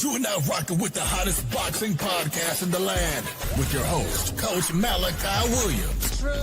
You are now rocking with the hottest boxing podcast in the land with your host, Coach Malachi Williams. True.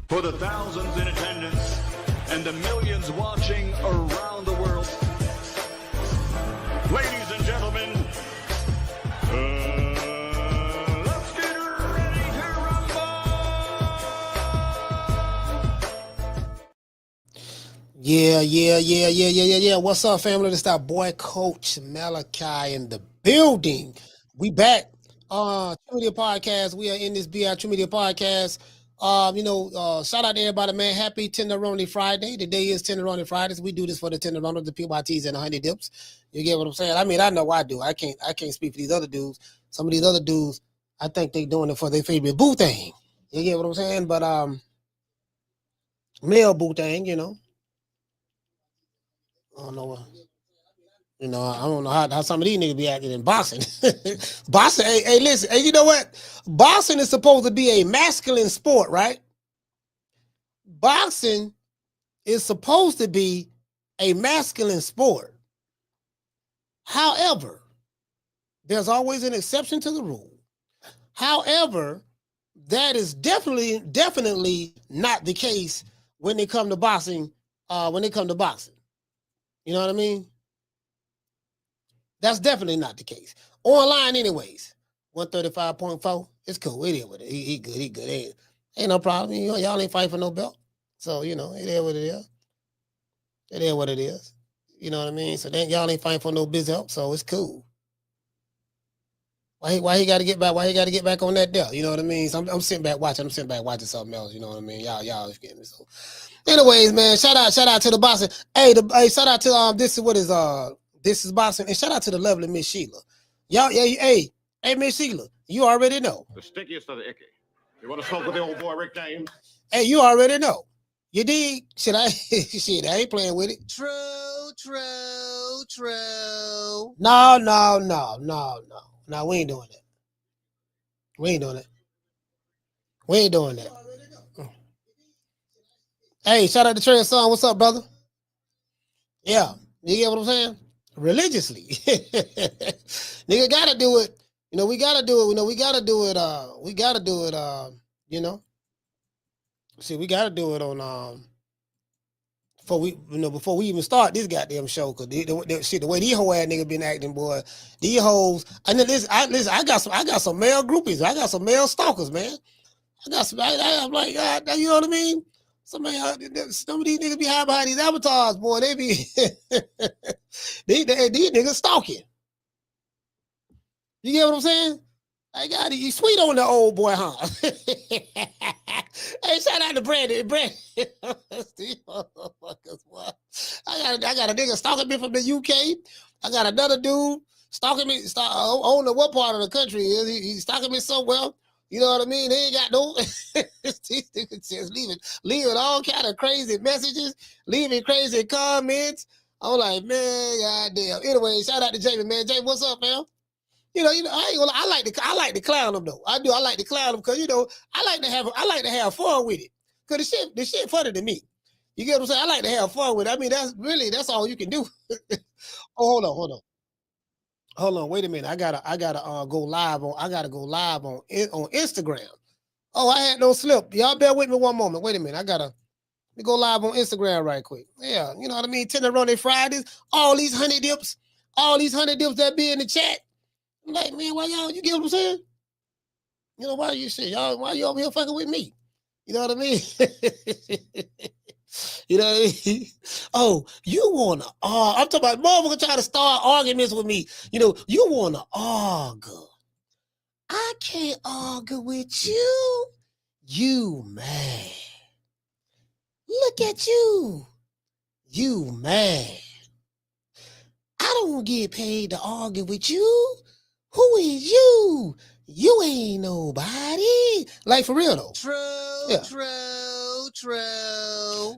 For the thousands in attendance and the millions watching around the world, ladies and gentlemen, let's get ready to rumble! Yeah. What's up, family? This is our boy, Coach Malachi in the building. We back. True Media Podcast. We are in this BI True Media Podcast. Shout out to everybody, man. Happy Tenderoni Friday. Today is Tenderoni Fridays. We do this for the Tenderoni, the PYTs, and the honey dips. You get what I'm saying? I mean, I know I do. I can't speak for these other dudes. Some of these other dudes, I think they doing it for their favorite boo thing. You get what I'm saying? But male boo thing, I don't know. I don't know how some of these niggas be acting in boxing. Boxing, hey, listen, hey, you know what? Boxing is supposed to be a masculine sport, right? Boxing is supposed to be a masculine sport. However, there's always an exception to the rule. However, that is definitely not the case when it comes to boxing. You know what I mean? That's definitely not the case. Online, anyways. 135.4. It's cool. It is what it is. He good. Ain't no problem. Y'all ain't fighting for no belt. So, it is what it is. It is what it is. You know what I mean? So then y'all ain't fighting for no biz help. So it's cool. Why he got to get back? Why he got to get back on that deal? You know what I mean? So I'm sitting back watching. I'm sitting back watching something else. You know what I mean? Y'all get me. So, anyways, man, shout out to the boxing. Hey, shout out to This is boxing, and shout out to the lovely Miss Sheila. Y'all, hey, Miss Sheila, you already know. The stickiest of the icky. You want to smoke with the old boy Rick James? Hey, you already know. You dig? Shit, I ain't playing with it. True. No, we ain't doing that. We ain't doing that. Hey, shout out to Trey Son. What's up, brother? Yeah, you get what I'm saying? Religiously. Nigga gotta do it. We gotta do it. We gotta do it. See, we gotta do it on before we even start this goddamn show, cause the way these whole ass niggas been acting, boy. These hoes. And then I got some male groupies. I got some male stalkers, man. I'm like, God, you know what I mean? Some of these niggas be hiding behind these avatars, boy. They be these niggas stalking. You get what I'm saying? I got it. You sweet on the old boy, huh? Hey, shout out to Brandon. These motherfuckers, boy. I got a nigga stalking me from the UK. I got another dude stalking me. I don't know what part of the country he is. He's stalking me somewhere. You know what I mean? They ain't got no. These niggas just leaving all kind of crazy messages, leaving crazy comments. I'm like, man, goddamn. Anyway, shout out to Jamie, man. Jamie, what's up, man? I ain't gonna. I like to clown them though. I do. I like to clown them because I like to have fun with it. Cause the shit funny to me. You get what I'm saying? I like to have fun with it. I mean, that's all you can do. Oh, hold on. Wait a minute. I gotta go live on Instagram. Oh, I had no slip. Y'all bear with me one moment. Wait a minute. me go live on Instagram right quick. Yeah, you know what I mean? Tenderoni Fridays, all these honey dips that be in the chat. I'm like, man, why y'all, you get what I'm saying? You know, why you over here fucking with me? You know what I mean? You know what I mean? Oh, you wanna I'm talking about motherfucker trying to start arguments with me. You know, you wanna argue. I can't argue with you. You mad. Look at you. You mad. I don't get paid to argue with you. Who is you? You ain't nobody. Like, for real, though. True.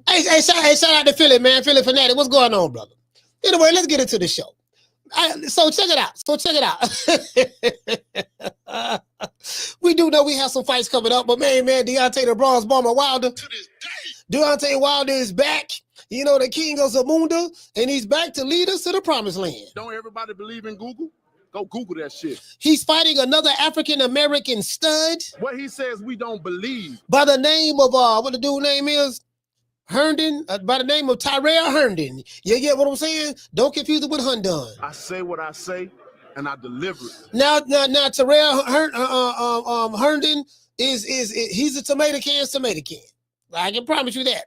Hey, shout out to Philly, man. Philly Fanatic. What's going on, brother? Anyway, let's get into the show. So check it out. We do know we have some fights coming up, but man, Deontay the Bronze Bomber Wilder. To this day, Deontay Wilder is back. You know, the king of Zamunda, and he's back to lead us to the promised land. Don't everybody believe in Google? Go Google that shit. He's fighting another African-American stud. What he says we don't believe. By the name of, what the dude name is? Herndon, by the name of Terrell Herndon. You get what I'm saying? Don't confuse it with Herndon. I say what I say, and I deliver it. Now, Terrell Herndon he's a tomato can. I can promise you that.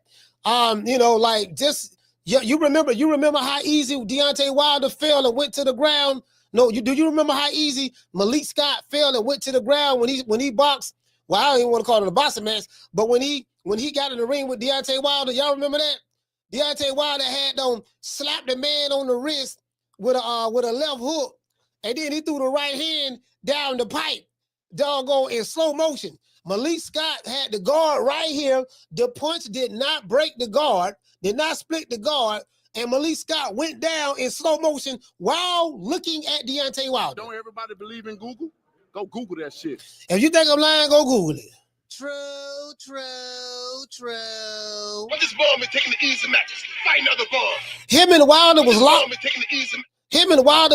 You know, like just you remember how easy Deontay Wilder fell and went to the ground. No, do you remember how easy Malik Scott fell and went to the ground when he boxed? Well, I don't even want to call it a boxing match, but when he got in the ring with Deontay Wilder, y'all remember that? Deontay Wilder had slapped the man on the wrist with a left hook, and then he threw the right hand down the pipe, doggone, in slow motion. Malik Scott had the guard right here. The punch did not break the guard, did not split the guard, and Malik Scott went down in slow motion while looking at Deontay Wilder. Don't everybody believe in Google? Go Google that shit. If you think I'm lying, go Google it. True. But this bomb is taking the easy matches. Fight another bomb. Him and Wilder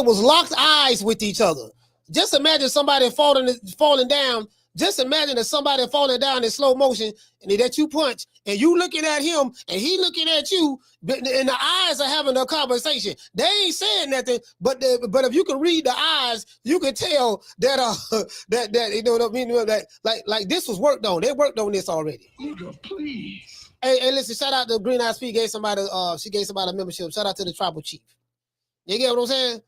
was locked eyes with each other. Just imagine somebody falling down. Just imagine that somebody falling down in slow motion and that you punch and you looking at him and he looking at you, and the eyes are having a conversation. They ain't saying nothing, but if you can read the eyes, you can tell that that you know what I mean, that like this was worked on. They worked on this already. Nigga, please. Hey, listen, shout out to Green Eyes P. Gave somebody a membership. Shout out to the Tribal Chief. You get what I'm saying?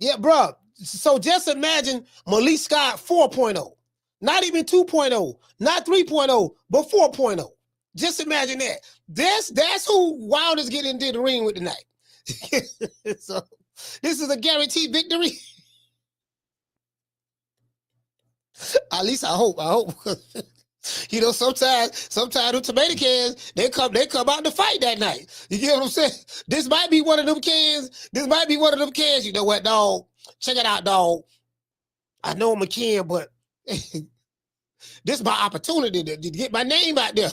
Yeah, bro. So just imagine Malik Scott 4.0. Not even 2.0, not 3.0, but 4.0. Just imagine that. That's who Wilder's getting into the ring with tonight. So this is a guaranteed victory. At least I hope. You know, sometimes the tomato cans, they come out to fight that night. You get what I'm saying? This might be one of them cans. You know what, dog? Check it out, dog. I know I'm a can, but this is my opportunity to get my name out there.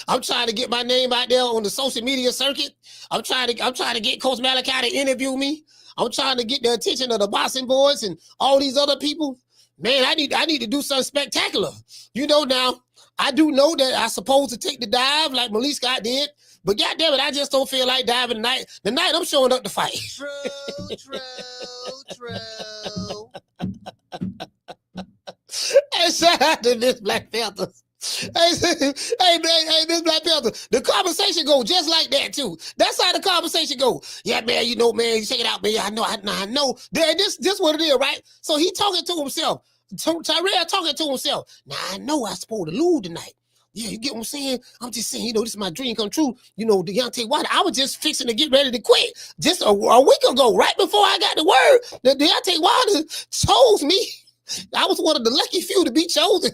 I'm trying to get my name out there on the social media circuit. I'm trying to get Coach Malachi to interview me. I'm trying to get the attention of the boxing boys and all these other people. Man, I need to do something spectacular. You know, now I do know that I'm supposed to take the dive like Malik Scott did, but goddamn it, I just don't feel like diving tonight. The night I'm showing up to fight. True. Hey, shout out to Miss Black Panther. Hey, Miss Black Panther. The conversation go just like that too. That's how the conversation go. Yeah, man. You know, man. Check it out, man. I know. This what it is, right? So he talking to himself. Tyrell talking to himself. Now I know I'm supposed to lose tonight. Yeah, you get what I'm saying? I'm just saying, you know, this is my dream come true. You know, Deontay Wilder, I was just fixing to get ready to quit just a week ago, right before I got the word that Deontay Wilder chose me. I was one of the lucky few to be chosen.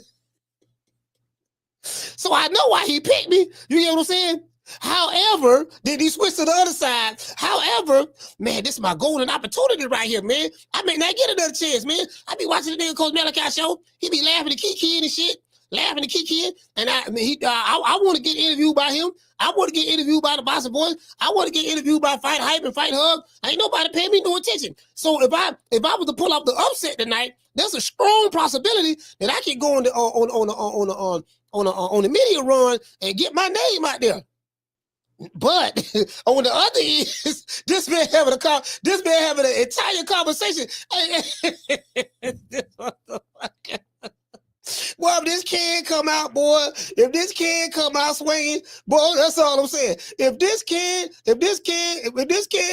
So I know why he picked me. You get what I'm saying? However, then he switched to the other side. However, man, this is my golden opportunity right here, man. I may not get another chance, man. I be watching the nigga Coach Malachi show. He be laughing at Kiki and shit. And I want to get interviewed by him. I want to get interviewed by the boxing boys. I want to get interviewed by Fight Hype and Fight Hub. Ain't nobody paying me no attention. So if I was to pull off the upset tonight, there's a strong possibility that I can go on the media run and get my name out there. But on the other end, this man having an entire conversation. Well, if this kid come out, boy, if this kid come out swinging, boy, that's all I'm saying. If this kid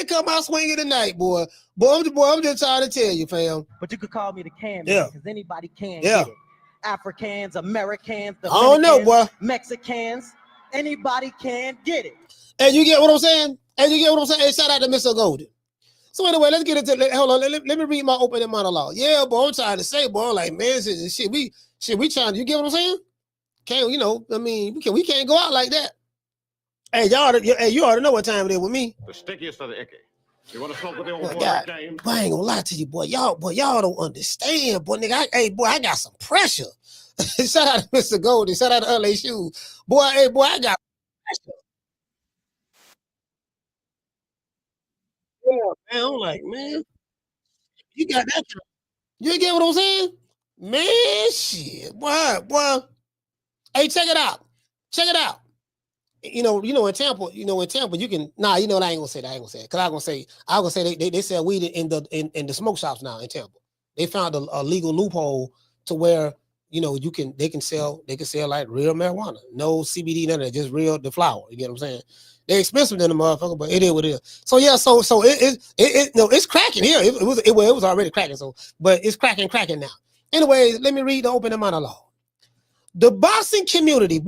come out swinging tonight, boy, I'm just trying to tell you, fam. But you could call me the can Yeah. because anybody can Yeah. get it. Africans, Americans, I don't know, boy. Mexicans, anybody can get it. And you get what I'm saying? Hey, shout out to Mr. Golden. So anyway, let's get into hold on. Let me read my opening monologue. Yeah, boy, I'm trying to say, boy, like, man, shit, we trying. You get what I'm saying? Can't, I mean, we can't go out like that. Hey, you already know what time it is with me. The stickiest of the icky. You want to smoke with the old Boy, boy God, game? boy, I ain't gonna lie to you, boy. Y'all don't understand, boy, nigga. I got some pressure. Shout out to Mr. Golden. Shout out to LA Shoes. Boy, I got pressure. Yeah, man, I'm like, man, you got that. You get what I'm saying? Man, shit. Boy. Hey, check it out. In Tampa, you can I ain't gonna say that. Because I'm gonna say they sell weed in the smoke shops now in Tampa. They found a legal loophole to where they can sell like real marijuana. No CBD, none of that, just the flower. You get what I'm saying? They're expensive than the motherfucker, but it is what it is. So yeah, so it's cracking here. It was already cracking, but it's cracking now. Anyway, let me read the opening monologue. The boxing community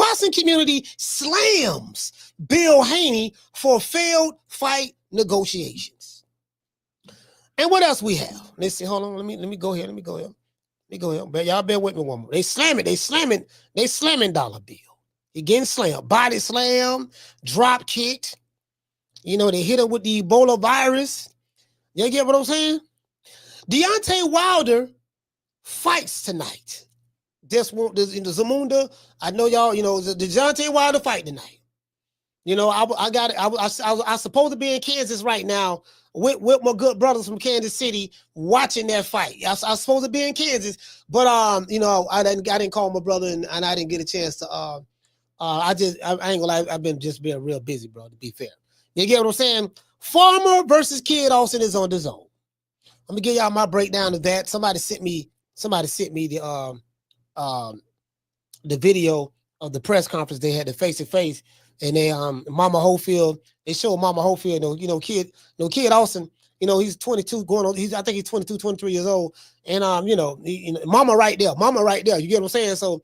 slams Bill Haney for failed fight negotiations. And what else we have? Let's see. Hold on. Let me go here. But y'all bear with me one more. They slamming Dollar Bill. He getting slammed, body slam, drop kicked. They hit him with the Ebola virus. You get what I'm saying? Deontay Wilder fights tonight. This in the Zamunda. I know y'all. The Deontay Wilder fight tonight. I got it. I was supposed to be in Kansas right now with my good brothers from Kansas City watching that fight. I was supposed to be in Kansas, but I didn't call my brother and I didn't get a chance to. I ain't gonna lie. I've been being real busy, bro. To be fair, you get what I'm saying. Farmer versus Kid Austin is on the zone. Let me give y'all my breakdown of that. Somebody sent me the video of the press conference they had, the face-to-face, and they Mama Holyfield, they showed Mama Holyfield, Kid Austin, he's 22 going on, I think he's 22, 23 years old, and Mama right there, you get what I'm saying? So,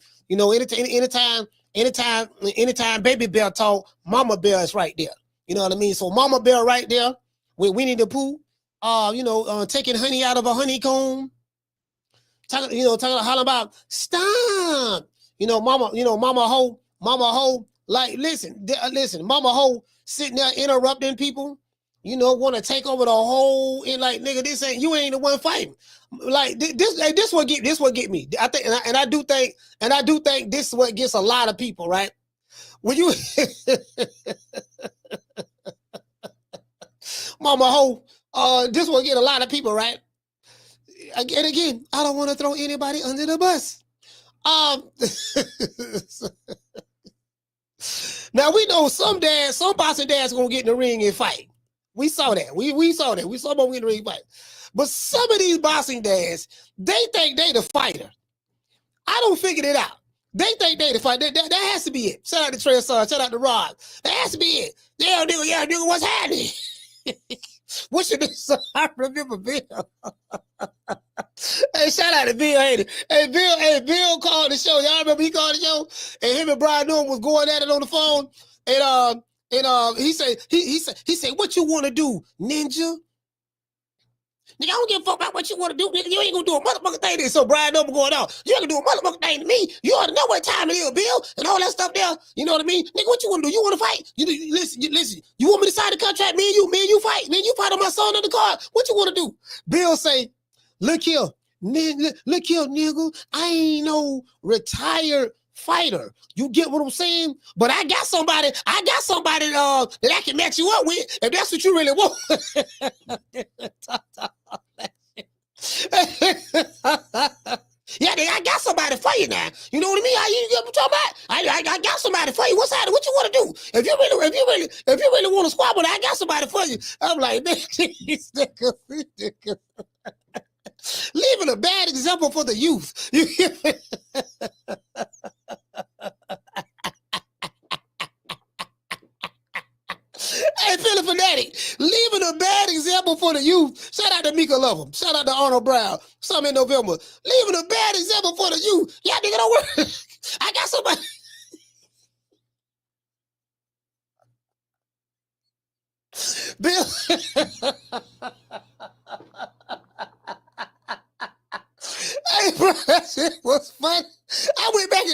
anytime Baby Bear talk, Mama Bear is right there. You know what I mean? So Mama Bear right there with Winnie the Pooh, taking honey out of a honeycomb. Talking about stop. Mama Ho, like listen, Mama Ho sitting there interrupting people, want to take over the whole and like nigga, you ain't the one fighting. Like this what get me. I think and I do think this is what gets a lot of people, right? When you Mama Ho, this will get a lot of people, right? Again, I don't want to throw anybody under the bus. Now we know some boxing dads gonna get in the ring and fight. We saw that. We saw that. We saw them in the ring fight. But some of these boxing dads, they think they the fighter. I don't figure it out. They think they the fighter. That has to be it. Shout out to Trey Son. Shout out to Rod. That has to be it. Yeah, nigga, what's happening? What's your name? I remember Bill. Hey, shout out to Bill Haney. Hey, Bill called the show. Y'all remember he called the show? And him and Brian Newman was going at it on the phone. And he said, what you want to do, ninja? Nigga, I don't give a fuck about what you want to do, nigga. You ain't gonna do a motherfucking thing to this. So Brian Newman going out. You ain't gonna do a motherfucking thing to me. You ought to know what time it is, Bill, and all that stuff there. You know what I mean? Nigga, what you want to do? You want to fight? Listen. You want me to sign the contract? Me and you fight. Man, you fight on my son on the card. What you want to do? Bill say, look here, nigga. I ain't no retired fighter. You get what I'm saying? But I got somebody that I can match you up with if that's what you really want. Yeah, I got somebody for you now. You know what I mean? You get what I'm talking about? I got somebody for you. What you want to do? If you really want to squabble, I got somebody for you. I'm like, these niggas. Leaving a bad example for the youth. You hear me? Hey, Philly Fanatic, leaving a bad example for the youth. Shout out to Mika Lovem. Shout out to Arnold Brown. Some in November. Leaving a bad example for the youth. Y'all nigga don't work. I got somebody. Bill. Hey, bro, that shit was fun. I went back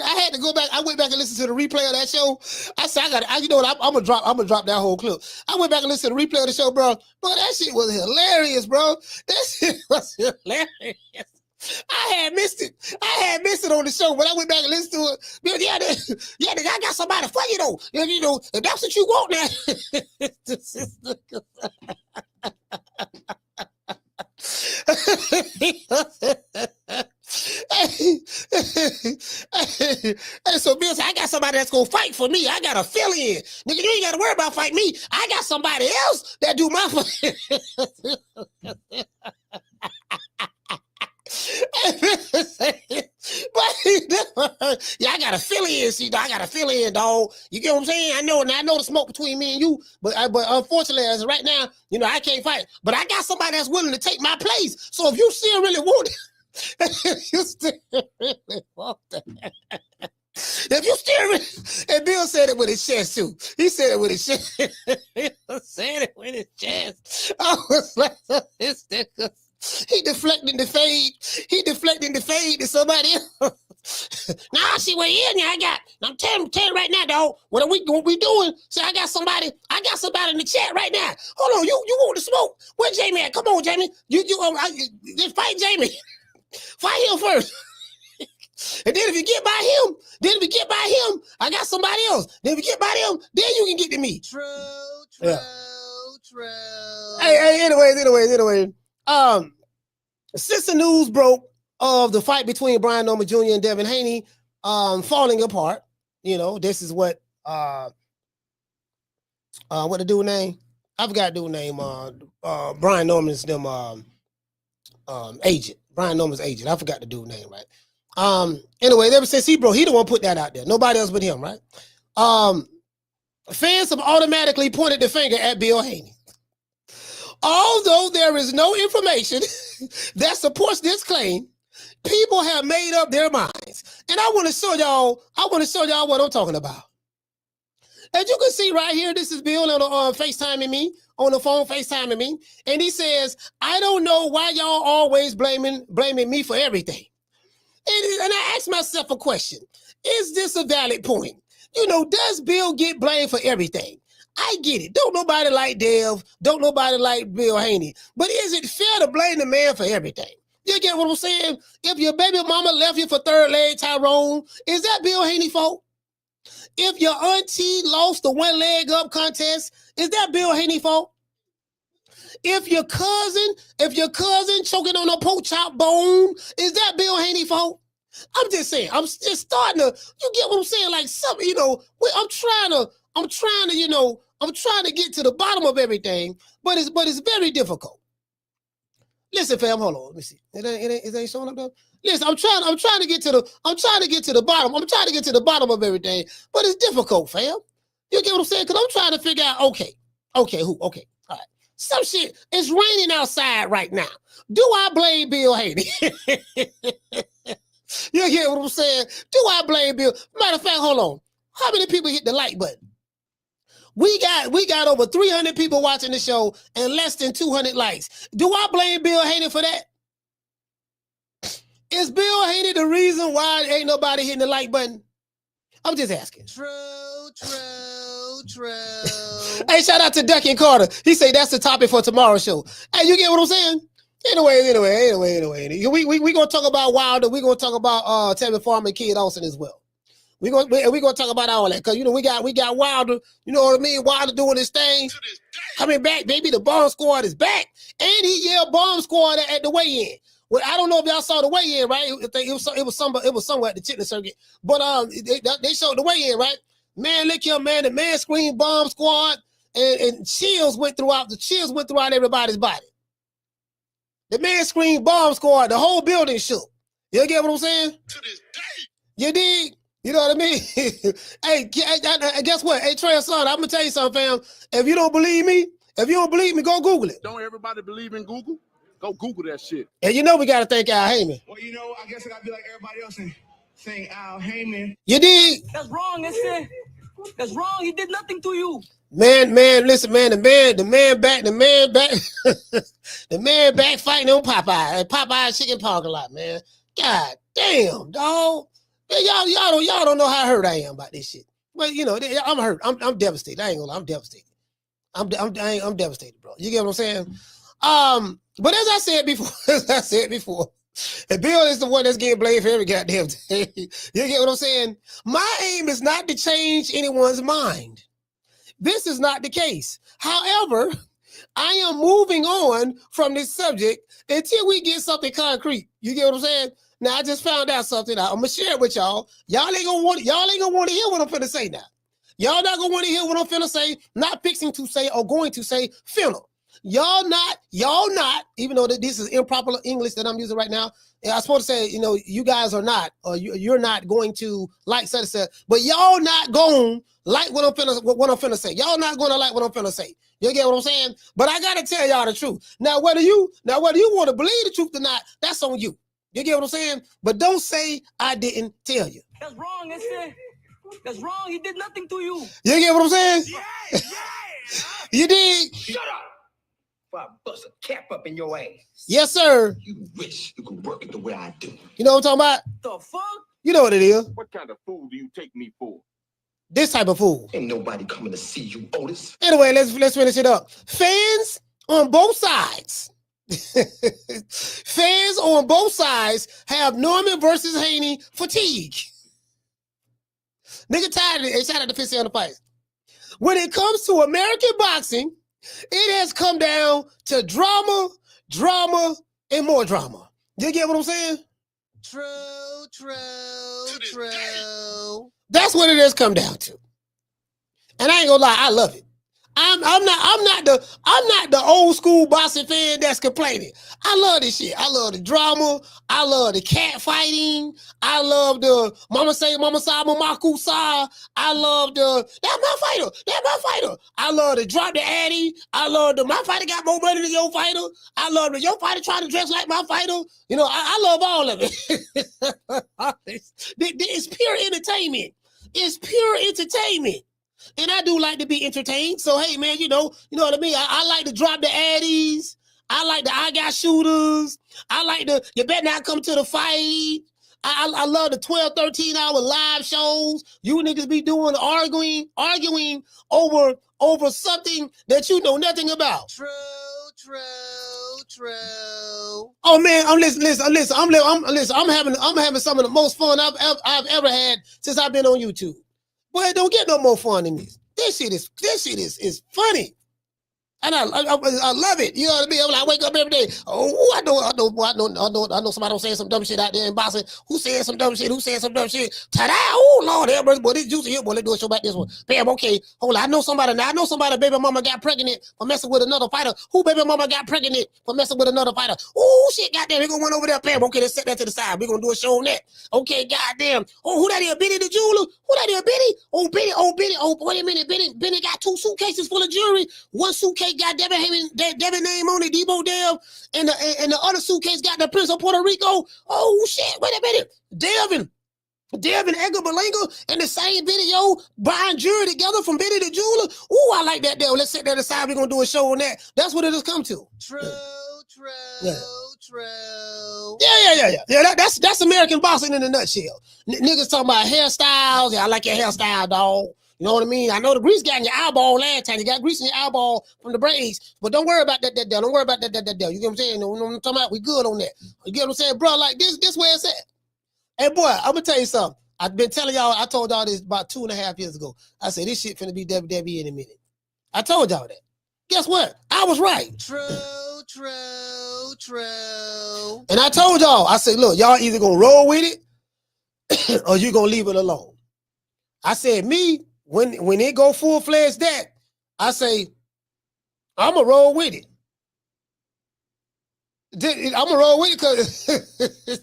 and listen to the replay of that show. I said, you know what, I'm gonna drop that whole clip. I went back and listened to the replay of the show, bro. Bro, that shit was hilarious, bro. That shit was hilarious. I had missed it on the show, but I went back and listened to it. Yeah, I got somebody for you though. You know, if that's what you want now. Hey, so Bill said, I got somebody that's gonna fight for me. I got a fill-in. Nigga, you ain't gotta worry about fighting me. I got somebody else that do my fight. Yeah, I got a fill-in, see, I got a fill-in, dog. You get what I'm saying? I know the smoke between me and you, but unfortunately, as of right now, you know, I can't fight. But I got somebody that's willing to take my place. So if you still really want it, if you still really want that. If you still really, and Bill said it with his chest too. He said it with his chest. He said it with his chest. I was like, this nigga. He deflecting the fade. To somebody else. Nah, see what I got. I'm telling you right now, dog. What we doing? See, I got somebody in the chat right now. Hold on, you want the smoke? Where Jamie at? Come on, Jamie. You just fight Jamie. Fight him first. And then if you get by him, I got somebody else. Then if you get by him, then you can get to me. True. Hey, anyway. Since the news broke of the fight between Brian Norman Jr. and Devin Haney falling apart, you know, this is what the dude name? I forgot the dude name. Brian Norman's agent. Brian Norman's agent. I forgot the dude name, right? Anyway, ever since he the one put that out there. Nobody else but him, right? Fans have automatically pointed the finger at Bill Haney. Although there is no information that supports this claim, people have made up their minds. And I want to show y'all what I'm talking about. As you can see right here, this is Bill on the FaceTiming me, on the phone FaceTiming me. And he says, I don't know why y'all always blaming me for everything. And I asked myself a question. Is this a valid point? You know, does Bill get blamed for everything? I get it. Don't nobody like Dev. Don't nobody like Bill Haney. But is it fair to blame the man for everything? You get what I'm saying? If your baby mama left you for third leg Tyrone, is that Bill Haney's fault? If your auntie lost the one leg up contest, is that Bill Haney's fault? If your cousin choking on a pork chop bone, is that Bill Haney's fault? I'm just saying. I'm just starting to. You get what I'm saying? Like something, you know. I'm trying to get to the bottom of everything, but it's very difficult. Listen, fam, hold on. Let me see. It ain't showing up though. Listen, I'm trying to get to the bottom. I'm trying to get to the bottom of everything, but it's difficult, fam. You get what I'm saying? Because I'm trying to figure out. Okay, all right. Some shit. It's raining outside right now. Do I blame Bill Haney? You get what I'm saying? Do I blame Bill? Matter of fact, hold on. How many people hit the like button? We got over 300 people watching the show and less than 200 likes. Do I blame Bill Haney for that? Is Bill Haney the reason why ain't nobody hitting the like button? I'm just asking. True. Hey, shout out to Ducky and Carter. He say that's the topic for tomorrow's show. Hey, you get what I'm saying? Anyway. We gonna talk about Wilder. We gonna talk about Tevin Farmer and Kid Austin as well. We gonna talk about all that because you know we got Wilder. You know what I mean? Wilder doing his thing, coming back, baby. The bomb squad is back, and he yelled bomb squad at the weigh-in. Well, I don't know if y'all saw the weigh-in, right? It was somewhere at the chitlin circuit, but they showed the weigh-in, right? Man, look here, man. The man screamed bomb squad. and chills went throughout everybody's body. The man screamed bomb squad, the whole building shook. You get what I'm saying? To this day. You dig? You know what I mean? Hey, guess what? Hey, Trey, son, I'm gonna tell you something, fam. If you don't believe me, go Google it. Don't everybody believe in Google? Go Google that shit. And you know we gotta thank Al Heyman. Well, you know, I guess I gotta be like everybody else and saying Al Heyman. You dig? That's wrong, listen. That's wrong. He did nothing to you. Man, listen, man, the man back, the man back fighting on Popeye chicken parking lot, man. God damn, dog. Man, y'all don't know how hurt I am about this shit. But you know, I'm hurt. I'm devastated. I ain't gonna lie, I'm devastated. I'm devastated, bro. You get what I'm saying? But as I said before, and Bill is the one that's getting blamed for every goddamn thing. You get what I'm saying? My aim is not to change anyone's mind. This is not the case. However, I am moving on from this subject until we get something concrete. You get what I'm saying? Now I just found out something. I'm gonna share it with y'all. Y'all ain't gonna want to hear what I'm finna say now. Y'all not gonna want to hear what I'm finna say, not fixing to say or going to say finna. Y'all not, even though this is improper English that I'm using right now. I'm supposed to say, you know, you guys are not, or you're not going to like such and such, but y'all not going to like what I'm finna say. Y'all not going to like what I'm finna say. You get what I'm saying? But I got to tell y'all the truth. Now, whether you want to believe the truth or not, that's on you. You get what I'm saying? But don't say I didn't tell you. That's wrong, listen. That's wrong. He did nothing to you. You get what I'm saying? Yeah. You did? Shut up. I bust a cap up in your ass. Yes, sir. You wish you could work it the way I do. You know what I'm talking about? The fuck? You know what it is. What kind of fool do you take me for? This type of fool. Ain't nobody coming to see you, Otis. Anyway, let's finish it up. Fans on both sides. Fans on both sides have Norman versus Haney fatigue. Nigga tired of it. They shout out to 50 on the fight. When it comes to American boxing, it has come down to drama, and more drama. You get what I'm saying? True. That's what it has come down to. And I ain't gonna lie, I love it. I'm not the old school boxing fan that's complaining. I love this shit. I love the drama. I love the cat fighting. I love the mama say, mama sa, mamaku sa. I love that's my fighter. I love the drop the addy. I love my fighter got more money than your fighter. I love your fighter trying to dress like my fighter. You know, I love all of it. It's pure entertainment. It's pure entertainment. And I do like to be entertained. So, hey, man, you know what I mean? I like to drop the addies. I like the I got shooters. I like you better not come to the fight. I love the 12, 13 hour live shows. You niggas be doing arguing over something that you know nothing about. True. Oh man, I'm having some of the most fun I've ever had since I've been on YouTube. Boy, don't get no more fun than this. This shit is funny. And I love it. You know what I mean? I wake up every day. Oh, I know somebody don't say some dumb shit out there in boxing. Who said some dumb shit? Ta-da! Oh, Lord, everybody, boy, this juicy here, boy, let's do a show back this one. Bam, okay. Hold on. I know somebody, baby mama got pregnant for messing with another fighter. Who baby mama got pregnant for messing with another fighter? Oh, shit, goddamn, we're going to run over there. Bam, okay, let's set that to the side. We're going to do a show on that. Okay, goddamn. Oh, who that is? Benny the jeweler? Who that is? Benny? Oh, Benny. Oh, wait a minute. Benny got 2 suitcases full of jewelry. One suitcase got Devin Haney, Devin name on it, Debo Dev, and the other suitcase got the Prince of Puerto Rico. Oh shit! Wait a minute, Devin Edgar Berlanga in the same video, buying jewelry together from Benny the jeweler. Ooh, I like that deal. Let's set that aside. We're gonna do a show on that. That's what it has come to. True. Yeah. That's American boxing in a nutshell. Niggas talking about hairstyles. Yeah, I like your hairstyle, dog. You know what I mean? I know the grease got in your eyeball last time. You got grease in your eyeball from the braids. But don't worry about that deal. Don't worry about that deal. You get what I'm saying? You know what I'm talking about? We good on that. You get what I'm saying? Bro, like this where it's at. Hey, boy, I'm going to tell you something. I've been telling y'all, I told y'all this about 2.5 years ago. I said, this shit finna be WWE in a minute. I told y'all that. Guess what? I was right. True. And I told y'all, I said, look, y'all either going to roll with it or you going to leave it alone. I said, me, when it go full-fledged that, I say, I'm going to roll with it. I'm going to roll with it because,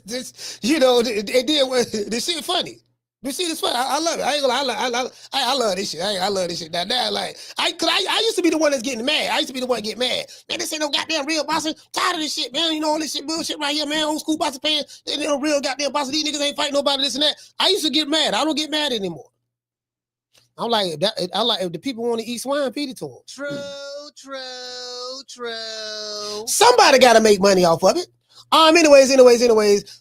this, you know, they did this shit funny. You see, this funny. I love it. I ain't gonna lie. I love this shit. I love this shit. Now, like, I used to be the one that's getting mad. I used to be the one getting mad. Man, this ain't no goddamn real boxing. Tired of this shit, man. You know, all this shit bullshit right here, man. Old school boxing fan. They ain't no real goddamn boxing. These niggas ain't fighting nobody, this and that. I used to get mad. I don't get mad anymore. I'm like, if the people want to eat swine, feed it to them. True. Somebody got to make money off of it. Anyways,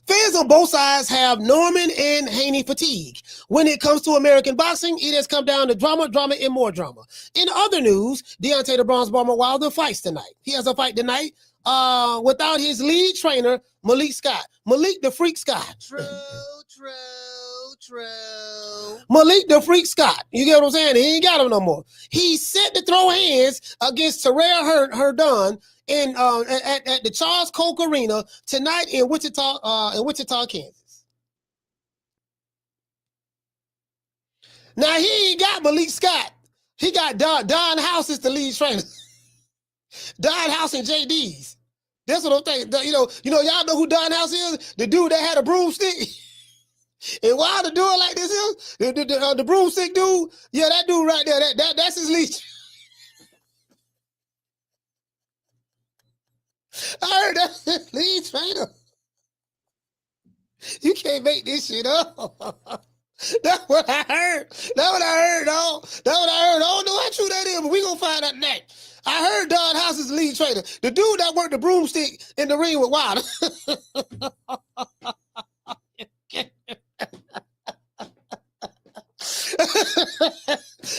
fans on both sides have Norman and Haney fatigue. When it comes to American boxing, it has come down to drama, and more drama. In other news, Deontay the Bronze Bomber Wilder fights tonight. He has a fight tonight without his lead trainer, Malik Scott. Malik the Freak Scott. True. Malik the Freak Scott. You get what I'm saying? He ain't got him no more. He's set to throw hands against Terrell Herndon in at the Charles Koch Arena tonight in Wichita, Kansas. Now he ain't got Malik Scott. He got Don House as the lead trainer. Don House and JD's. That's what I'm thinking. You know, y'all know who Don House is? The dude that had a broomstick. And while the dude like this is the broomstick dude, yeah, that dude right there, that's his lead. I heard that's his lead trainer. You can't make this shit up. That's what I heard. Dog. That's what I heard. I don't know how true that is, but we gonna find out tonight. I heard Don House's lead trainer, the dude that worked the broomstick in the ring with Wilder.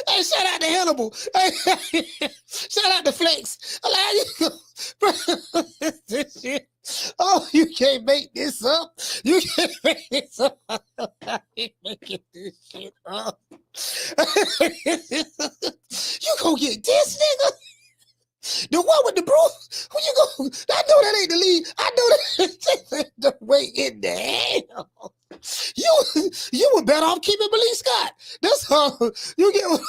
Hey, shout out to Hannibal. Hey, shout out to Flex. This shit. Oh, you can't make this up. You can't make this up. I ain't making this shit up. You gonna get this nigga? The one with the broom? Who you go? I know that ain't the lead. I know that the way in the hell. You were better off keeping Malik Scott. That's all. You get man,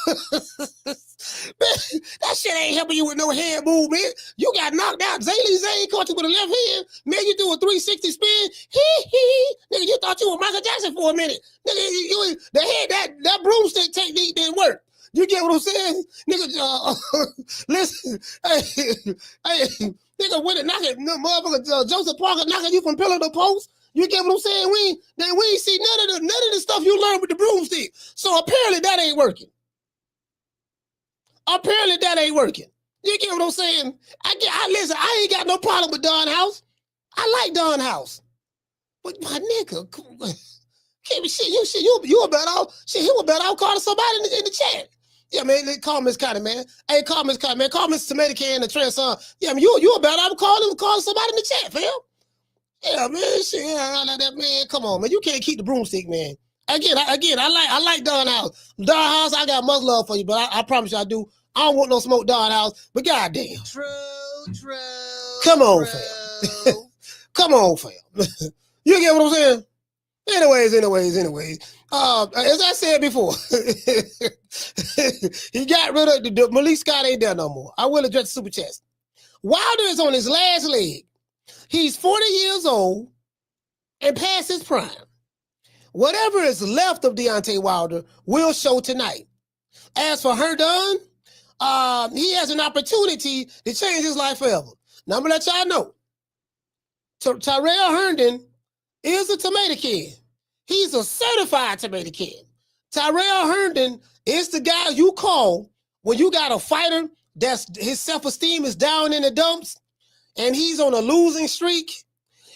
that shit ain't helping you with no head movement. You got knocked out. Zane caught you with a left hand. Man, you do a 360 spin. Nigga, you thought you were Michael Jackson for a minute. Nigga, the head, that broomstick technique didn't work. You get what I'm saying? Nigga, listen, hey, nigga, when it knocking, motherfucker, Joseph Parker knocking you from pillar to post. You get what I'm saying? We ain't see none of the stuff you learned with the broomstick. So apparently that ain't working. You get what I'm saying? Listen, I ain't got no problem with Don House. I like Don House. But my nigga, you were better off. Shit, he was better off calling somebody in the chat. Yeah, man, call Miss Connie, man. Hey, call Miss Connie, man. Call Mr. Tomato Can and the Trans-Son. Yeah, man, you were better off calling somebody in the chat, fam. Yeah, man, shit, man, come on, man. You can't keep the broomstick, man. Again, I like Don House. Don House, I got much love for you, but I promise you I do. I don't want no smoke Don House, but goddamn. True. Come on, fam. Come on, fam. You get what I'm saying? Anyways. As I said before, he got rid of the Malik Scott ain't there no more. I will address the super chat. Wilder is on his last leg. He's 40 years old and past his prime. Whatever is left of Deontay Wilder will show tonight. As for Herndon, he has an opportunity to change his life forever. Now I'm gonna let y'all know. Terrell Herndon is a tomato can. He's a certified tomato can. Terrell Herndon is the guy you call when you got a fighter that's his self-esteem is down in the dumps and he's on a losing streak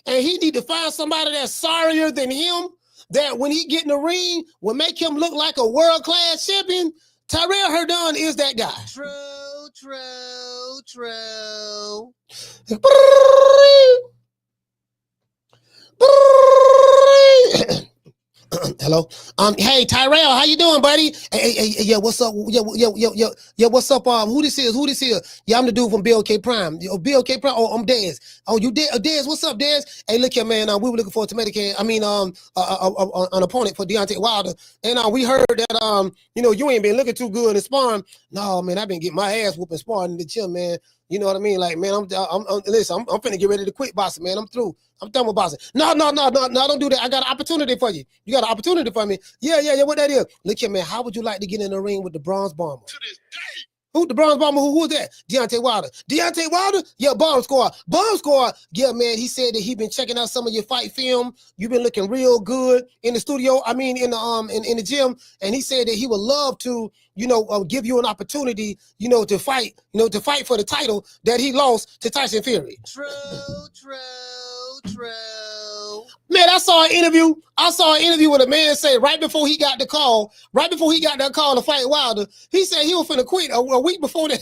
and he need to find somebody that's sorrier than him that when he get in the ring will make him look like a world-class champion. Terrell Herndon is that guy. True. Hello. Hey Tyrell, how you doing, buddy? Hey, yeah, what's up? Yeah, what's up? Who this is? Yeah, I'm the dude from BLK Prime. BLK Prime. Oh, I'm Dez. Oh, you Dez? What's up, Dez? Hey, look here, man. We were looking for a tomato can. I mean, an opponent for Deontay Wilder, and we heard that you ain't been looking too good in sparring. No, man, I've been getting my ass whooping sparring in the gym, man. You know what I mean? Like, man, listen, I'm finna get ready to quit boxing, man. I'm through. I'm done with boxing. No, don't do that. I got an opportunity for you. You got an opportunity for me. Yeah, what that is? Look here, man. How would you like to get in the ring with the Bronze Bomber? To this day. Who the Bronze Bomber? Who was that? Deontay Wilder. Deontay Wilder? Yeah, Bomb Squad. Bomb Squad. Yeah, man. He said that he been checking out some of your fight film. You've been looking real good in the studio. I mean, in the gym. And he said that he would love to, give you an opportunity, to fight for the title that he lost to Tyson Fury. True. Man, I saw an interview with a man say right before he got that call to fight Wilder, he said he was finna quit a week before that.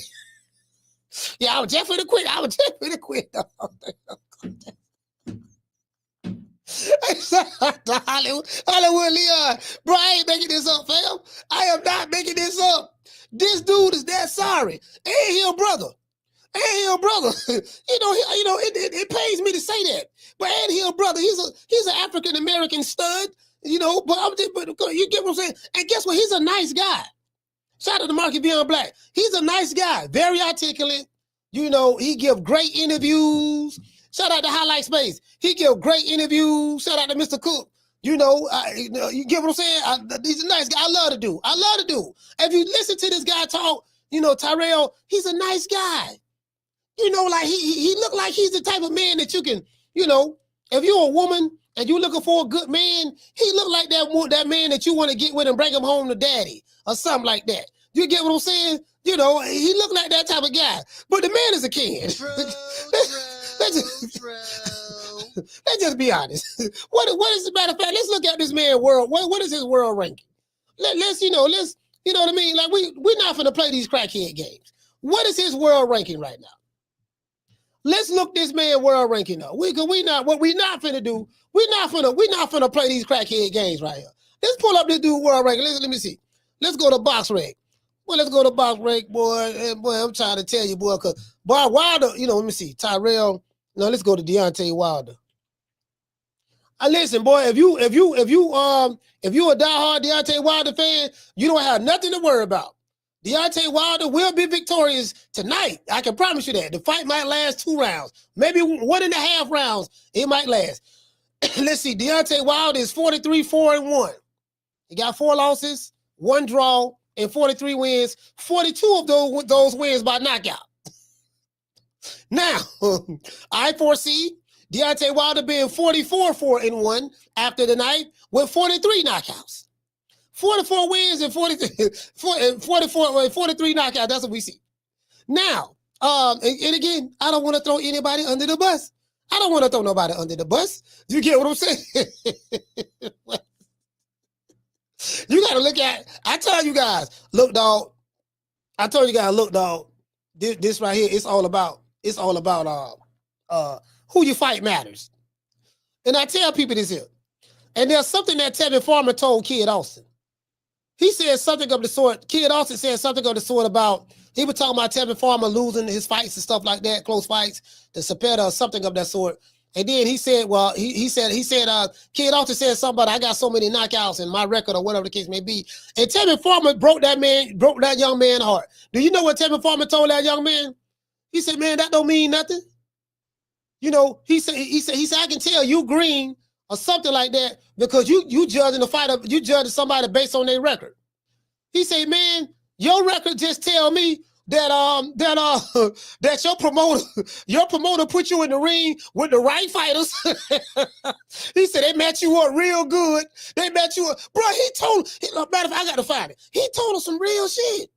Yeah, I was just finna quit. Hollywood Leon, bro, I ain't making this up, fam. I am not making this up. This dude is that sorry. Ain't he a brother? It pains me to say that. But Ed Hill, brother, he's an African American stud, but you get what I'm saying. And guess what? He's a nice guy. Shout out to Marky Beyond Black. He's a nice guy, very articulate. He give great interviews. Shout out to Highlight Space. He give great interviews. Shout out to Mr. Cook. You get what I'm saying? He's a nice guy. I love the dude. If you listen to this guy talk, Tyrell, he's a nice guy. Like he look like he's the type of man that you can, if you're a woman and you're looking for a good man, he look like that man that you want to get with and bring him home to daddy or something like that. You get what I'm saying? He look like that type of guy. But the man is a king. Let's just be honest. What is the matter of fact? Let's look at this man world. What is his world ranking? Let's you know what I mean? Like we're not finna play these crackhead games. What is his world ranking right now? Let's look this man world ranking up. What we not finna do. We're not finna play these crackhead games right here. Let's pull up this dude world ranking. Let me see. Let's go to box rank. Well, let's go to box rank, boy. And boy, I'm trying to tell you, boy, because Wilder, let me see. Tyrell. No, let's go to Deontay Wilder. Listen, boy, if you a diehard Deontay Wilder fan, you don't have nothing to worry about. Deontay Wilder will be victorious tonight. I can promise you that. The fight might last 2 rounds, maybe 1.5 rounds. It might last. Let's see. Deontay Wilder is 43-4-1. He got 4 losses, 1 draw, and 43 wins. 42 of those wins by knockout. Now, I foresee Deontay Wilder being 44-4-1 after the night with 43 knockouts. 44 wins and 43 knockouts. That's what we see. Now, and again, I don't want to throw anybody under the bus. I don't want to throw nobody under the bus. You get what I'm saying? You got to look at, I tell you guys, look, dog. This right here, it's all about who you fight matters. And I tell people this here. And there's something that Tevin Farmer told Kid Austin. He said something of the sort, Kid Austin said something of the sort about, he was talking about Tevin Farmer losing his fights and stuff like that, close fights, the Cepeda or something of that sort. And then he said, Kid Austin said something about, I got so many knockouts in my record or whatever the case may be. And Tevin Farmer broke that young man's heart. Do you know what Tevin Farmer told that young man? He said, man, that don't mean nothing. He said, I can tell you green or something like that because you judging the fighter, you judging somebody based on their record. He said, man, your record just tell me that your promoter put you in the ring with the right fighters. He said they match you up real good. They match you up. Bro, matter of fact, I got to find it. He told us some real shit.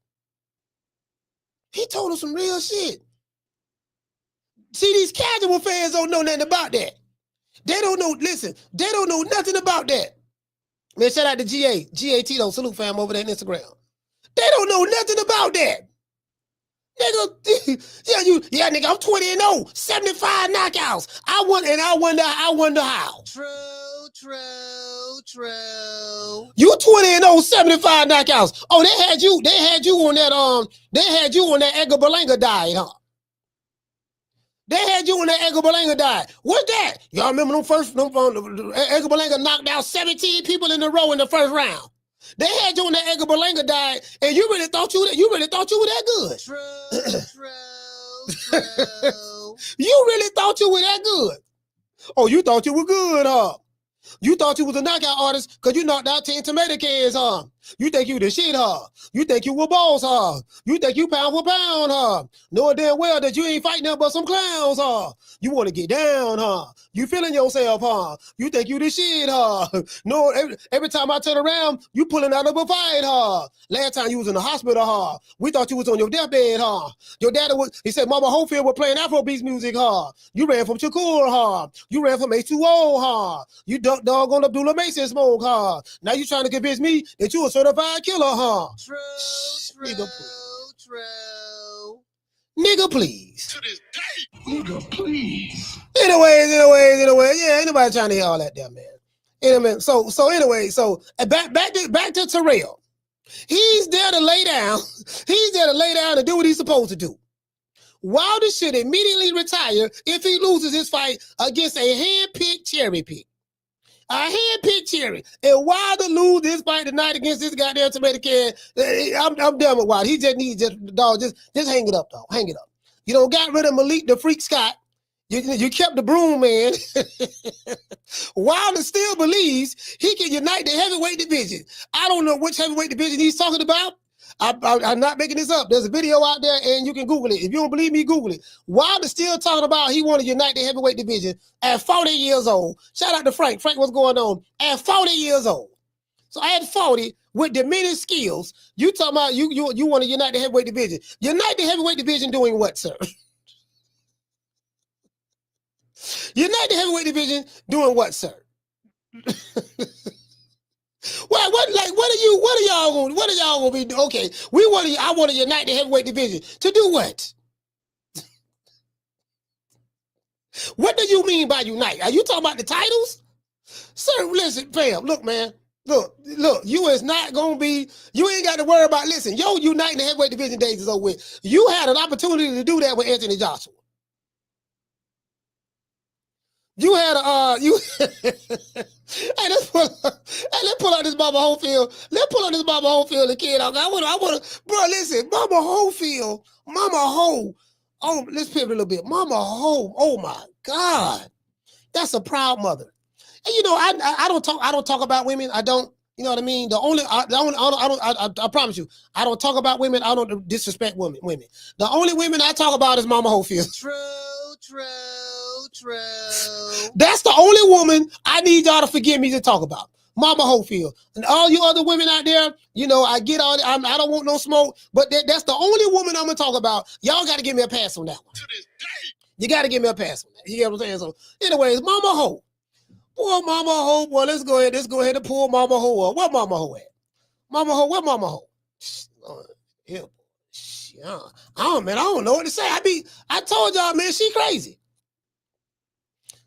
See, these casual fans don't know nothing about that. They don't know nothing about that. Man, shout out to GA Tito, salute fam over there on Instagram. They don't know nothing about that. Nigga, nigga, I'm 20-0, 75 knockouts. I wonder how. True. True. You 20-0, 75 knockouts. Oh, they had you on that Edgar Berlanga diet, huh? They had you on that Edgar Berlanga diet. What's that? Y'all remember Edgar Berlanga knocked out 17 people in a row in the first round. They had you on that Edgar Berlanga diet, and you really thought you were that good. True. You really thought you were that good. Oh, you thought you were good, huh? You thought you was a knockout artist because you knocked out 10 tomato cans, huh? You think you the shit, huh? You think you were boss, huh? You think you pound for pound, huh? Knowing damn well that you ain't fighting nothing but some clowns, huh? You want to get down, huh? You feeling yourself, huh? You think you the shit, huh? No, every time I turn around, you pulling out of a fight, huh? Last time you was in the hospital, huh? We thought you was on your deathbed, huh? Your daddy he said Mama Hopefield was playing Afrobeats music, huh? You ran from Shakur, huh? You ran from H2O, huh? You dog on Abdullah Mason smoke, huh? Now you trying to convince me that you a certified killer, huh? True. Nigga, please. To this day. Nigga, please. Anyways, yeah, ain't nobody trying to hear all that there, man. Anyway, so back to Terrell. He's there to lay down. He's there to lay down and do what he's supposed to do. Wilder should immediately retire if he loses his fight against a hand-picked cherry pick. A hand-picked cherry. And Wilder lose this fight tonight against this goddamn tomato can. I'm done with Wilder. He just needs just hang it up, dog. Hang it up. You don't got rid of Malik the Freak Scott. You kept the broom, man. Wilder still believes he can unite the heavyweight division. I don't know which heavyweight division he's talking about. I'm not making this up. There's a video out there, and you can Google it. If you don't believe me, Google it. Wilder still talking about he want to unite the heavyweight division at 40 years old. Shout out to Frank. Frank, what's going on? At 40 years old. So at 40, with diminished skills, you talking about you want to unite the heavyweight division. Unite the heavyweight division doing what, sir? Unite the heavyweight division doing what, sir? What are y'all gonna be doing? Okay, I want to unite the heavyweight division. To do what? What do you mean by unite? Are you talking about the titles? Sir, listen, fam, look, man. Look, you ain't got to worry about, listen, uniting the heavyweight division days is over with. You had an opportunity to do that with Anthony Joshua. You had hey, let's pull out this Mama Hopefield. Let's pull out this Mama Hopefield, the kid. I want to, bro, listen, Mama Hopefield, Mama Ho. Oh, let's pivot a little bit. Mama Ho, oh my God. That's a proud mother. And I don't talk about women. I don't, you know what I mean? I promise you, I don't talk about women. I don't disrespect women. The only women I talk about is Mama Hopefield. True. That's the only woman I need y'all to forgive me to talk about. Mama Hopefield. And all you other women out there, I get all I don't want no smoke, but that's the only woman I'm gonna talk about. Y'all gotta give me a pass on that one. To this day. You gotta give me a pass on that. You get what I'm saying? So, anyways, Mama Ho. Boy, Mama Ho, boy, let's go ahead and pull Mama Ho up. Where Mama Ho at? Mama Ho, where Mama Ho? Yeah, I don't know what to say. I told y'all, man, she crazy.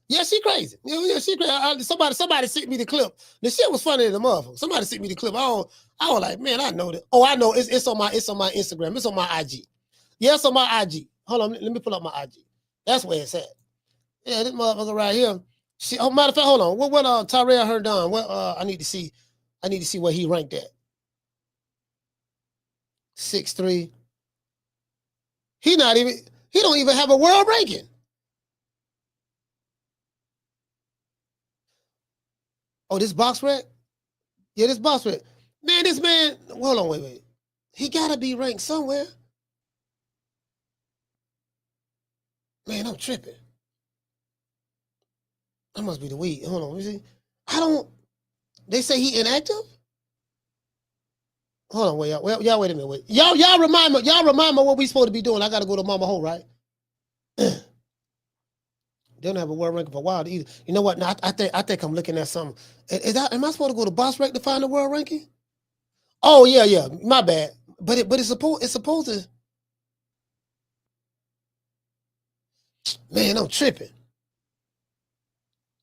Yeah, she crazy. Yeah, she crazy. Somebody sent me the clip. The shit was funny than the motherfucker. Somebody sent me the clip. I was like, man, I know that. Oh, I know. It's on my Instagram. It's on my IG. Yeah, it's on my IG. Hold on, let me pull up my IG. That's where it's at. Yeah, this motherfucker right here. Matter of fact, hold on. What Terrell Herndon? What I need to see where he ranked at. 6'3". He don't even have a world ranking. Oh, this box rec? Yeah, this box rec. Man, this man, hold on, wait. He gotta be ranked somewhere. Man, I'm tripping. That must be the weed. Hold on, let me see. They say he inactive? Hold on, wait, y'all wait a minute, wait. Y'all remind me what we supposed to be doing. I gotta go to Mama Ho, right? They don't have a world ranking for Wilder either. You know what? Now, I think I'm looking at something. Am I supposed to go to Boss Rec to find the world ranking? Oh yeah. My bad. But it's supposed to. Man, I'm tripping.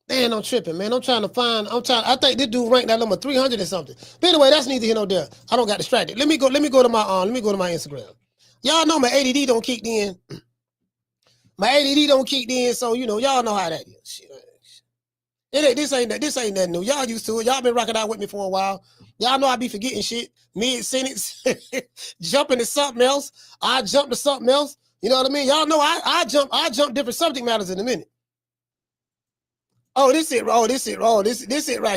Man, I'm tripping, man. I think this dude ranked that number 300 or something. But anyway, that's neither here nor there. I don't got distracted. Let me go to my Instagram. Y'all know my ADD don't kick in. My ADD don't kick in, so y'all know how that is. Shit. This ain't nothing new. Y'all used to it. Y'all been rocking out with me for a while. Y'all know I be forgetting shit mid-sentence, jumping to something else. I jump to something else. You know what I mean? Y'all know I jump different subject matters in a minute. Oh, this it right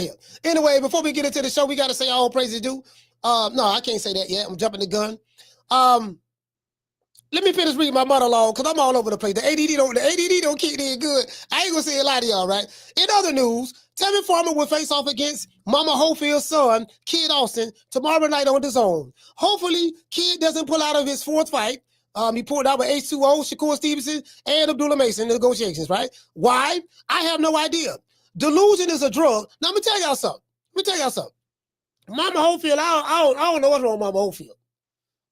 here. Anyway, before we get into the show, we gotta say all praises due. No, I can't say that yet. I'm jumping the gun. Let me finish reading my monologue because I'm all over the place. The ADD don't kick in good. I ain't gonna say a lot to y'all, right? In other news, Tevin Farmer will face off against Mama Holefield's son, Kid Austin, tomorrow night on the Zone. Hopefully, Kid doesn't pull out of his fourth fight. He pulled out with H2O, Shakur Stevenson, and Abdullah Mason in the negotiations, right? Why? I have no idea. Delusion is a drug. Now, let me tell y'all something. Mama Holyfield, I don't know what's wrong with Mama Holyfield.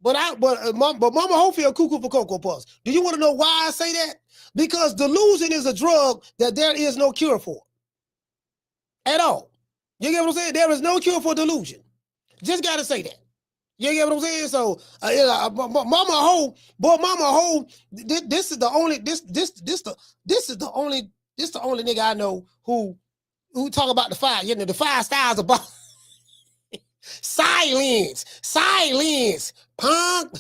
But Mama Holyfield cuckoo for Cocoa Puffs. Do you want to know why I say that? Because delusion is a drug that there is no cure for. At all. You get what I'm saying? There is no cure for delusion. Just got to say that. You get what I'm saying? So, Mama Ho, this is the only nigga I know who talk about the fire. You know, the 5 styles of silence, punk.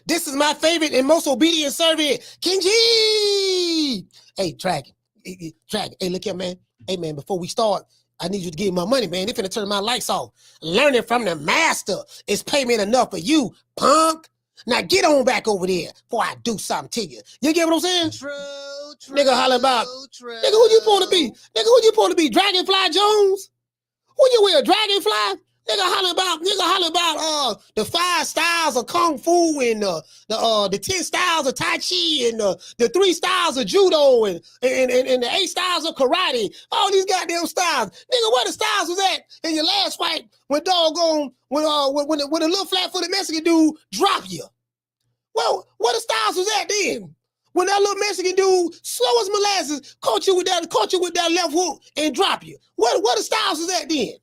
This is my favorite and most obedient servant, Kenji. Hey, Dragon. Hey, look here, man. Hey, man, before we start, I need you to give me my money, man. They finna turn my lights off. Learning from the master is payment enough for you, punk. Now get on back over there before I do something to you. You get what I'm saying? True. Nigga holler about. Nigga, who you supposed to be? Nigga, who you supposed to be? Dragonfly Jones? Who you with, a dragonfly? Nigga holler about the 5 styles of Kung Fu and the 10 styles of Tai Chi and the 3 styles of Judo and the 8 styles of karate. All these goddamn styles. Nigga, where the styles was at in your last fight when doggone when the little flat-footed Mexican dude drop you? Well, where the styles was at then? When that little Mexican dude, slow as molasses, caught you with that left hook and drop you. Where the styles was at then?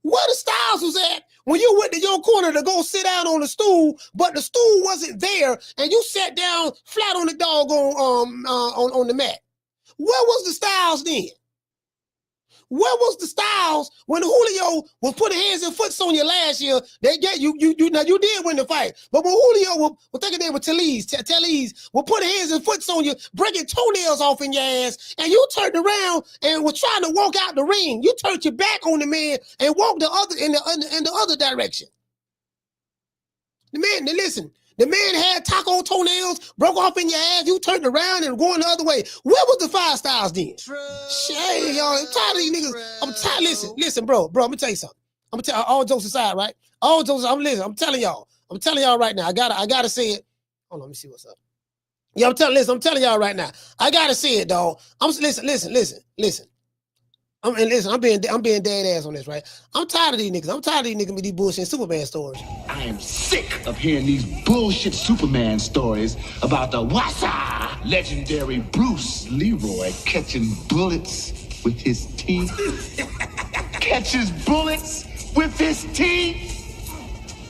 Where the styles was at when you went to your corner to go sit down on the stool, but the stool wasn't there, and you sat down flat on the doggone on the mat? Where was the styles then? Where was the styles when Julio was putting hands and foots on you last year? They get you. Now you did win the fight, but when Julio was thinking they were Talese will put hands and foots on you, breaking toenails off in your ass, and you turned around and was trying to walk out the ring. You turned your back on the man and walked in the other direction. The man had taco toenails, broke off in your ass. You turned around and going the other way. Where was the 5 styles then? Shit, y'all. I'm tired of these niggas. I'm tired. Listen, bro. I'm gonna tell you something. I'm gonna tell all jokes aside, right? All jokes. I'm telling y'all right now. I gotta say it. Hold on, let me see what's up. Yeah, I'm telling y'all right now. I gotta say it, dog. Listen. I'm being dead ass on this, right? I'm tired of these niggas. With these bullshit Superman stories. I am sick of hearing these bullshit Superman stories about the Wassa legendary Bruce Leroy catching bullets with his teeth. Catches bullets with his teeth?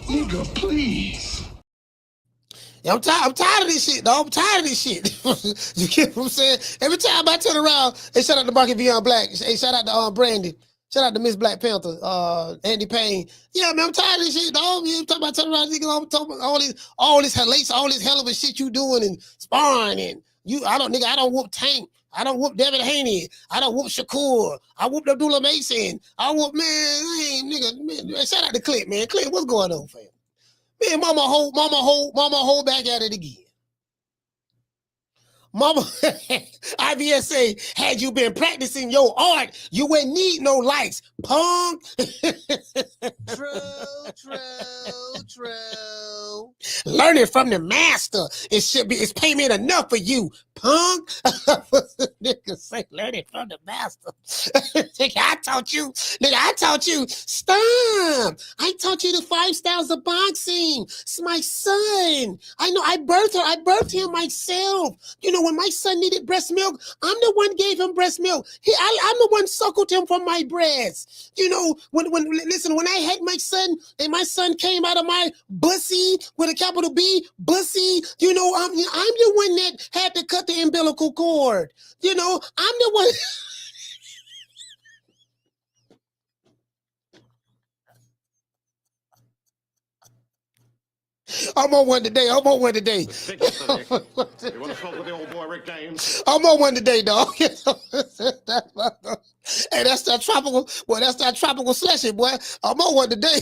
Nigga, please. Yeah, I'm tired of this shit, dog. I'm tired of this shit. You get what I'm saying? Every time I turn around, hey, shout out to Market Beyond Black. Hey, shout out to Brandy. Shout out to Miss Black Panther, Andy Payne. Yeah, man, I'm tired of this shit, dog. You talking about turning around, niggas, I'm talking about all this hell of a shit you doing and sparring and I don't whoop Tank. I don't whoop Devin Haney. I don't whoop Shakur. I whooped Abdullah Mason. I whoop, man, shout out to Clint, man. Clint, what's going on, fam? Man, mama hold back at it again. Mama, IBSA, had you been practicing your art, you wouldn't need no lights, punk. True. Learn it from the master. It's payment enough for you, punk. Nigga say, learn it from the master. Nigga, I taught you. Stop. I taught you the 5 styles of boxing. It's my son. I know. I birthed him myself. You know when my son needed breast milk, I'm the one gave him breast milk. I'm the one suckled him from my breast. You know, when I had my son and my son came out of my bussy with a capital B, bussy, you know, I'm the one that had to cut the umbilical cord. You know, I'm the one. I'm on one today. I'm on one today. You want to smoke with the old boy Rick James? I'm on one today, dog. Hey, that's that tropical. Well, that's that tropical slushy, boy. I'm on one today.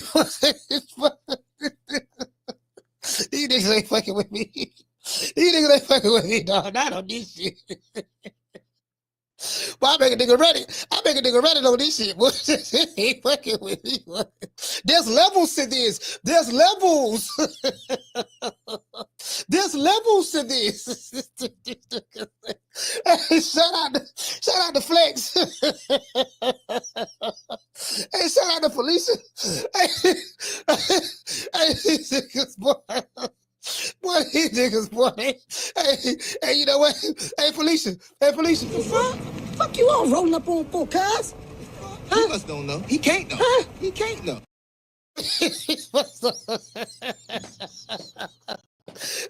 These niggas ain't fucking with me. These niggas ain't fucking with me, dog. Not on this shit. Well, I make a nigga ready. I make a nigga ready on this shit. Boy. He ain't fucking with me. Boy. There's levels to this. There's levels. There's levels to this. Hey, shout out to Flex. Hey, shout out to Felicia. Hey, these niggas, boy. Boy, these niggas, boy. Hey, you know what? Hey, Felicia. Fuck you all rolling up on for, cuz. He must don't know. He can't know. Huh? He can't know.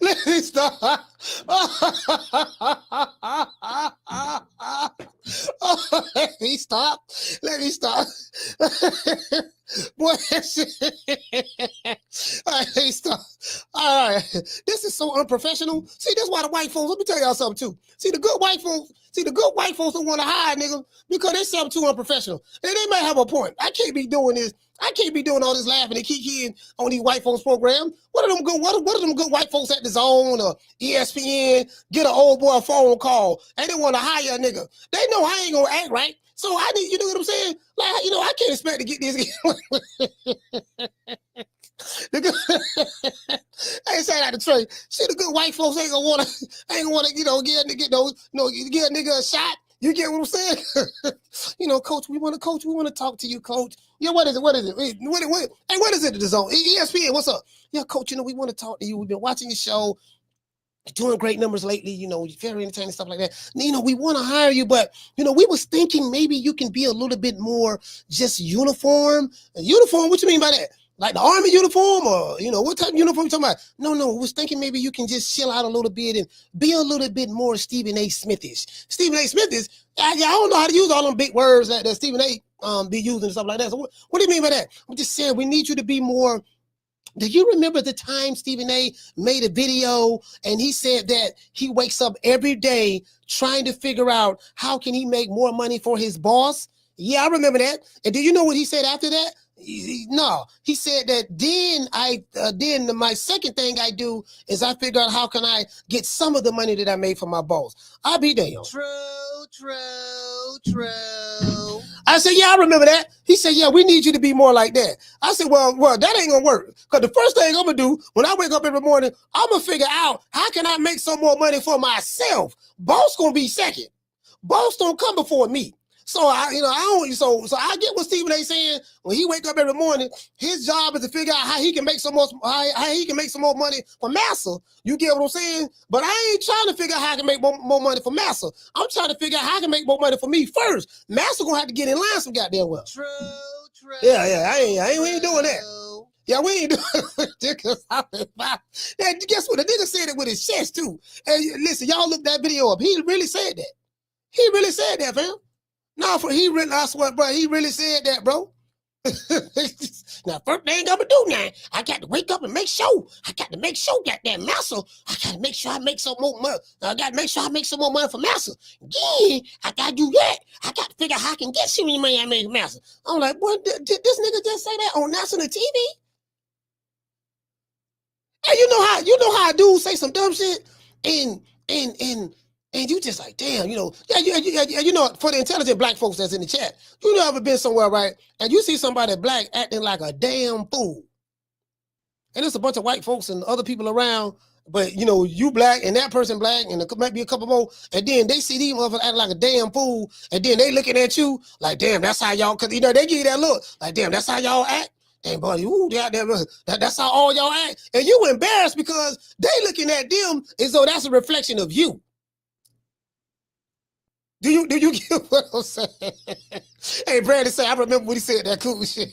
Let me stop. Let me stop. Let me stop. Boy, all right, stop. All right. This is so unprofessional. See, that's why the white folks, let me tell y'all something too. See, the good white folks don't want to hire niggas because they sound too unprofessional. And they might have a point. I can't be doing this. I can't be doing all this laughing and kikiing on these white folks program. What are them good white folks at the Zone or ESPN get an old boy a phone call and they want to hire a nigga? They know I ain't gonna act right. So I need, you know what I'm saying? Like, you know, I can't expect to get this. I ain't saying out the trade. See, the good white folks ain't gonna wanna, you know, get a nigga a shot. You get what I'm saying? You know, coach, we want to talk to you, coach. Yeah, what is it? What is it? Hey, what is it at the Zone? ESPN, what's up? Yeah, coach, you know, we want to talk to you. We've been watching your show. Doing great numbers lately, you know, very entertaining, stuff like that. You know, we want to hire you, but, you know, we was thinking maybe you can be a little bit more just uniform. Uniform, what you mean by that? Like the Army uniform or, you know, what type of uniform you talking about? No, we was thinking maybe you can just chill out a little bit and be a little bit more Stephen A. Smithish. Stephen A. Smithish, I don't know how to use all them big words that Stephen A. Be using and stuff like that. So what do you mean by that? I'm just saying we need you to be more. Do you remember the time Stephen A. made a video and he said that he wakes up every day trying to figure out how can he make more money for his boss? Yeah, I remember that. And do you know what he said after that? No, he said that then my second thing I do is I figure out how can I get some of the money that I made for my boss. I'll be damned. True. I said, yeah, I remember that. He said, yeah, we need you to be more like that. I said, well, that ain't gonna work. Because the first thing I'm gonna do when I wake up every morning, I'm gonna figure out how can I make some more money for myself. Boss gonna be second. Boss don't come before me. So I get what Stephen A. saying. When he wake up every morning, his job is to figure out how he can make some more money for Massa. You get what I'm saying? But I ain't trying to figure out how I can make more money for Massa. I'm trying to figure out how I can make more money for me first. Massa gonna have to get in line some goddamn well. True. Yeah. We ain't doing that. Yeah, we ain't doing it. Guess what? The nigga said it with his chest too. And listen, y'all look that video up. He really said that. He really said that, fam. No, I swear, bro, he really said that, bro. Now, first thing I'm gonna do now, I got to wake up and make sure. Goddamn Massa. I got to make sure I make some more money. I got to make sure I make some more money for Massa. Yeah, I got to do that. I got to figure out how I can get some money I make for Massa. I'm like, boy, did this nigga just say that on national TV? Hey, you know how a dude say some dumb shit and you just like, damn, you know, you know, for the intelligent black folks that's in the chat, you know, ever been somewhere, right? And you see somebody black acting like a damn fool. And there's a bunch of white folks and other people around, but, you know, you black and that person black and there might be a couple more. And then they see these motherfuckers acting like a damn fool. And then they looking at you like, damn, that's how y'all, because, you know, they give you that look. Like, damn, that's how y'all act. Damn, buddy, ooh, that's how all y'all act. And you embarrassed because they looking at them as though that's a reflection of you. Do you get what I'm saying? Hey, Brandon say, I remember when he said that cool shit.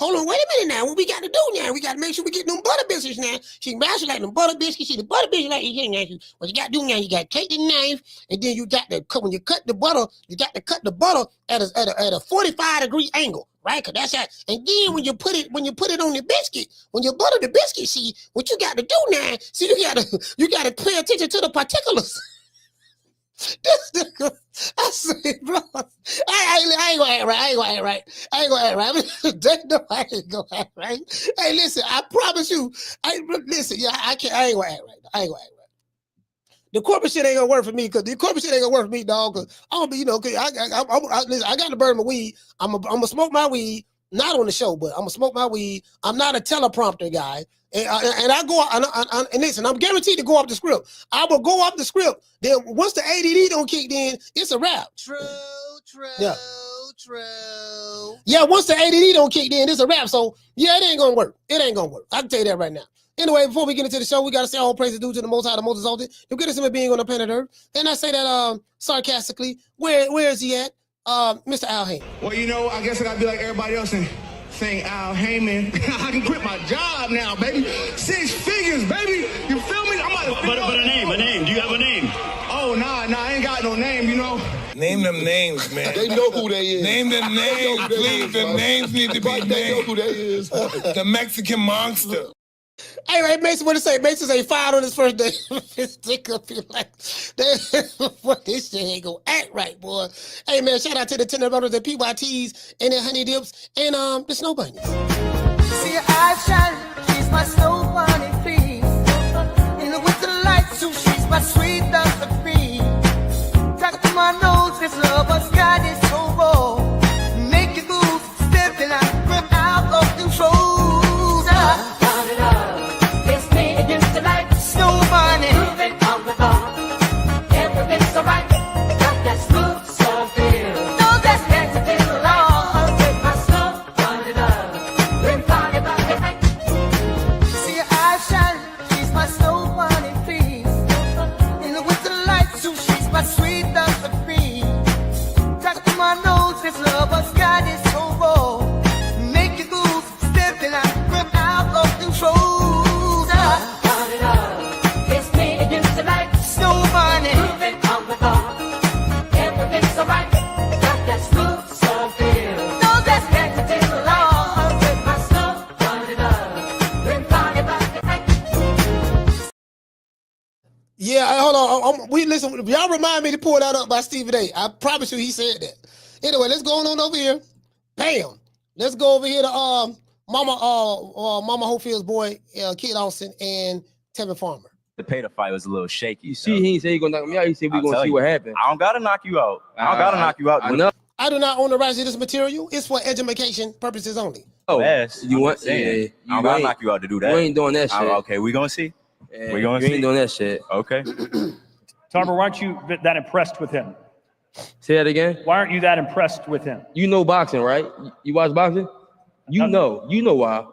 Hold on, wait a minute now. What we got to do now? We got to make sure we get them butter biscuits now. She mash like them butter biscuits. She the butter biscuits like you now. What you got to do now? You got to take the knife, and then you got to when you cut the butter, you got to cut the butter at a 45-degree angle, right? Cause that's how. And then when you put it on the biscuit, when you butter the biscuit, see what you got to do now. See, you got to pay attention to the particulars. I say, bro, I ain't gonna act right. I ain't gonna act right. Hey, listen, I promise you. I ain't gonna act right. The corporate shit ain't gonna work for me, cause the corporate shit ain't gonna work for me, dog. Cause I'm gonna be, cause I got to burn my weed. I'm gonna smoke my weed, not on the show, but I'm gonna smoke my weed. I'm not a teleprompter guy. And I go and listen, I'm guaranteed to go off the script. I will go off the script. Then once the ADD don't kick in, it's a wrap. True. Yeah, once the ADD don't kick in, it's a wrap. So yeah, it ain't gonna work. I can tell you that right now. Anyway, before we get into the show, we gotta say all praise is due to the Most High, the Most Exalted, the greatest human being on the planet Earth. And I say that sarcastically. Where is he at? Mr. Al Haney. Well, I guess I gotta be like everybody else and saying Al Heyman. I can quit my job now, baby. 6 figures, baby. You feel me? I'm about to But a name. Do you have a name? Oh, nah, I ain't got no name, Name them names, man. They know who they is. Name them names, please. The names need to be named. They know who they is. The Mexican monster. Hey, right, Mason, what to say? Mason say fired on his first day. His dick up here like, what this shit ain't gonna act right, boy. Hey, man, shout out to the Tender Brothers, the PYTs, and the Honey Dips, and the Snow Bunnies. See her eyes shining, she's my snow bunny, please. In the winter light, so she's my sweet dust of cream. Talk to my nose, this lover's got is so raw. Make you move, stepping out of control. Snow bunny, moving on the bar. Everything's alright. Got that smooth soft feel. No, that's meant to be long. With my snow bunny love. Been party by the night. See her eyes shining, she's my snow bunny, please. In the winter light, so she's my sweet dust of cream. Touch to my nose, this lover's got it so raw. Make you move, stepping out of control. Yeah, hold on. Listen, y'all remind me to pull that up by Stephen A. I promise you he said that. Anyway, let's go on over here. Bam. Let's go over here to Mama Hofield's boy, Kid Austin, and Tevin Farmer. The Pater fight was a little shaky. You see, he ain't say he gonna knock me out. He said we gonna see what happens. I don't gotta knock you out. I do not own the rights to this material. It's for education purposes only. Oh, yes. you want? Yeah, I don't gotta knock you out to do that. You ain't doing that shit. Okay, we gonna see. We gonna see. You ain't doing that shit. Okay. Tarver, why aren't you that impressed with him? Say that again. Why aren't you that impressed with him? You know boxing, right? You watch boxing? You know why.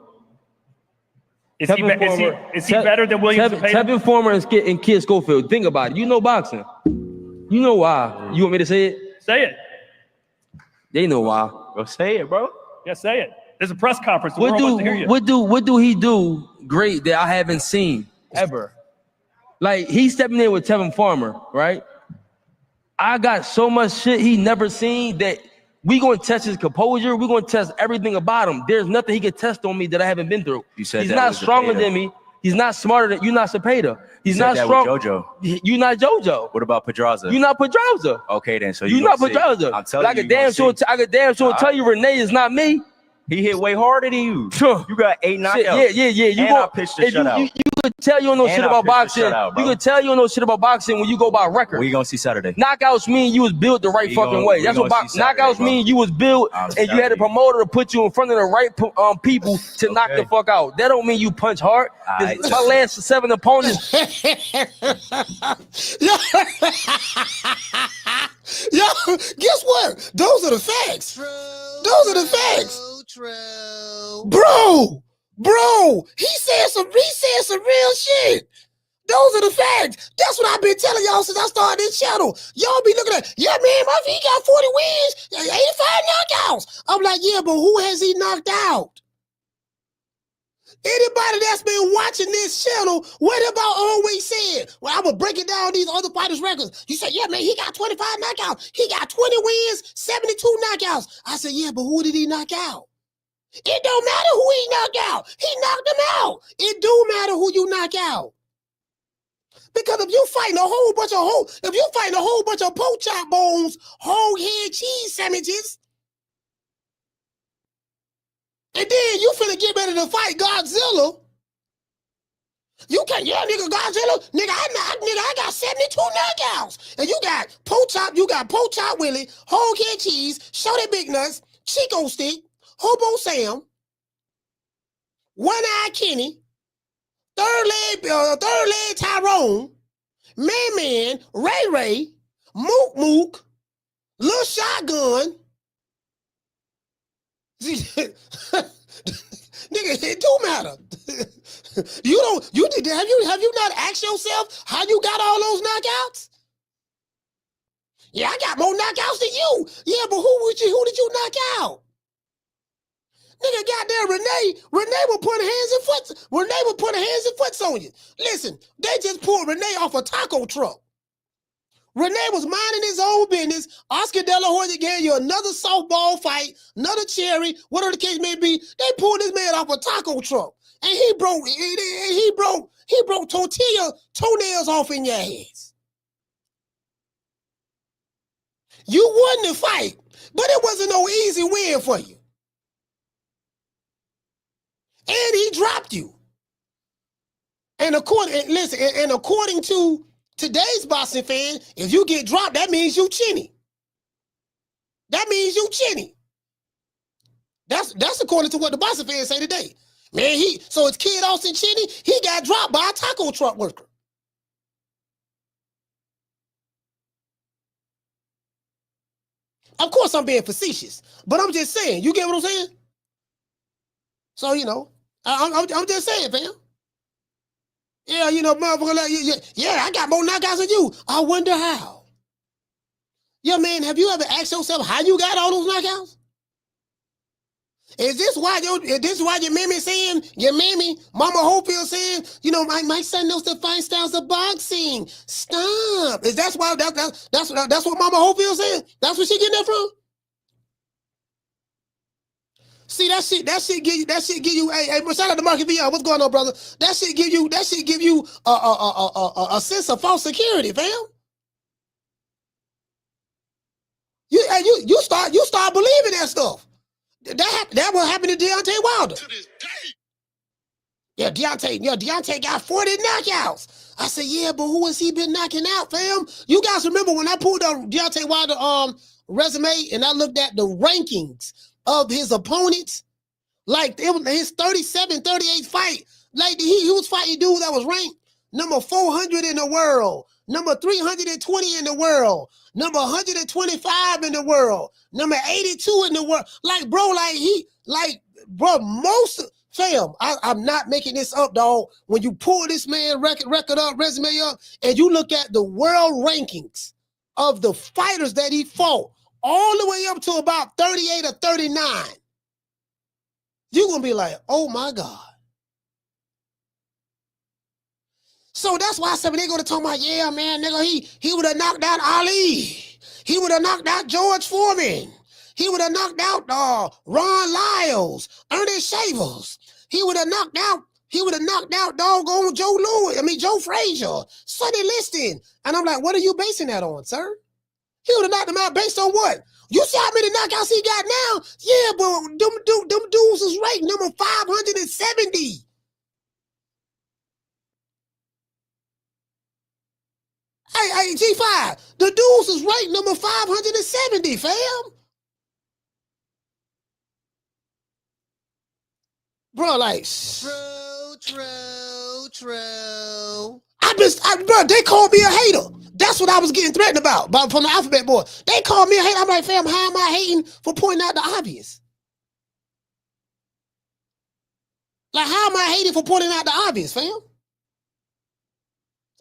Is he better than Williams? Tevin Farmer and Kid Schofield. Think about it. You know boxing. You know why. You want me to say it? Say it. They know why. Go say it, bro. Yeah, say it. There's a press conference. The world wants to hear you. What do he do great that I haven't seen ever? Like, he's stepping in with Tevin Farmer, right? I got so much shit he never seen that we gonna test his composure. We're gonna test everything about him. There's nothing he could test on me that I haven't been through. You said he's not stronger than me. He's not smarter than you're not Cepeda. He's not strong. JoJo. You're not JoJo. What about Pedraza? You're not Pedraza. Okay, then. So you're not Pedraza. I'm telling you. I could damn sure tell you Renee is not me. He hit way harder than you. You got 8 knockouts. Yeah. You I pitched the shutout. You could tell you don't know shit about boxing. You could tell you don't know shit about boxing when you go by record. We gonna see Saturday. Knockouts mean you was built the right fucking way. That's what knockouts mean. You was built and you had a promoter to put you in front of the right people to knock the fuck out. That don't mean you punch hard. My last 7 opponents. Yo, guess what? Those are the facts. Those are the facts. Bro, he said some real shit. Those are the facts. That's what I've been telling y'all since I started this channel. Y'all be looking at, yeah, man, Murphy, he got 40 wins, 85 knockouts. I'm like, yeah, but who has he knocked out? Anybody that's been watching this channel, what have I always said? Well, I was breaking down these other fighters' records. You said, yeah, man, he got 25 knockouts. He got 20 wins, 72 knockouts. I said, yeah, but who did he knock out? It don't matter who he knocked out. He knocked them out. It do matter who you knock out. Because if you fighting a whole bunch of pork chop bones, whole head cheese sandwiches, and then you finna get ready to fight Godzilla. You can't, yeah, nigga, Godzilla, nigga, I got 72 knockouts. And you got pork chop Willie, whole head cheese, Shorty Big Nuts, Chico Stick, Hobo Sam, One Eye Kenny, third leg Tyrone, Man, Ray, Mook, Lil Shotgun. Nigga, it do matter. Have you not asked yourself how you got all those knockouts? Yeah, I got more knockouts than you. Yeah, but who did you knock out? Nigga, goddamn Renee was putting hands and foot on you. Listen, they just pulled Renee off a taco truck. Renee was minding his own business. Oscar De La Hoya gave you another softball fight, another cherry, whatever the case may be. They pulled this man off a taco truck, and he broke tortilla toenails off in your heads. You won the fight, but it wasn't no easy win for you. And he dropped you. And according to today's boxing fan, if you get dropped, that means you chinny. That's according to what the boxing fans say today. Man, so it's Kid Austin Chinny, he got dropped by a taco truck worker. Of course I'm being facetious, but I'm just saying, you get what I'm saying? So, you know, I'm just saying, fam. Yeah, you know, motherfucker, yeah, I got more knockouts than you. I wonder how. Yeah, man, have you ever asked yourself how you got all those knockouts? Is this why your mammy saying, Mama Hopefield saying, you know, my son knows the fine styles of boxing. Stop. Is that's why that's what Mama Hopefield saying? That's where she getting that from? See, that shit give you. Hey, shout out to Marky VR. What's going on, brother? That shit give you a sense of false security, fam. You start believing that stuff. That what happened to Deontay Wilder. To this day. Yeah, Deontay got 40 knockouts. I said, yeah, but who has he been knocking out, fam? You guys remember when I pulled up Deontay Wilder resume and I looked at the rankings of his opponents? Like it was his 37, 38 fight. Like he was fighting dudes that was ranked number 400 in the world, number 320 in the world, number 125 in the world, number 82 in the world. Like, bro, most fam, I'm not making this up, dog. When you pull this man record up, resume up, and you look at the world rankings of the fighters that he fought, all the way up to about 38 or 39, you're gonna be like, oh my God. So that's why I said when they go to talk about, yeah, man, nigga, he would have knocked out Ali. He would have knocked out George Foreman. He would have knocked out Ron Lyles, Ernest Shavers. He would have knocked out doggone Joe Frazier, Sonny Liston. And I'm like, what are you basing that on, sir? He would have knocked him out based on what? You see how many knockouts he got now? Yeah, but them dudes is ranked number 570. Hey, G5, the dudes is ranked number 570, fam. Bro, like, true. Bro, they called me a hater. That's what I was getting threatened about from the Alphabet Boy. They called me a hater. I'm like, fam, how am I hating for pointing out the obvious? Like, how am I hating for pointing out the obvious, fam?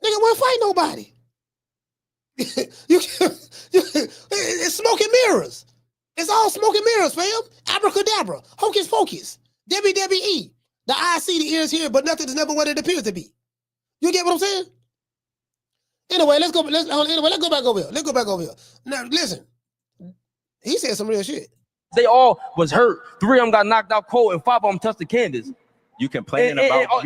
Nigga won't fight nobody. It's smoke and mirrors. It's all smoke and mirrors, fam. Abracadabra, hocus pocus, WWE. The eyes see, the ears hear, but nothing is never what it appears to be. You get what I'm saying? Anyway, let's go back over here. Let's go back over here. Now, listen. He said some real shit. They all was hurt. 3 of them got knocked out cold, and 5 of them touched the canvas. You complaining about all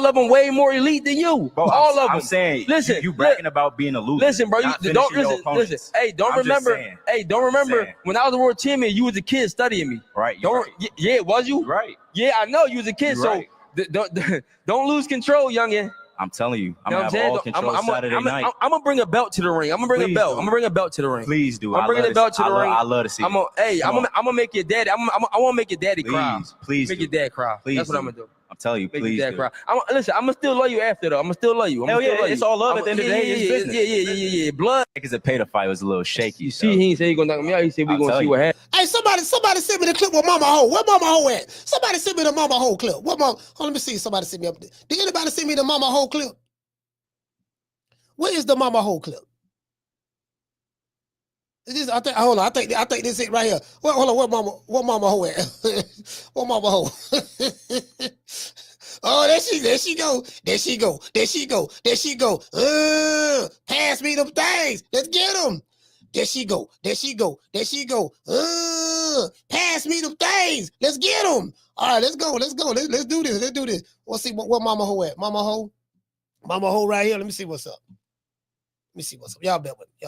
of them way more elite than you. Bro, all of them. I'm saying, listen, you bragging about being a loser. Listen, bro, don't listen. Hey, don't remember. When I was a world champion, you was a kid studying me. Right. Yeah, was you? Right. Yeah, I know you was a kid. So don't lose control, youngin. I'm telling you, I'm gonna have all control Saturday night. I'm gonna bring a belt to the ring. I'm gonna bring a belt. I'm gonna bring a belt to the ring. Please do. I'm bringing a belt to the ring. I love to see. I'm gonna make your daddy. I want to make your daddy cry. Please make your dad cry. Please. That's what I'm gonna do. I'm telling you, make please. Your dad cry. Listen, I'm gonna still love you after though. I'm gonna still love you. Hell yeah, it's all love at the end of the day. It's business. Yeah. Blood. Because the pay to fight was a little shaky. You see, he ain't say he gonna knock me out. He said we gonna see what happens. Hey, somebody send me the clip with Mama Ho. Where Mama Ho at? Somebody send me the Mama Ho clip. Let me see. Somebody send me up there. Did anybody send me the Mama Ho clip? Where is the Mama Ho clip? I think this is it right here. Hold on, where Mama Ho at? Where Mama Ho? Oh, there she go. Pass me them things. Let's get them. There she go. Pass me them things. Let's get them. All right, let's go. Let's do this. Let's see what Mama Ho at. Mama Ho right here. Let me see what's up. Y'all bet with me.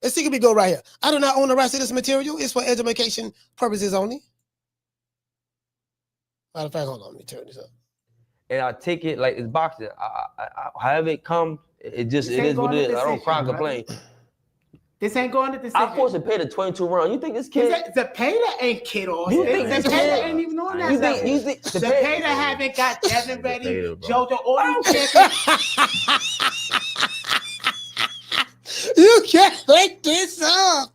Let's see if we go right here. I do not own the rights to this material. It's for education purposes only. Matter of fact, hold on. Let me turn this up. And I take it like it's boxing. I however it comes, it is what it is. I don't cry, complain. This ain't going to decision. I'm supposed to pay the 22 round. You think this kid? Zepeda ain't kid off. You think Zepeda ain't even on that level. You think Zepeda haven't got Devin ready, JoJo, all these champions. You can't make this up.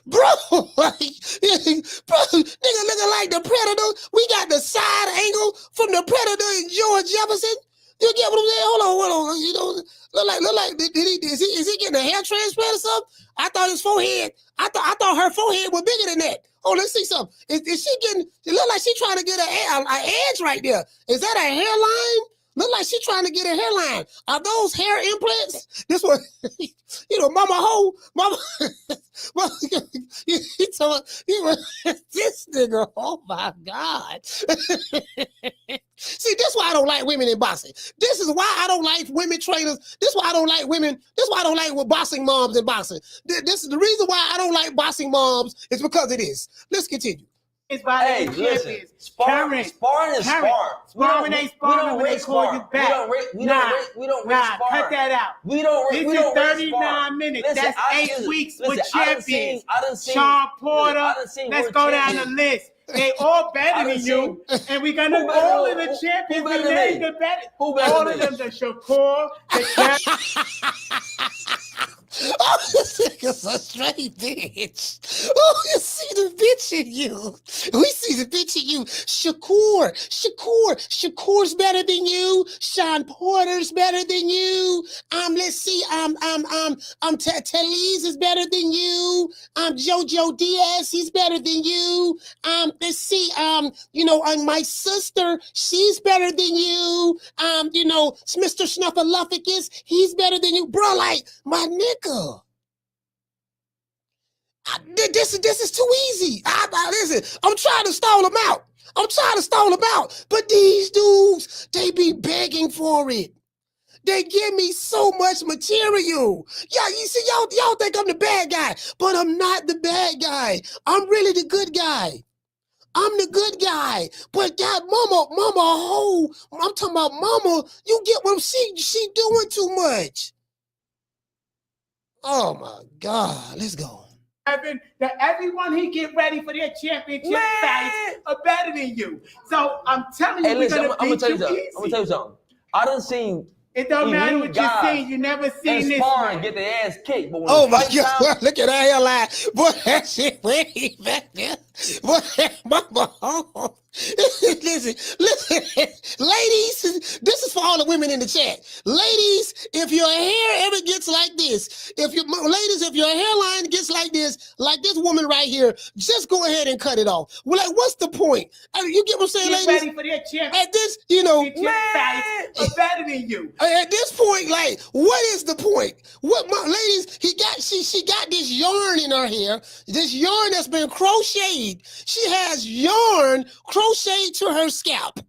Bro, nigga looking like the Predator. We got the side angle from the Predator and George Jefferson. You get what I'm saying? Hold on. You know, look like is he getting a hair transplant or something? I thought his forehead. I thought her forehead was bigger than that. Oh, let's see something. Is she getting? It look like she's trying to get an edge right there. Is that a hairline? Look like she's trying to get a hairline. Are those hair implants? This one, Mama Ho, he told this nigga. Oh my God! See, this is why I don't like women in boxing. This is why I don't like women trainers. This is why I don't like women. This is why I don't like boxing moms in boxing. This is the reason why I don't like boxing moms is because of this. Let's continue. It's by listen, sparring is sparring. Sparring ain't sparring when they call you back. We don't cut that out. This is 39 minutes. That's 8 weeks with champions. Sean Porter. Let's go down the list. They all better than you, and we're gonna all of the champions. We named the better. All of them, the Shakur, Oh, this nigga's a straight bitch. Oh, you see the bitch in you. We see the bitch in you. Shakur's better than you. Sean Porter's better than you. Let's see. Talise is better than you. Jojo Diaz, he's better than you. Let's see. My sister, she's better than you. Mr. Snuffleupagus, he's better than you, bro. Like my nigga. This is too easy. Listen, I'm trying to stall them out. But these dudes, they be begging for it. They give me so much material. Yeah, you see, y'all think I'm the bad guy, but I'm not the bad guy. I'm really the good guy. But that Mama Ho, I'm talking about Mama, you get what she doing too much. Oh my God, let's go. That everyone he get ready for their championship fights are better than you. So I'm telling you, I'm gonna tell you something. I done seen. It don't matter what you seen. You never seen this. Sparring, get their ass kicked. But oh my God! Look at that hairline, boy. That shit way back there. Listen, ladies, this is for all the women in the chat. Ladies, if your hair ever gets like this, if your hairline gets like this woman right here, just go ahead and cut it off. Well, like, what's the point? You get what I'm saying, Get ladies? ready for that champ. At this, you know, are better than you. At this point, like, what is the point? What my ladies? She got this yarn in her hair. This yarn that's been crocheted. She has yarn crocheted to her scalp.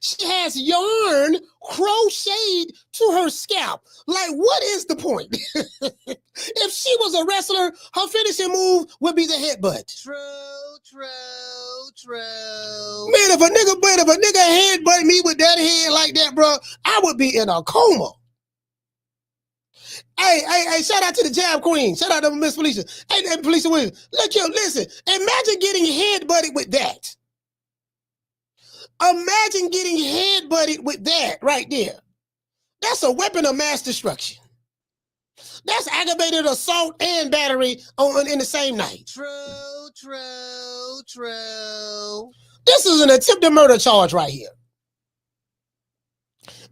She has yarn crocheted to her scalp. Like, what is the point? If she was a wrestler, her finishing move would be the headbutt. True. Man, if a nigga headbutt me with that head like that, bro, I would be in a coma. Hey, shout out to the Jab Queen. Shout out to Miss Felicia. Hey, Felicia Williams. Look, yo, listen. Imagine getting headbutted with that. Imagine getting headbutted with that right there. That's a weapon of mass destruction. That's aggravated assault and battery in the same night. True. This is an attempted murder charge right here.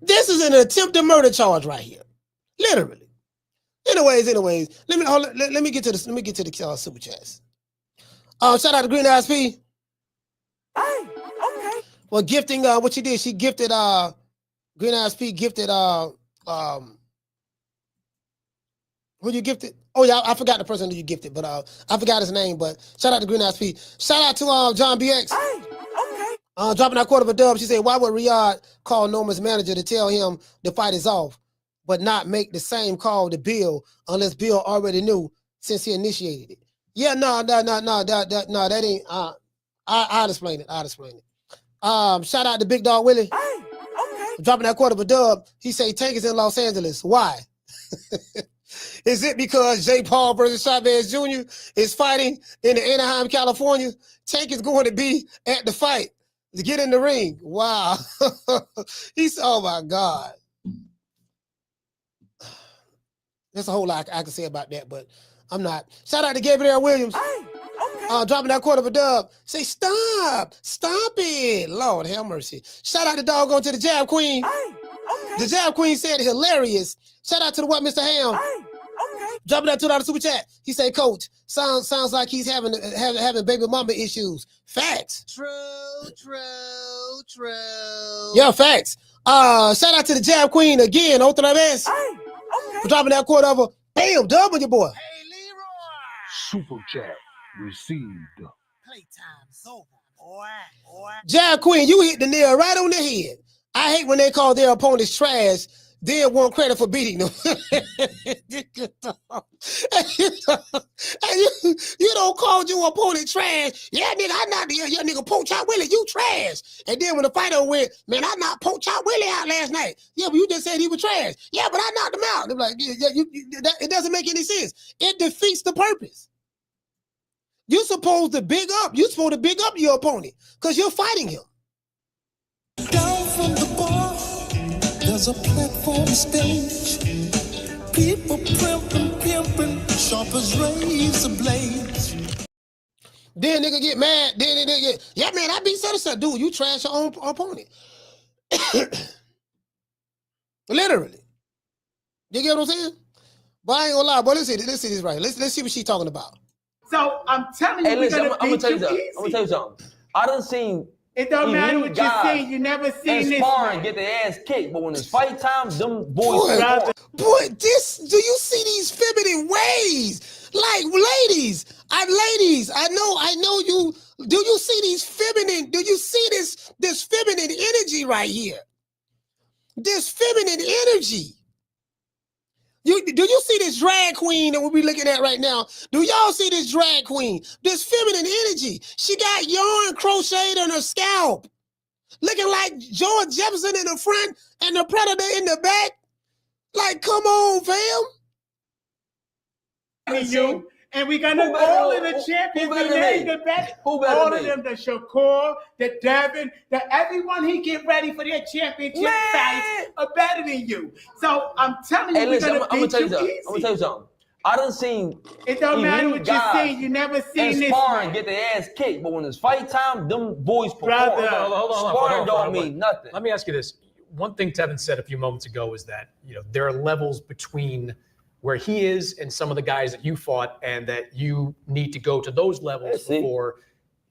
This is an attempted murder charge right here. Literally. Anyways, let me get to the super chats. Shout out to Green Eyes P. Hey, okay. Well, gifting what she did, she gifted Green Eyes P gifted who you gifted? Oh yeah, I forgot the person who you gifted, but I forgot his name. But shout out to Green Eyes P. Shout out to John BX. Hey, okay. Dropping that quarter of a dub. She said, why would Riyadh call Norman's manager to tell him the fight is off, but not make the same call to Bill unless Bill already knew since he initiated it? Yeah, no, that ain't. I'll explain it. Shout out to Big Dog Willie. Hey, okay. Dropping that quarter of a dub. He say Tank is in Los Angeles. Why? Is it because Jay Paul versus Chavez Jr. is fighting in the Anaheim, California? Tank is going to be at the fight to get in the ring. Wow. Oh my God. There's a whole lot I can say about that, but I'm not. Shout out to Gabriel Williams. Hey, okay. Dropping that quarter of a dub. Say, stop it. Lord have mercy. Shout out to doggone to the Jab Queen. Hey, okay. The Jab Queen said hilarious. Shout out to the what, Mr. Ham. Hey, okay. Dropping that $2 super chat. He said, Coach, sounds like he's having baby mama issues. Facts. True. Yeah, facts. Shout out to the Jab Queen again. Otra vez. Hey, okay. Dropping that quarter over. Bam, dub on your boy. Hey, Leroy. Super chat received. Playtime's over, boy. Jab Queen, you hit the nail right on the head. I hate when they call their opponents trash, then want credit for beating them. You don't call your opponent trash. Yeah, nigga, I knocked your nigga Poach Out Willie, you trash. And then when the fighter went, man, I knocked Poach Out Willie out last night. Yeah, but you just said he was trash. Yeah, but I knocked him out. They're like, it doesn't make any sense. It defeats the purpose. You're supposed to big up your opponent because you're fighting him. Down from the bar, there's a platform stage. People pimping, sharp as razor blades. Then nigga get mad. Then nigga get, yeah, man, I beat such. Dude, you trash your own opponent. Literally. You get what I'm saying? But I ain't gonna lie, boy. Let's see this right here. Let's see what she's talking about. So I'm telling you, listen, I'm gonna tell you something. I done seen. It don't matter what you see. You never seen this. Sparring, get their ass kicked, but when it's fight time, them boys. Boy, do you see these feminine ways? Like, ladies, I know you. Do you see these feminine? Do you see this feminine energy right here? This feminine energy. Do you see this drag queen that we'll be looking at right now? Do y'all see this drag queen? This feminine energy. She got yarn crocheted on her scalp. Looking like George Jefferson in the front and the Predator in the back. Like, come on, fam. You. And we're gonna all of the champions name the best. All of them, the Shakur, the Devin, everyone he get ready for their championship fights are better than you. So I'm telling you, we're gonna beat you easy. I'm gonna tell you something. I done seen. It don't matter what you see. You never seen this. Sparring, get their ass kicked, but when it's fight time, them boys perform. Hold on. Sparring don't mean nothing. Let me ask you this. One thing Tevin said a few moments ago is that there are levels between where he is and some of the guys that you fought, and that you need to go to those levels before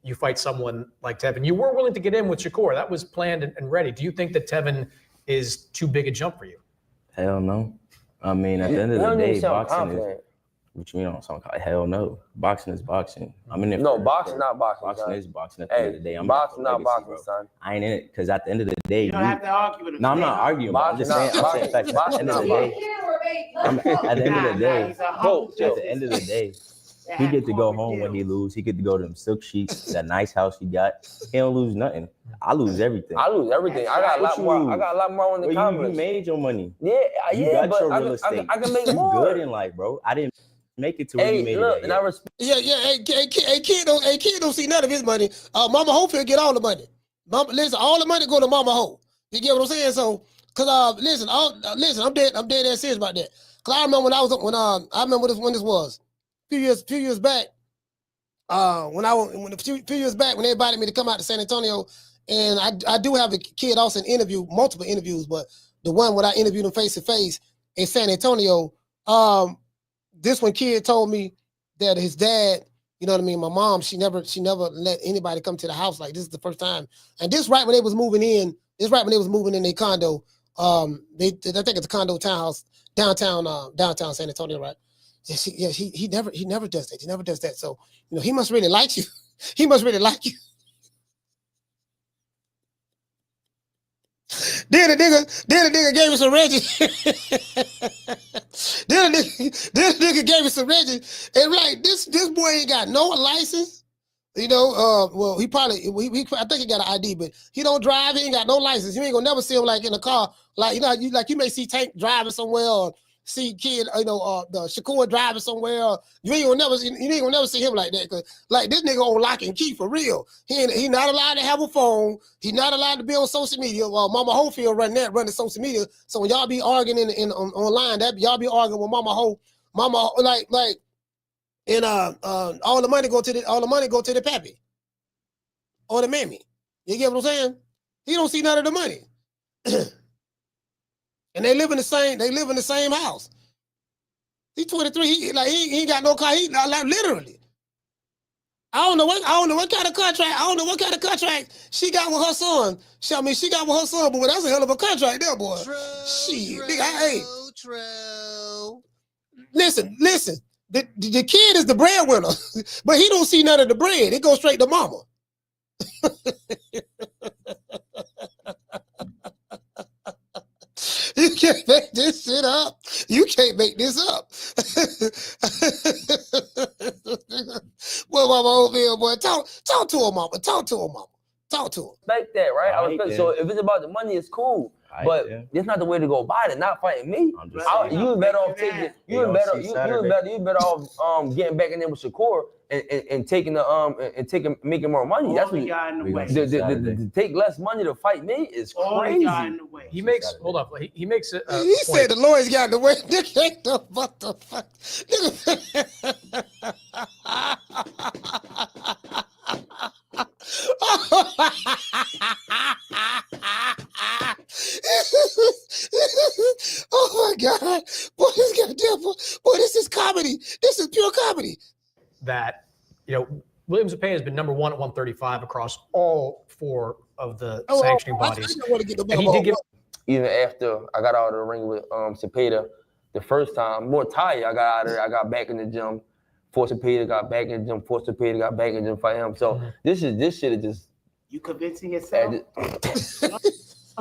you fight someone like Tevin. You were willing to get in with Shakur. That was planned and ready. Do you think that Tevin is too big a jump for you? Hell no. I mean, at the end of the day, boxing is. What you mean on something? Hell no. Boxing is boxing. I'm in it. No, boxing not boxing. Boxing is boxing. At the end of the day, I'm boxing not boxing, son. I ain't in it because at the end of the day, you don't have to argue with him. No, I'm not arguing. I'm just saying. At the end of the day, at the end of the day, he get to go home when he lose. He get to go to them silk sheets, that nice house he got. He don't lose nothing. I lose everything. I got a lot more. I got a lot more in the comments. You made your money. You got your real estate. I can make more. You good in life, bro. I didn't make it to where you made it. And I respect. Kid don't see none of his money. Mama Hopefield get all the money. Listen, all the money go to Mama Hope. You get what I'm saying? So, listen, I'm dead ass serious about that. Cause I remember when this was a few years back. When they invited me to come out to San Antonio, and I do have a Kid Austin interview, multiple interviews, but the one when I interviewed him face to face in San Antonio, this one Kid told me that his dad, you know what I mean, my mom, she never let anybody come to the house. Like, this is the first time. And this right when they was moving in their condo. I think it's a condo townhouse downtown San Antonio, right? He never does that. He never does that. So, he must really like you. He must really like you. Then the nigga gave us a Reggie. then the nigga gave us a Reggie. And right, this boy ain't got no license. Well, he probably I think he got an ID, but he don't drive. He ain't got no license. You ain't gonna never see him like in a car. Like you may see Tank driving somewhere, or see Kid, the Shakur driving somewhere. You ain't gonna never see him like that. Cause like this nigga on lock and key for real. He not allowed to have a phone. He not allowed to be on social media. Well, Mama Hopefield running social media. So when y'all be arguing online, y'all be arguing with Mama Ho. Mama and all the money go to the pappy or the mammy. You get what I'm saying? He don't see none of the money. And they live in the same house. He's 23. He ain't got no car. He like literally. I don't know what kind of contract she got with her son. She got with her son, but that's a hell of a contract there, boy. Shit, nigga, true. Listen. The kid is the breadwinner, but he don't see none of the bread. It goes straight to mama. You can't make this shit up. You can't make this up. Well, Mama Hopefield, boy, talk to her, mama. Talk to her. Respect that, right? I respect. So if it's about the money, it's cool. But it's not the way to go about it. Not fighting me. You better off taking. You better off getting back in there with Shakur and taking making more money. That's what got in the way. To take less money to fight me is crazy. He makes hold up. He makes it. He said the lawyers got in the way. What the fuck? Oh my God. Boy, this goddamn boy, this is comedy. This is pure comedy. That, William Zepeda has been number one at 135 across all four of the sanctioning bodies. And he did give, even after I got out of the ring with Zepeda the first time, more tired, I got out of there, I got back in the gym. Forced Zepeda, got back in the gym. Forced Zepeda, got back in the gym, fight him. So this shit is just. You convincing yourself?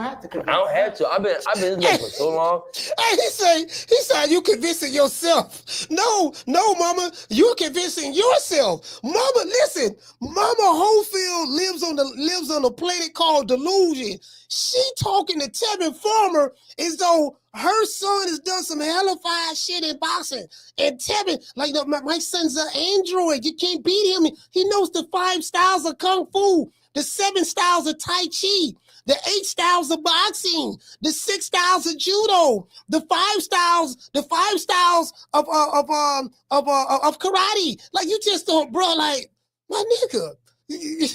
I don't have to. I've been in this for so long. Hey, he said you convincing yourself. No, mama, you're convincing yourself. Mama, listen, Mama Hopefield lives on a planet called delusion. She talking to Tevin Farmer as though her son has done some hellified shit in boxing. And Tevin, my son's an android. You can't beat him. He knows the 5 styles of Kung Fu, the 7 styles of Tai Chi. the 8 styles of boxing, the 6 styles of judo, the 5 styles of karate. Like you just don't, bro. Like my nigga, he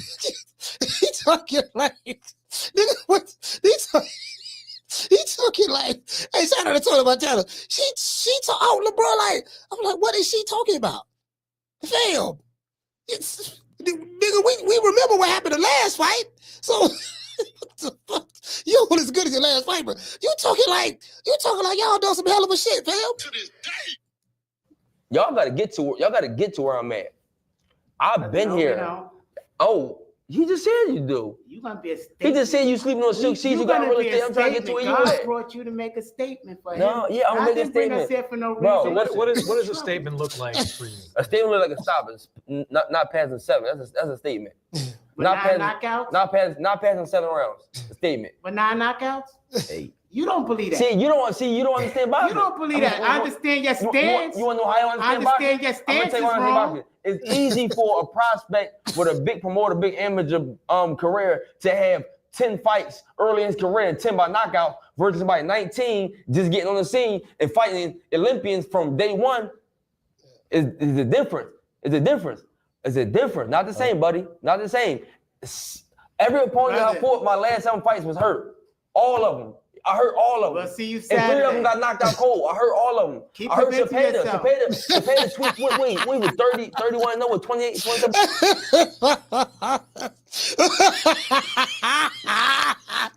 talking like nigga. What he talking like? Hey, shout out to Tony Montana. She talk out, bro. Like I'm like, what is she talking about? Fam, nigga, we remember what happened the last fight. So what the fuck? You weren't as good as your last fight, bro. You talking like y'all done some hell of a shit, fam. To this day. Y'all gotta get to where I'm at. I've been here. Oh, he just said you do. You gonna be a statement. He just said you sleeping on silk sheets. You got real estate. I'm trying to get to where you at. Brought you to make a statement for him. No, yeah, I'm gonna make a statement. For no Bro, reason. What does a statement look like for you? A statement look like a stop. It's not passing 7. That's a statement. But Not 9 passing, knockouts. not passing 7 rounds. A statement. But 9 knockouts. 8. You don't believe that. See, you don't understand boxing. You don't believe that. I understand your stance. You want to know how I understand boxing? Your stance is wrong. It's easy for a prospect with a big promoter, big amateur career to have 10 fights early in his career and 10 by knockout versus somebody 19 just getting on the scene and fighting Olympians from day one. Is a difference. It's a difference. It's a difference. Not the same, buddy. Not the same. Every opponent I fought my last 7 fights was hurt. All of them. I hurt all of them. Well, see you and 3 of them got knocked out cold. I hurt all of them. I hurt Cepeda. Cepeda switched with we was 30, 31, no, 28, 27.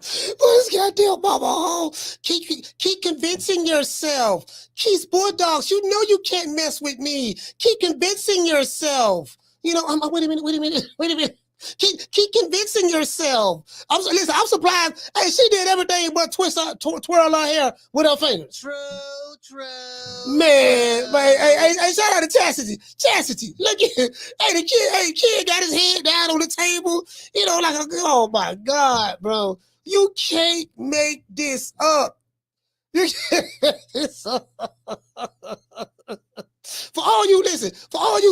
This goddamn mama hole. Keep convincing yourself. Keith Bulldogs, you know you can't mess with me. Keep convincing yourself. You know, wait a minute. Keep convincing yourself. I'm surprised. Hey, she did everything but twirl her hair with her fingers. True. Man, hey, shout out to Chastity. Chastity, look at it. Hey, the kid got his head down on the table. You know, like, oh my God, bro. You can't make this up. You can't make this up. For all you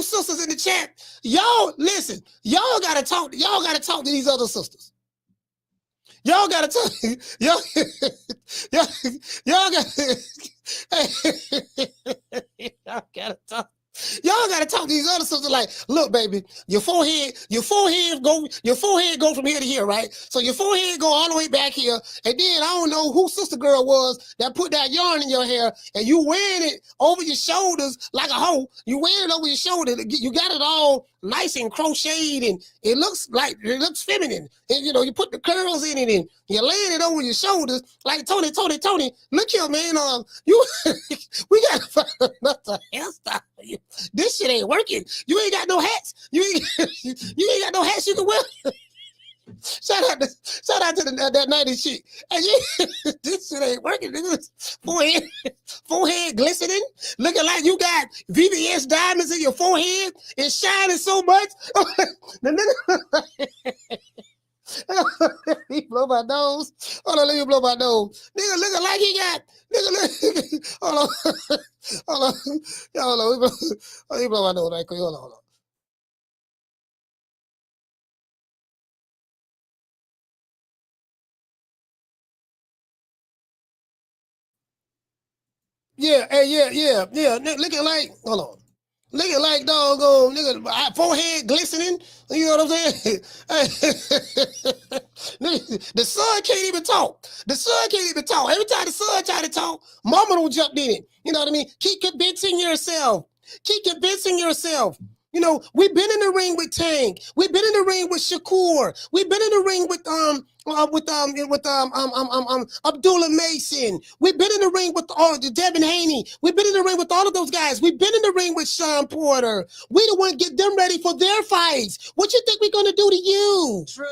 sisters in the chat, y'all listen. Y'all gotta talk to these other sisters. Y'all gotta talk. Y'all gotta talk. Y'all gotta talk to these other sisters like, look, baby, your forehead go from here to here, right? So your forehead go all the way back here, and then I don't know who sister girl was that put that yarn in your hair, and you wearing it over your shoulders like a hoe. You wearing it over your shoulder. You got it all nice and crocheted, and it looks feminine. And you know, you put the curls in it, and you're laying it over your shoulders like Tony. Look here, man. We gotta find another hairstyle for you. This shit ain't working. You ain't got no hats. You ain't got no hats you can wear. Shout out to that 90s chick. Hey, this shit ain't working. Forehead glistening, looking like you got VVS diamonds in your forehead. It's shining so much. Let me blow my nose. Hold on, let me blow my nose. Nigga looking like he got. Hold on. Let me blow my nose right quick. Hold on. Yeah. Looking like, hold on. Looking like doggone nigga, forehead glistening. You know what I'm saying? The sun can't even talk. Every time the sun try to talk, mama don't jump in it. You know what I mean? Keep convincing yourself. You know, we've been in the ring with Tank. We've been in the ring with Shakur. We've been in the ring with Abdullah Mason. We've been in the ring with Devin Haney. We've been in the ring with all of those guys. We've been in the ring with Sean Porter. We the one get them ready for their fights. What you think we're gonna do to you? True.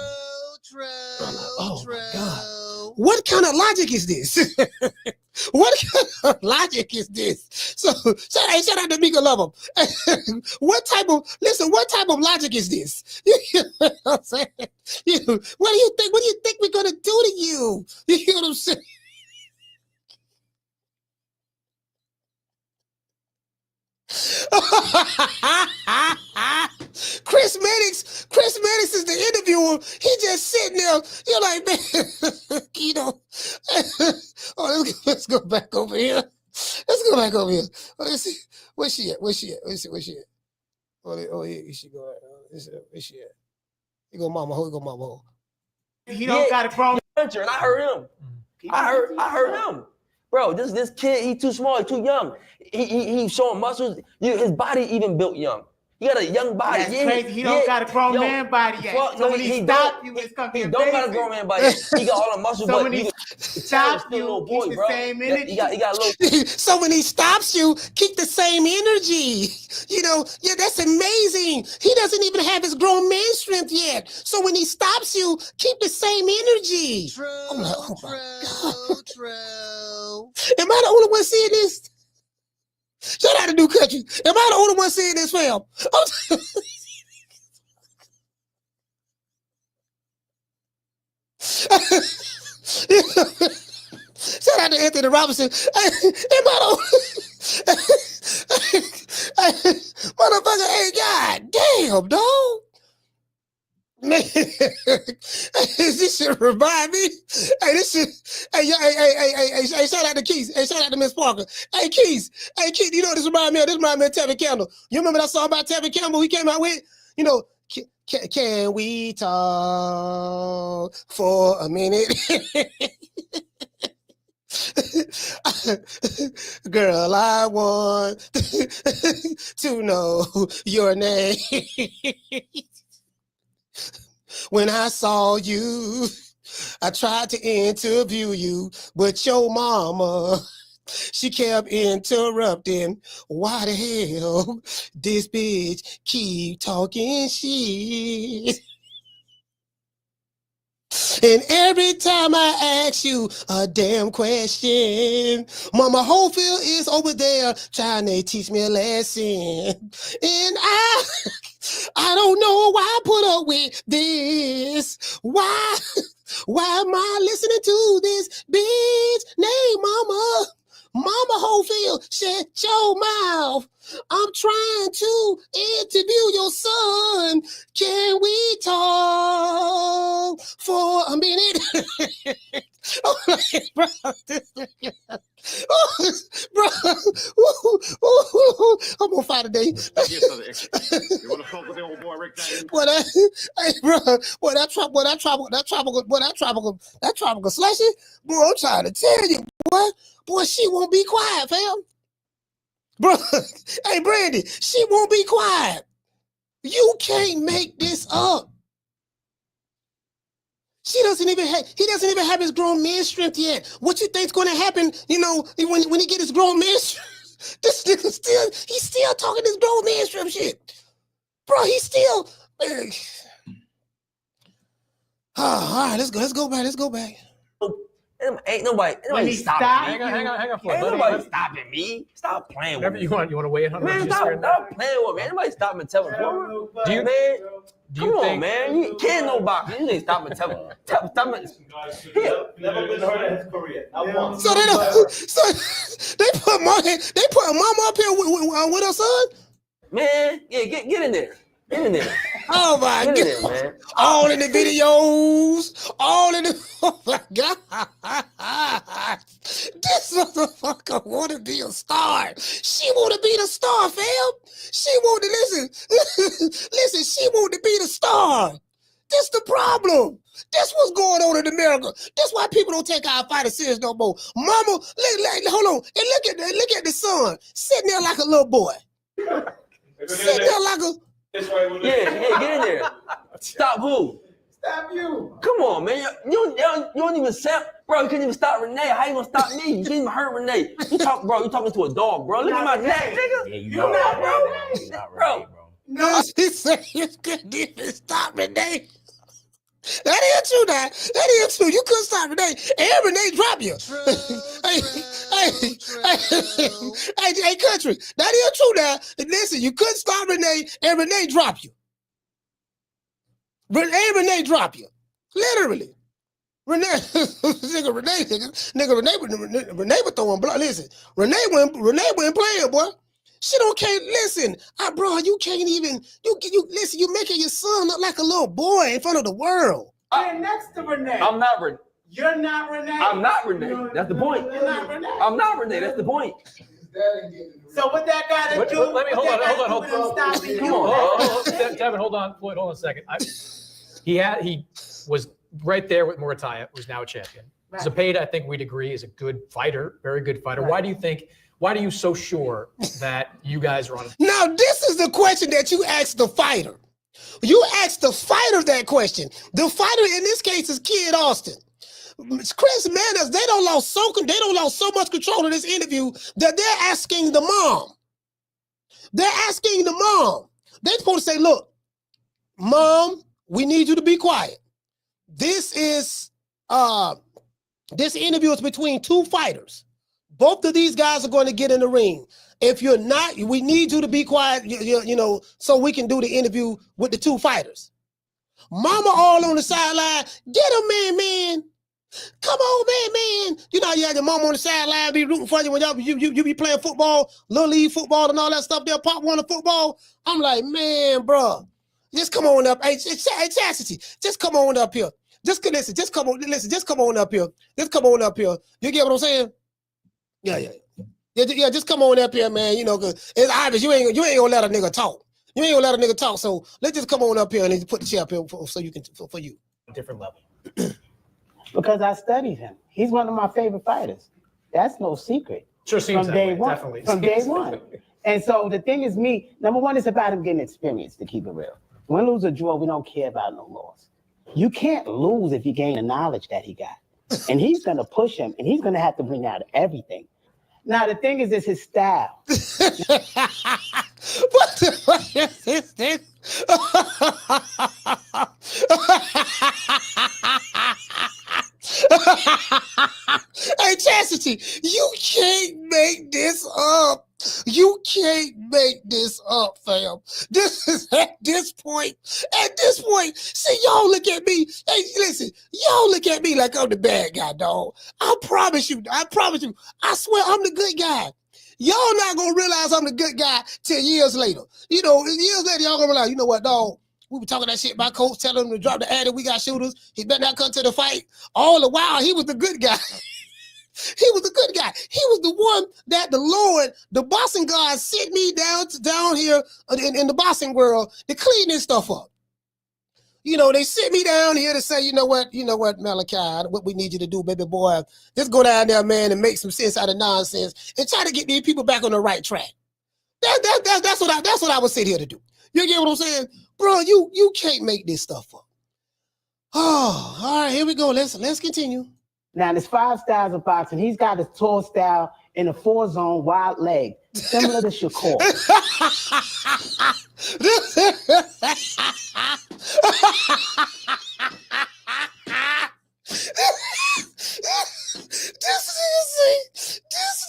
Oh my God. What kind of logic is this? What kind of logic is this? So shout out to Mika Love him. What type of logic is this? You know what I'm saying? What do you think we're gonna do to you? You know what I'm saying? Chris Mannix is the interviewer. He just sitting there damn, you're like, man, you know. Oh, let's go back over here. Let's go back over here. Oh, let's see. Where's she at? Let's see, where's she at? Oh, here she go. Where's she at? He go mama hole, He don't got a grown and I heard him. I heard him. Bro, this kid, he too small, he too young. He showing muscles. His body even built young. He got a young body. That's crazy. He don't got a grown man body yet. So when he stop you, it's gonna be amazing. He don't got a grown man body yet. He got all the muscles, so but when he stops you, keep the same energy. He got a little. So when he stops you, keep the same energy. You know, yeah, that's amazing. He doesn't even have his grown man strength yet. So when he stops you, keep the same energy. True. Am I the only one seeing this? Shout out to New Country. Am I the only one seeing this film? Shout out to Anthony Robinson. Am I the motherfucker? Hey, god damn, dog. Man, this shit remind me. Hey, this shit. Hey, shout out to Keith. Hey, shout out to Miss Parker. Hey, Keith. You know what this remind me of? This remind me of Tevin Campbell. You remember that song about Tevin Campbell he came out with? You know, can we talk for a minute? Girl, I want to know your name. When I saw you, I tried to interview you, but your mama, she kept interrupting. Why the hell this bitch keep talking shit? And every time I ask you a damn question, Mama Hofield is over there trying to teach me a lesson. And I don't know why I put up with this. Why am I listening to this bitch named Mama? Mama Hofield, shut your mouth. I'm trying to interview your son. Can we talk for a minute? Oh, bro, I'm on fire today. You want to fuck with the old boy Rick Daniels? That tropical slushy, bro, I'm trying to tell you, boy, she won't be quiet, fam. Bro, hey, Brandy, she won't be quiet. You can't make this up. He doesn't even have his grown man strength yet. What you think's gonna happen, you know, when he get his grown man strength? This nigga he's still talking this grown man strength shit. Bro, he's still all right, let's go back. Ain't nobody stopping me. Hang on for a Ain't minute. nobody stopping me. Stop playing with Whatever me. you want to weigh in on. Man, stop playing with me. Ain't nobody stopping Tevin Farmer. Come on, man. You can't no boxing. You ain't stopping Tevin. Never been hurt in his career. Not once. So they put mama up here with her son? Man, yeah, get in there. Get in there. Oh my God. Get in there, man. All in the videos. Oh my God. This motherfucker want to be a star. She want to be the star, fam. She want to listen, she want to be the star. This the problem. That's what's going on in America. That's why people don't take our fight serious no more. Mama, hold on. And look at the son sitting there like a little boy. Sitting there like a... Yeah, get in there. Stop who? Stop you. Come on, man. You don't even sound, bro. You couldn't even stop Renee. How you gonna stop me? You can't even hurt Renee. You talking to a dog, bro. Look at my neck, nigga. Yeah, you not, bro. Bro. No, he said you couldn't even stop Renee. That is true, now. That is true. You couldn't stop Renee. And Renee drop you. Hey, country. That is true, now. Listen, you couldn't stop Renee, and Renee drop you. Renee drop you. Literally. Renee was throwing blood. Listen, Renee wasn't playing, boy. She can't listen. Bro, you can't even, you listen, you making your son look like a little boy in front of the world. You're next to Renee. I'm not Renee. You're not Renee. I'm not Renee. That's the point. You're not Renee. I'm not Renee. That's the point. So what that got to do? Let me hold on. Come on. Tevin, hold on. Floyd, hold on a second. He was right there with Murataya, who's now a champion. Right. Zepeda, I think we'd agree, is a good fighter, very good fighter. Right. Why are you so sure that you guys are on it? Now, this is the question that you asked the fighter. You asked the fighter that question. The fighter in this case is Kid Austin. Chris Manners, they don't lost so much control of this interview that they're asking the mom. They're asking the mom. They're supposed to say, look, Mom, we need you to be quiet. This interview is between two fighters. Both of these guys are going to get in the ring. If you're not, we need you to be quiet, you know, so we can do the interview with the two fighters. Mama all on the sideline, get him, man. Come on, man. You know, you had your mom on the sideline be rooting for you when you be playing football, little league football and all that stuff there, Pop Warner football. I'm like, man, bro, just come on up. Hey, Chastity, just come on up here. Just come on up here. Just come on up here. You get what I'm saying? Yeah, just come on up here, man. You know, cause it's obvious you ain't gonna let a nigga talk. You ain't gonna let a nigga talk. So let's just come on up here and put the chair up here so you can for you. Different level. Because I studied him. He's one of my favorite fighters. That's no secret. Sure seems from that day way, one. definitely. From day one. And so the thing is, number one, it's about him getting experience, to keep it real. Win, lose, or draw, we don't care about no loss. You can't lose if you gain the knowledge that he got. And he's going to push him, and he's going to have to bring out everything. Now, the thing is, it's his style. What the fuck is this thing? Hey, Chastity, you can't make this up. You can't make this up, fam. This is at this point, see, y'all look at me. Hey, listen, y'all look at me like I'm the bad guy, dog. I promise you, I swear I'm the good guy. Y'all not gonna realize I'm the good guy till years later. You know, years later, y'all gonna realize, you know what, dog? We were talking that shit about Coach, telling him to drop the ad and we got shooters. He better not come to the fight. All the while, he was the good guy. He was the good guy. He was the one that the Lord, the boxing God, sent me down here in the boxing world to clean this stuff up. You know, they sent me down here to say, you know what, Malachi, what we need you to do, baby boy, just go down there, man, and make some sense out of nonsense and try to get these people back on the right track. That's what I was sent here to do. You get what I'm saying? Bro, you can't make this stuff up. Oh, all right, here we go. Let's continue. Now, there's 5 styles of boxing. He's got a tall style in a 4-zone wide leg, similar to Shakur. This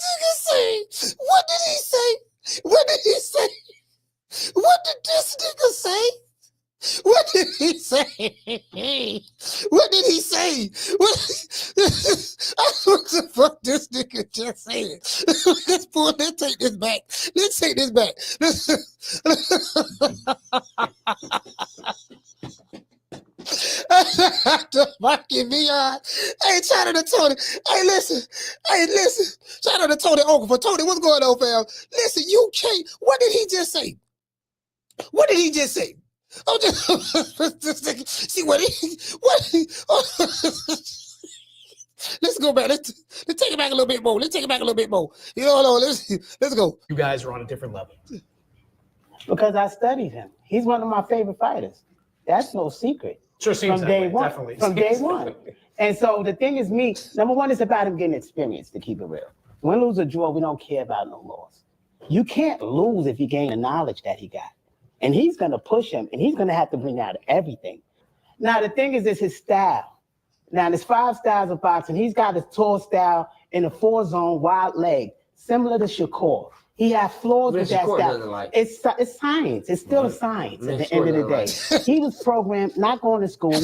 nigga say, what did he say? What did he say? What did this nigga say? What did he say? What did he say? What the fuck this nigga just said? Let's take this back. Let's take this back. The fucking VR. Hey, shout out to Tony. Hey, listen. Shout out to Tony Okafor. Tony, what's going on, fam? Listen, you can't. What did he just say? What did he just say? Oh, just see what he. Let's go back. Let's take it back a little bit more. You know, let's go. You guys are on a different level. Because I studied him. He's one of my favorite fighters. That's no secret. Sure seems from that day way, one. definitely. From day one. And so the thing is, number one, it's about him getting experience, to keep it real. Win, lose, or draw, we don't care about no loss. You can't lose if you gain the knowledge that he got. And he's going to push him, and he's going to have to bring out everything. Now, the thing is, it's his style. Now, there's 5 styles of boxing. He's got a tall style in a 4-zone wide leg, similar to Shakur. He has flaws with that style. It's science. It's still a science at the end of the day. He was programmed, not going to school. What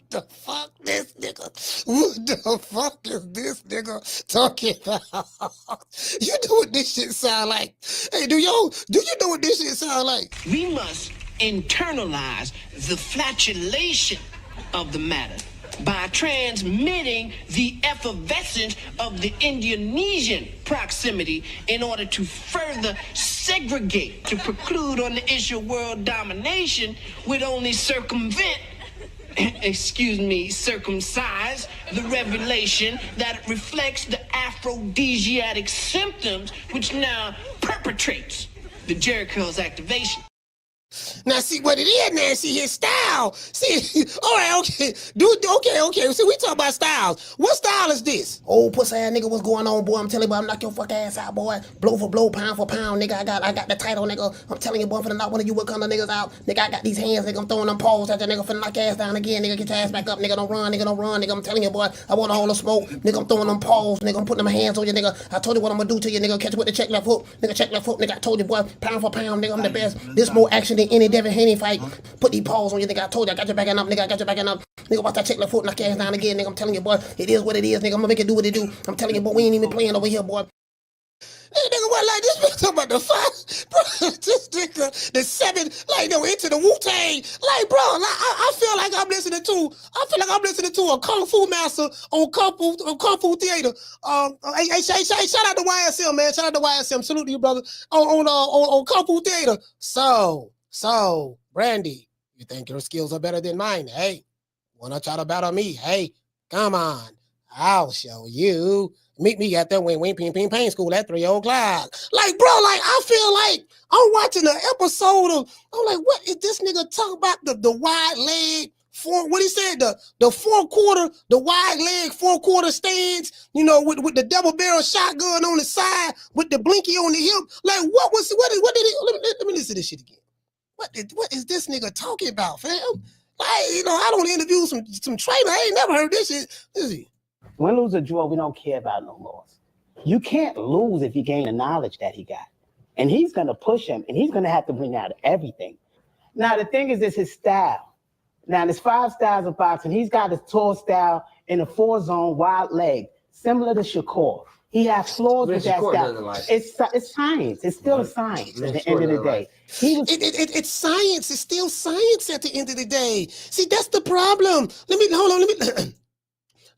the fuck this nigga? What the fuck is this nigga talking about? You know what this shit sound like? Hey, do you know what this shit sound like? We must internalize the flatulation of the matter by transmitting the effervescence of the Indonesian proximity in order to further segregate, to preclude on the issue of world domination, would only circumcise the revelation that reflects the aphrodisiac symptoms which now perpetrates the Jericho's activation. Now see what it is now, see his style. See, all right, okay. Dude, okay. See, we talk about styles. What style is this? Oh, pussy ass nigga, what's going on, boy? I'm telling you, boy, I'm knock your fuck ass out, boy. Blow for blow, pound for pound, nigga. I got the title, nigga. I'm telling you, boy, I'm finna knock one of you Wakanda niggas out. Nigga, I got these hands, nigga. I'm throwing them paws at the nigga, finna knock your ass down again, nigga. Get your ass back up, nigga. Don't run, nigga. I'm telling you, boy, I want all the smoke. Nigga, I'm throwing them paws, nigga. I'm putting them hands on you, nigga. I told you what I'm gonna do to you, nigga. Catch you with the check left hook, nigga. I told you, boy, pound for pound, nigga. I'm the best. This more action than any Devin Haney fight. Put these paws on you, nigga. I told you, I got you backing up, nigga. Nigga, watch that check left foot, knock your ass down again, nigga. I'm telling you, boy, it is what it is, nigga. I'm gonna make it do what it do. I'm telling you, boy, we ain't even playing over here, boy. Hey, nigga, what, like, this bitch talking about the fight, bro, this nigga, the 7, like, no, into the Wu-Tang, like, bro, like, I feel like I'm listening to a Kung Fu master on Kung Fu Theater. Hey, shout out to YSM, man, shout out to YSM, salute to you, brother, on Kung Fu Theater. So, Brandy, you think your skills are better than mine? Hey, wanna try to battle me? Hey, come on, I'll show you. Meet me at the Wing Ping Pain School at 3 o'clock. Like, bro, like, I feel like I'm watching an episode of, I'm like, what is this nigga talking about? The wide leg, what he said, the 4-quarter, the wide leg 4-quarter stands, you know, with the double barrel shotgun on the side, with the blinky on the hip. Like, what did he, let me listen to this shit again. What is this nigga talking about, fam? Like, you know, I don't interview some trainer. I ain't never heard this shit. Win, lose, or draw, we don't care about no loss. You can't lose if you gain the knowledge that he got. And he's going to push him, and he's going to have to bring out everything. Now, the thing is his style. Now, there's 5 styles of boxing. He's got his tall style in a 4-zone wide leg, similar to Shakur. He has flaws with that style. It's science. It's still a science at the end of the day. It's science. It's still science at the end of the day. See, that's the problem.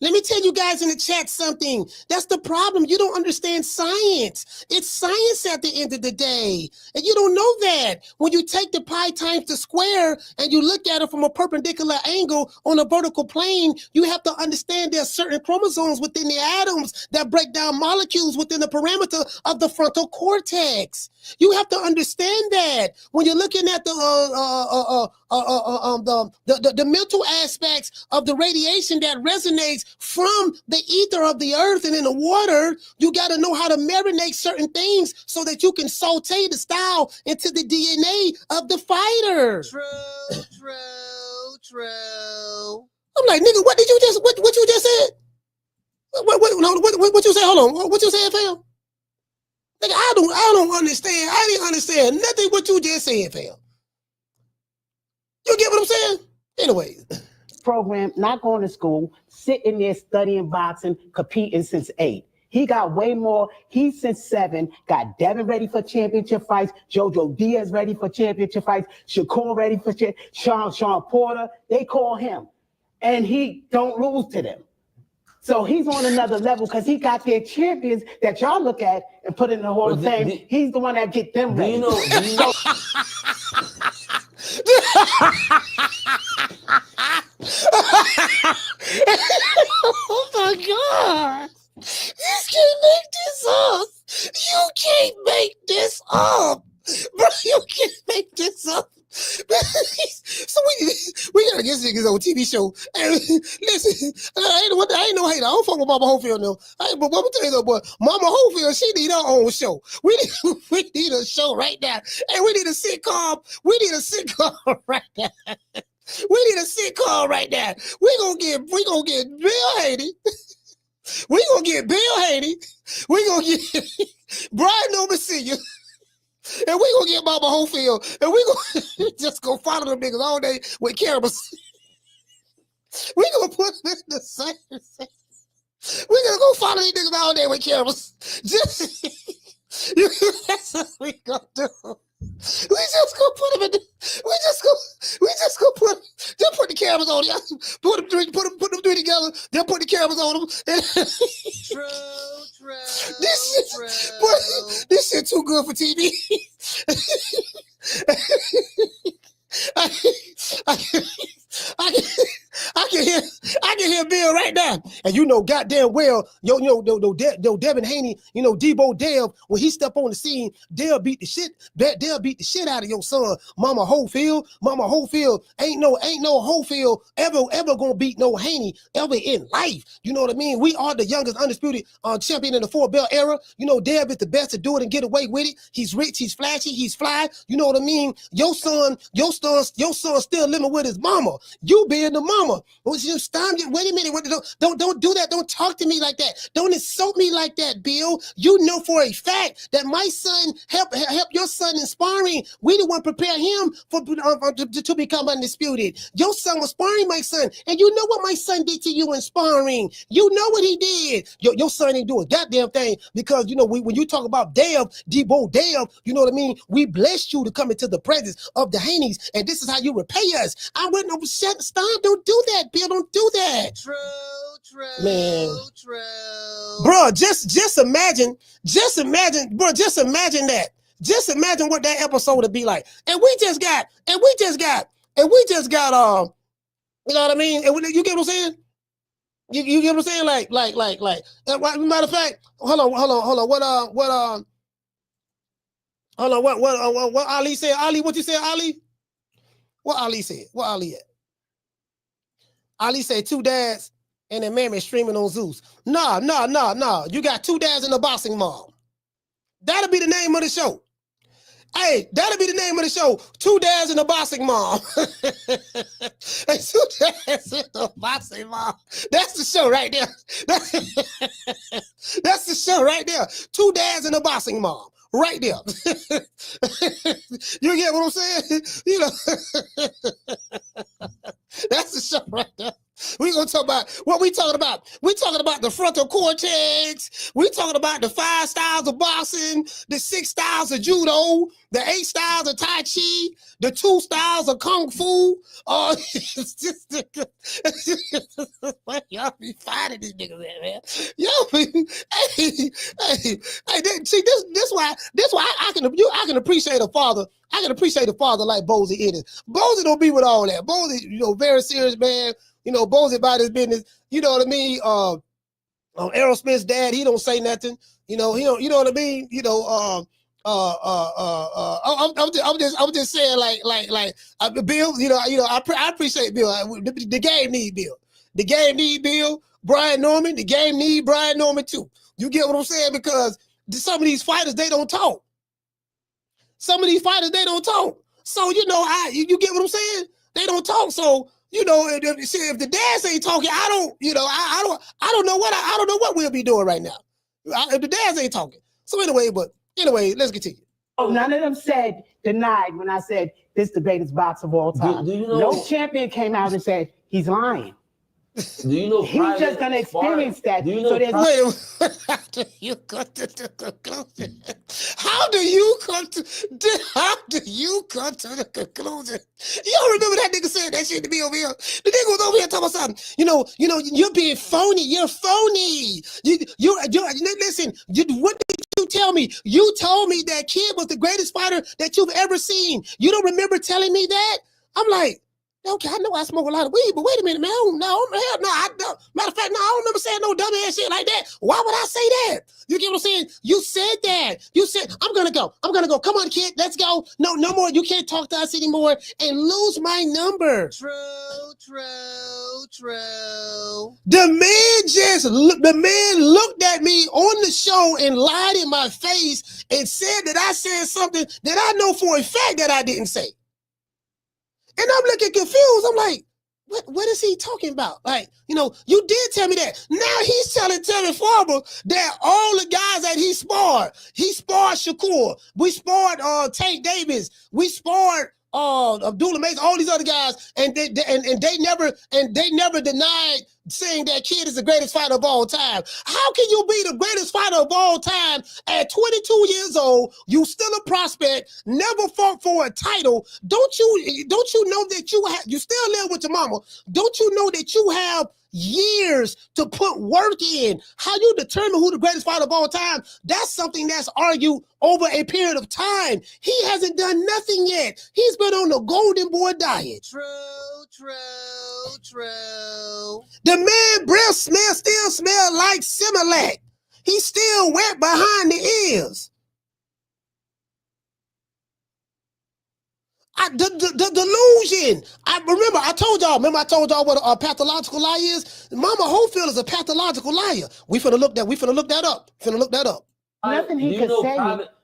Let me tell you guys in the chat something. That's the problem. You don't understand science. It's science at the end of the day. And you don't know that. When you take the pi times the square and you look at it from a perpendicular angle on a vertical plane, you have to understand there's certain chromosomes within the atoms that break down molecules within the parameter of the frontal cortex. You have to understand that when you're looking at the mental aspects of the radiation that resonates from the ether of the earth and in the water, you got to know how to marinate certain things so that you can saute the style into the DNA of the fighter. True. I'm like, nigga, what you just said? What you say? Hold on. What you said, fam? Nigga, I don't understand. I didn't understand nothing what you just said, fam. You get what I'm saying? Anyway. Program, not going to school, sitting there studying boxing, competing since 8. He got way more. He since 7, got Devin ready for championship fights, Jojo Diaz ready for championship fights, Shakur ready for Sean Porter. They call him. And he don't lose to them. So he's on another level because he got their champions that y'all look at and put in the Hall of Fame. He's the one that get them ready. Do you know? Oh my God. You can't make this up. You can't make this up. Bro, you can't make this up. So we gotta get niggas on TV show. And listen, I ain't no hater. I don't fuck with Mama Holyfield no. But let me tell you though, boy, Mama Holyfield, she need her own show. We need a show right now. And we need a sitcom. We need a sitcom right now. We need a sitcom right now. We gonna get Bill Haney. We gonna get Bill Haney. We gonna get Brian Nova Sr. And we gonna get Mama Holyfield, and we gonna just go follow them niggas all day with cameras. We gonna put them in the same. We gonna go follow these niggas all day with cameras. That's what we gonna do. We just cameras on him. True. This shit too good for TV. I can hear Bill right now, and you know goddamn well, Devin Haney, Debo Dev, when he step on the scene, they'll beat the shit out of your son, Mama Holyfield. Ain't no Holyfield ever gonna beat no Haney ever in life. You know what I mean? We are the youngest undisputed champion in the 4-belt era. Dev is the best to do it and get away with it. He's rich, he's flashy, he's fly. You know what I mean? Your son still living with his mama. You being the mama. Wait a minute. Don't do that. Don't talk to me like that. Don't insult me like that, Bill. You know for a fact that my son help your son in sparring. We the one prepare him to become undisputed. Your son was sparring my son, and you know what my son did to you in sparring. You know what he did. Your son ain't doing goddamn thing because when you talk about Debo Dev, you know what I mean. We blessed you to come into the presence of the Haneys, and this is how you repay us. I wouldn't stop. Don't do that, Bill. Don't do that. True. Man. Bro, just imagine that. Just imagine what that episode would be like. And we just got, you know what I mean? And you get what I'm saying? You get what I'm saying? Like, matter of fact, hold on. What Ali said? Ali, what you said, Ali? What Ali said? What Ali at? Ali said 2 dads and then Mammy streaming on Zeus. No. You got 2 dads in the boxing mall. That'll be the name of the show. Hey, that'll be the name of the show. 2 dads in the boxing mall. 2 dads in the boxing mall. That's the show right there. That's the show right there. 2 dads in the boxing mall. Right there. You get what I'm saying? That's the show right there. We're going to talk about what we talking about. We're talking about the frontal cortex. We're talking about the 5 styles of boxing, the 6 styles of judo, the 8 styles of Tai Chi, the 2 styles of Kung Fu. Y'all be fighting these niggas at, man. Y'all be, this why I can appreciate a father. I can appreciate a father like Bozy is. Bozy don't be with all that. Bozy, very serious man. Bozy about his business. You know what I mean? Aerosmith's dad, he don't say nothing. He don't. You know what I mean? I'm just saying, like, Bill. I appreciate Bill. The game need Bill. The game need Bill. Brian Norman. The game need Brian Norman too. You get what I'm saying? Because some of these fighters, they don't talk. So you get what I'm saying? They don't talk. So if the dads ain't talking, I don't know what we'll be doing right now. If the dads ain't talking. So anyway, let's continue. Oh, none of them denied when I said this the greatest boxer of all time. No champion came out and said he's lying. Do you know he's just gonna experience that? Do you know how do you come to the conclusion? How do you come to the conclusion? Y'all remember that nigga said that shit to me over here? The nigga was over here talking about something. You're being phony. You're phony. Listen. What did you tell me? You told me that kid was the greatest fighter that you've ever seen. You don't remember telling me that? I'm like, okay, I know I smoke a lot of weed, but wait a minute, man. I don't. Matter of fact, no, I don't remember saying no dumb ass shit like that. Why would I say that? You get what I'm saying? You said that. You said, I'm gonna go. Come on, kid, let's go. No more. You can't talk to us anymore and lose my number. True. The man looked at me on the show and lied in my face and said that I said something that I know for a fact that I didn't say. And I'm looking confused. I'm like, what is he talking about? Like, you did tell me that. Now he's telling Tevin Farmer that all the guys that he sparred Shakur. We sparred Tank Davis. We sparred Abdullah Mason, all these other guys, and they never denied saying that kid is the greatest fighter of all time. How can you be the greatest fighter of all time at 22 years old? You still a prospect, never fought for a title. Don't you know that you still live with your mama? Don't you know that you have years to put work in. How you determine who the greatest fighter of all time, that's something that's argued over a period of time. He hasn't done nothing yet. He's been on the golden boy diet. True. The man breath still smell like Similac. He's still wet behind the ears. The delusion. I told y'all what a pathological lie is. Mama Holyfield is a pathological liar. We finna look that up. Nothing he could say.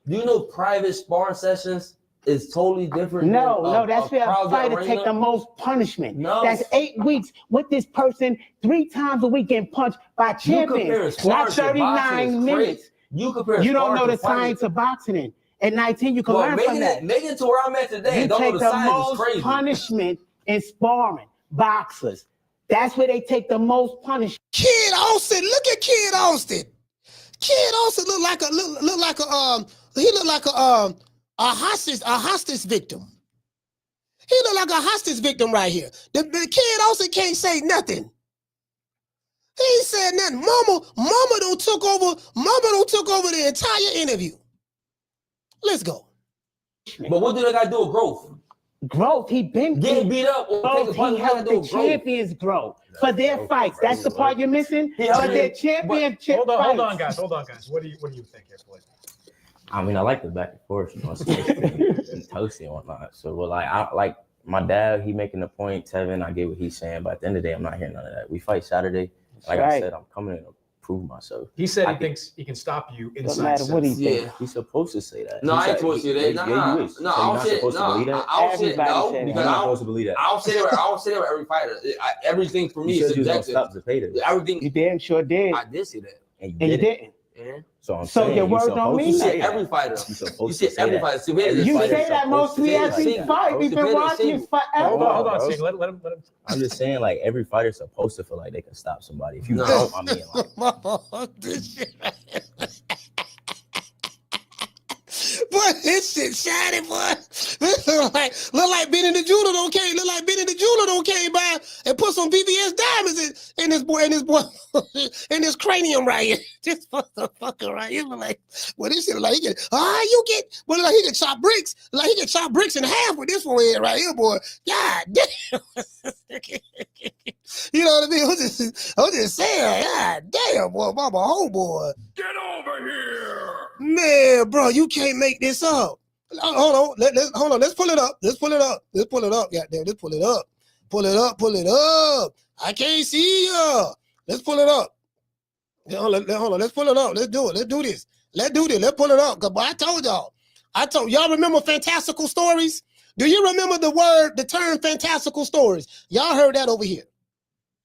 Do you know private sparring sessions is totally different? No, that's where a fighter take the most punishment. No. That's 8 weeks with this person 3 times a week getting punched by champions. Not 39 minutes. You don't know the science of boxing. At 19, you can learn from that. Make it to where I'm at today. You take the most punishment in sparring. Boxers. That's where they take the most punishment. Kid Austin, look at Kid Austin. Kid Austin look like a hostage victim. He look like a hostage victim right here. The Kid Austin can't say nothing. He ain't said nothing. Mama don't took over the entire interview. Let's go. But what do they got to do with growth? Growth. He been getting beat up. Growth. He helped the champions grow for their fights. That's the part you're missing. For their championship Hold on, guys. What do you think here, please? I mean, I like the back and forth, and toasty and whatnot. So, I like my dad. He making the point. Tevin, I get what he's saying, but at the end of the day, I'm not hearing none of that. We fight Saturday. Like I said, I'm coming in to prove myself. He said he thinks he can stop you inside. Doesn't matter what he thinks. Yeah, he's supposed to say that. No, I ain't supposed to say that. No, I don't say it. No, I don't say it. No, because I don't believe that. I don't say that with every fighter. Everything for me is subjective. Everything. You damn sure did. I did say that. And you didn't. Yeah. So your word don't mean that. Every fighter. You said every fighter. You say that mostly every fight. We've been watching forever. Hold on. Let him. I'm just saying, like, every fighter's supposed to feel like they can stop somebody. If you don't, I mean, boy, this shit shiny, boy. This look like Benny the Jeweler don't came. Look like Benny the Jeweler don't came by and put some VVS diamonds in this boy in this cranium right here. This motherfucker right here. Like, well, this shit like he get. Well, like he can chop bricks. Like he can chop bricks in half with this one here right here, boy. God damn. You know what I mean? I'm just saying. God damn, boy, mama, homeboy. Get over here. Man, bro, you can't make this up. Hold on. Let's pull it up. Goddamn, let's pull it up. Pull it up. I can't see ya. Let's pull it up. Hold on. Let's pull it up. Let's do it. Let's do this. Let's pull it up. Cause I told y'all remember fantastical stories? Do you remember the term fantastical stories? Y'all heard that over here.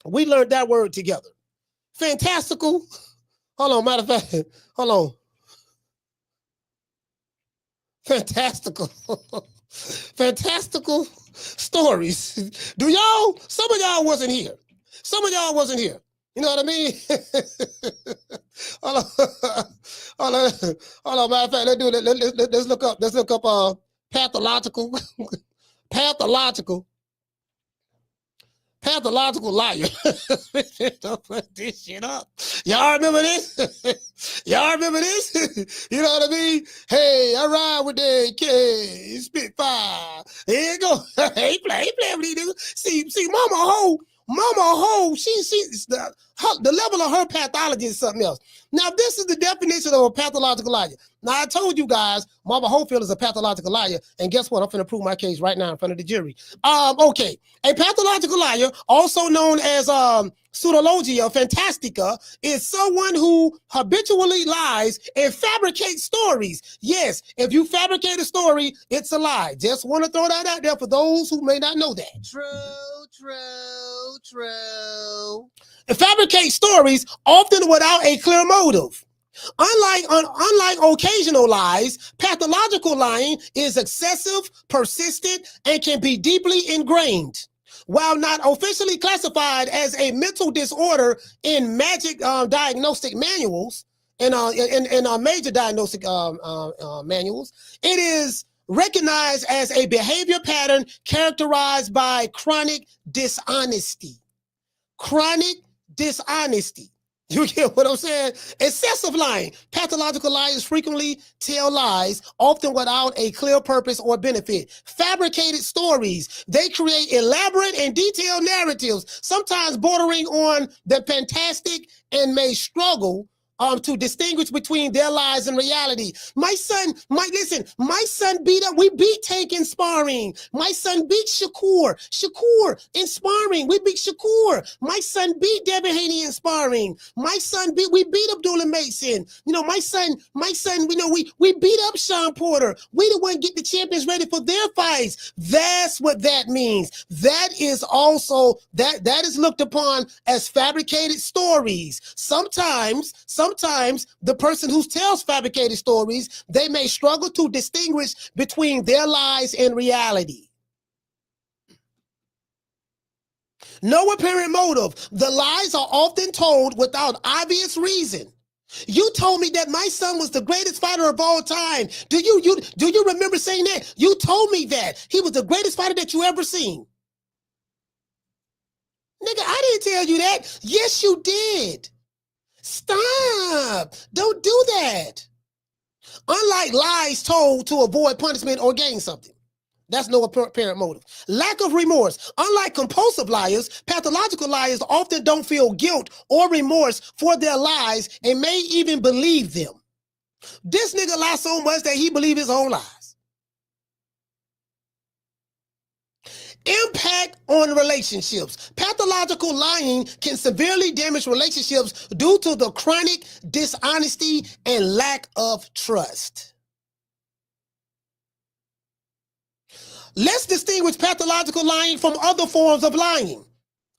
We learned that word together. Fantastical. Hold on, matter of fact. Hold on. Fantastical stories. Some of y'all wasn't here. You know what I mean? Hold on, matter of fact, let's do it. Let's look up pathological liar. Don't put this shit up. Y'all remember this? You know what I mean? Hey, I ride with the AK, Spitfire. Here you go. He play with these niggas. See, Mama Ho, she's the level of her pathology is something else. Now, this is the definition of a pathological liar. Now, I told you guys, Mama Holyfield is a pathological liar, and guess what? I'm finna prove my case right now in front of the jury. Okay, a pathological liar, also known as pseudologia fantastica, is someone who habitually lies and fabricates stories. Yes, if you fabricate a story, it's a lie. Just want to throw that out there for those who may not know that. True. And fabricate stories often without a clear motive. Unlike occasional lies, pathological lying is excessive, persistent, and can be deeply ingrained. While not officially classified as a mental disorder in magic diagnostic manuals, in major diagnostic manuals, it is recognized as a behavior pattern characterized by chronic dishonesty. Chronic dishonesty. You get what I'm saying? Excessive lying. Pathological liars frequently tell lies, often without a clear purpose or benefit. Fabricated stories. They create elaborate and detailed narratives, sometimes bordering on the fantastic, and may struggle to distinguish between their lies and reality. My son beat up, we beat Tank in sparring. My son beat Shakur in sparring. We beat Shakur. My son beat Devin Haney in sparring. We beat Abdullah Mason. You know, my son, you know, we beat up Sean Porter. We the one get the champions ready for their fights. That's what that means. That is also, that is looked upon as fabricated stories. Sometimes the person who tells fabricated stories, they may struggle to distinguish between their lies and reality. No apparent motive. The lies are often told without obvious reason. You told me that my son was the greatest fighter of all time. Do you remember saying that? You told me that he was the greatest fighter that you ever seen. Nigga, I didn't tell you that. Yes, you did. Stop. Don't do that. Unlike lies told to avoid punishment or gain something. That's no apparent motive. Lack of remorse. Unlike compulsive liars, pathological liars often don't feel guilt or remorse for their lies and may even believe them. This nigga lies so much that he believes his own lies. Impact on relationships. Pathological lying can severely damage relationships due to the chronic dishonesty and lack of trust. Let's distinguish pathological lying from other forms of lying.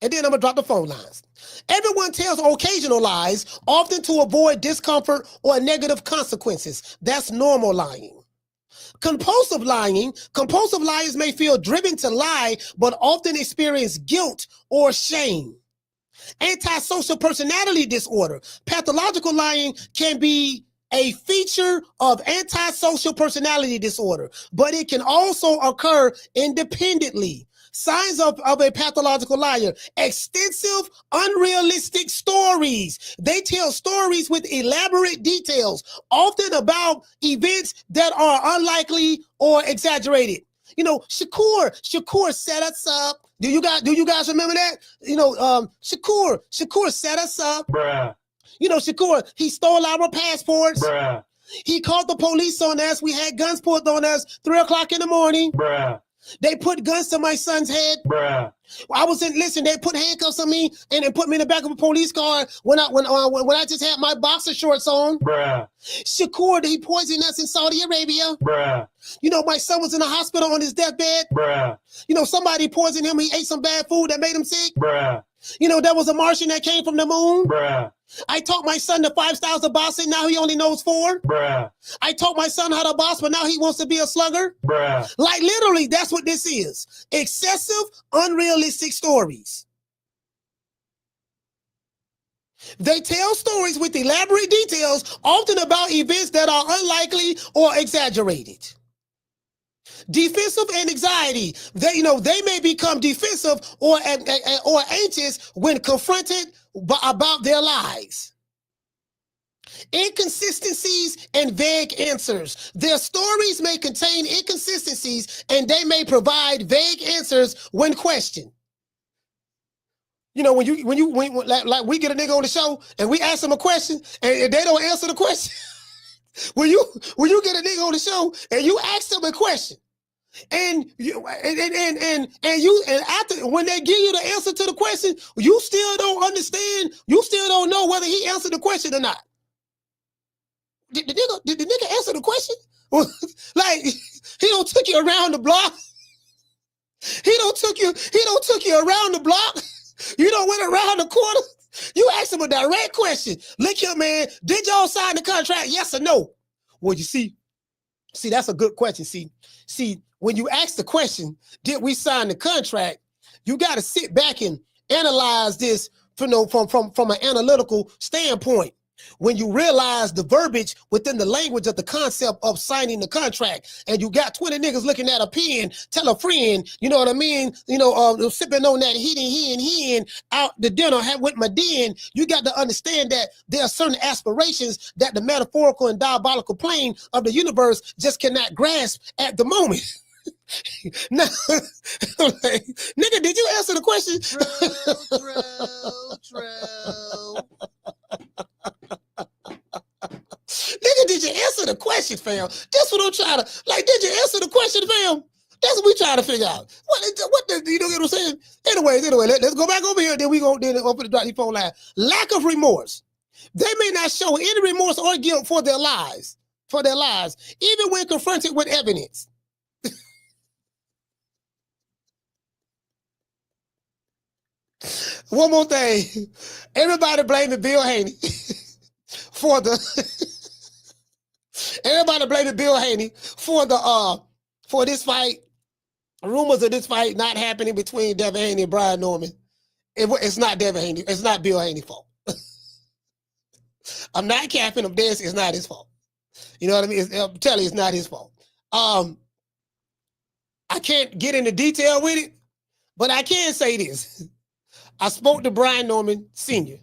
And then I'm going to drop the phone lines. Everyone tells occasional lies, often to avoid discomfort or negative consequences. That's normal lying. Compulsive liars may feel driven to lie, but often experience guilt or shame. Antisocial personality disorder. Pathological lying can be a feature of antisocial personality disorder, but it can also occur independently. Signs of a pathological liar: extensive, unrealistic stories. They tell stories with elaborate details, often about events that are unlikely or exaggerated. You know, Shakur set us up. Do you guys remember that? You know, Shakur set us up. Bruh. You know, Shakur, he stole our passports. Bruh. He called the police on us. We had guns pulled on us 3 o'clock in the morning. Bruh. They put guns to my son's head. Bruh. They put handcuffs on me and they put me in the back of a police car when I just had my boxer shorts on. Bruh. Shakur, he poisoned us in Saudi Arabia. Bruh. You know, my son was in the hospital on his deathbed. Bruh. You know, somebody poisoned him. He ate some bad food that made him sick. Bruh. You know, there was a Martian that came from the moon. Bruh. I taught my son the 5 styles of boxing. Now he only knows 4. Bruh. I taught my son how to box, but now he wants to be a slugger. Bruh. Like literally, that's what this is. Excessive, unrealistic stories. They tell stories with elaborate details, often about events that are unlikely or exaggerated. Defensive and anxiety. They may become defensive or anxious when confronted about their lies. Inconsistencies and vague answers. Their stories may contain inconsistencies and they may provide vague answers when questioned. You know, when we get a nigga on the show and we ask them a question and they don't answer the question. when you get a nigga on the show and you ask them a question and after when they give you the answer to the question, you still don't understand, you still don't know whether he answered the question or not. Did the nigga answer the question? Like, he don't took you around the block. He don't took you around the block. You don't went around the corner. You asked him a direct question. Look here, man, did y'all sign the contract? Yes or no? Well, you see, that's a good question. See, when you ask the question, did we sign the contract? You got to sit back and analyze this from an analytical standpoint. When you realize the verbiage within the language of the concept of signing the contract, and you got 20 niggas looking at a pen, tell a friend, you know what I mean? You know, sipping on that hen out the dinner with my den, you got to understand that there are certain aspirations that the metaphorical and diabolical plane of the universe just cannot grasp at the moment. Now, like, nigga, did you answer the question? True. Nigga, did you answer the question, fam? That's what I'm trying to, like, did you answer the question, fam? That's what we trying to figure out. You don't get what I'm saying? Anyway, let's go back over here, then we go, then open the drop your phone line. Lack of remorse. They may not show any remorse or guilt for their lives, even when confronted with evidence. One more thing. Everybody blaming Bill Haney for this fight. Rumors of this fight not happening between Devin Haney and Brian Norman. It's not Devin Haney. It's not Bill Haney's fault. I'm not capping him. It's not his fault. You know what I mean? I'm telling you, it's not his fault. I can't get into detail with it, but I can say this. I spoke to Brian Norman Sr.,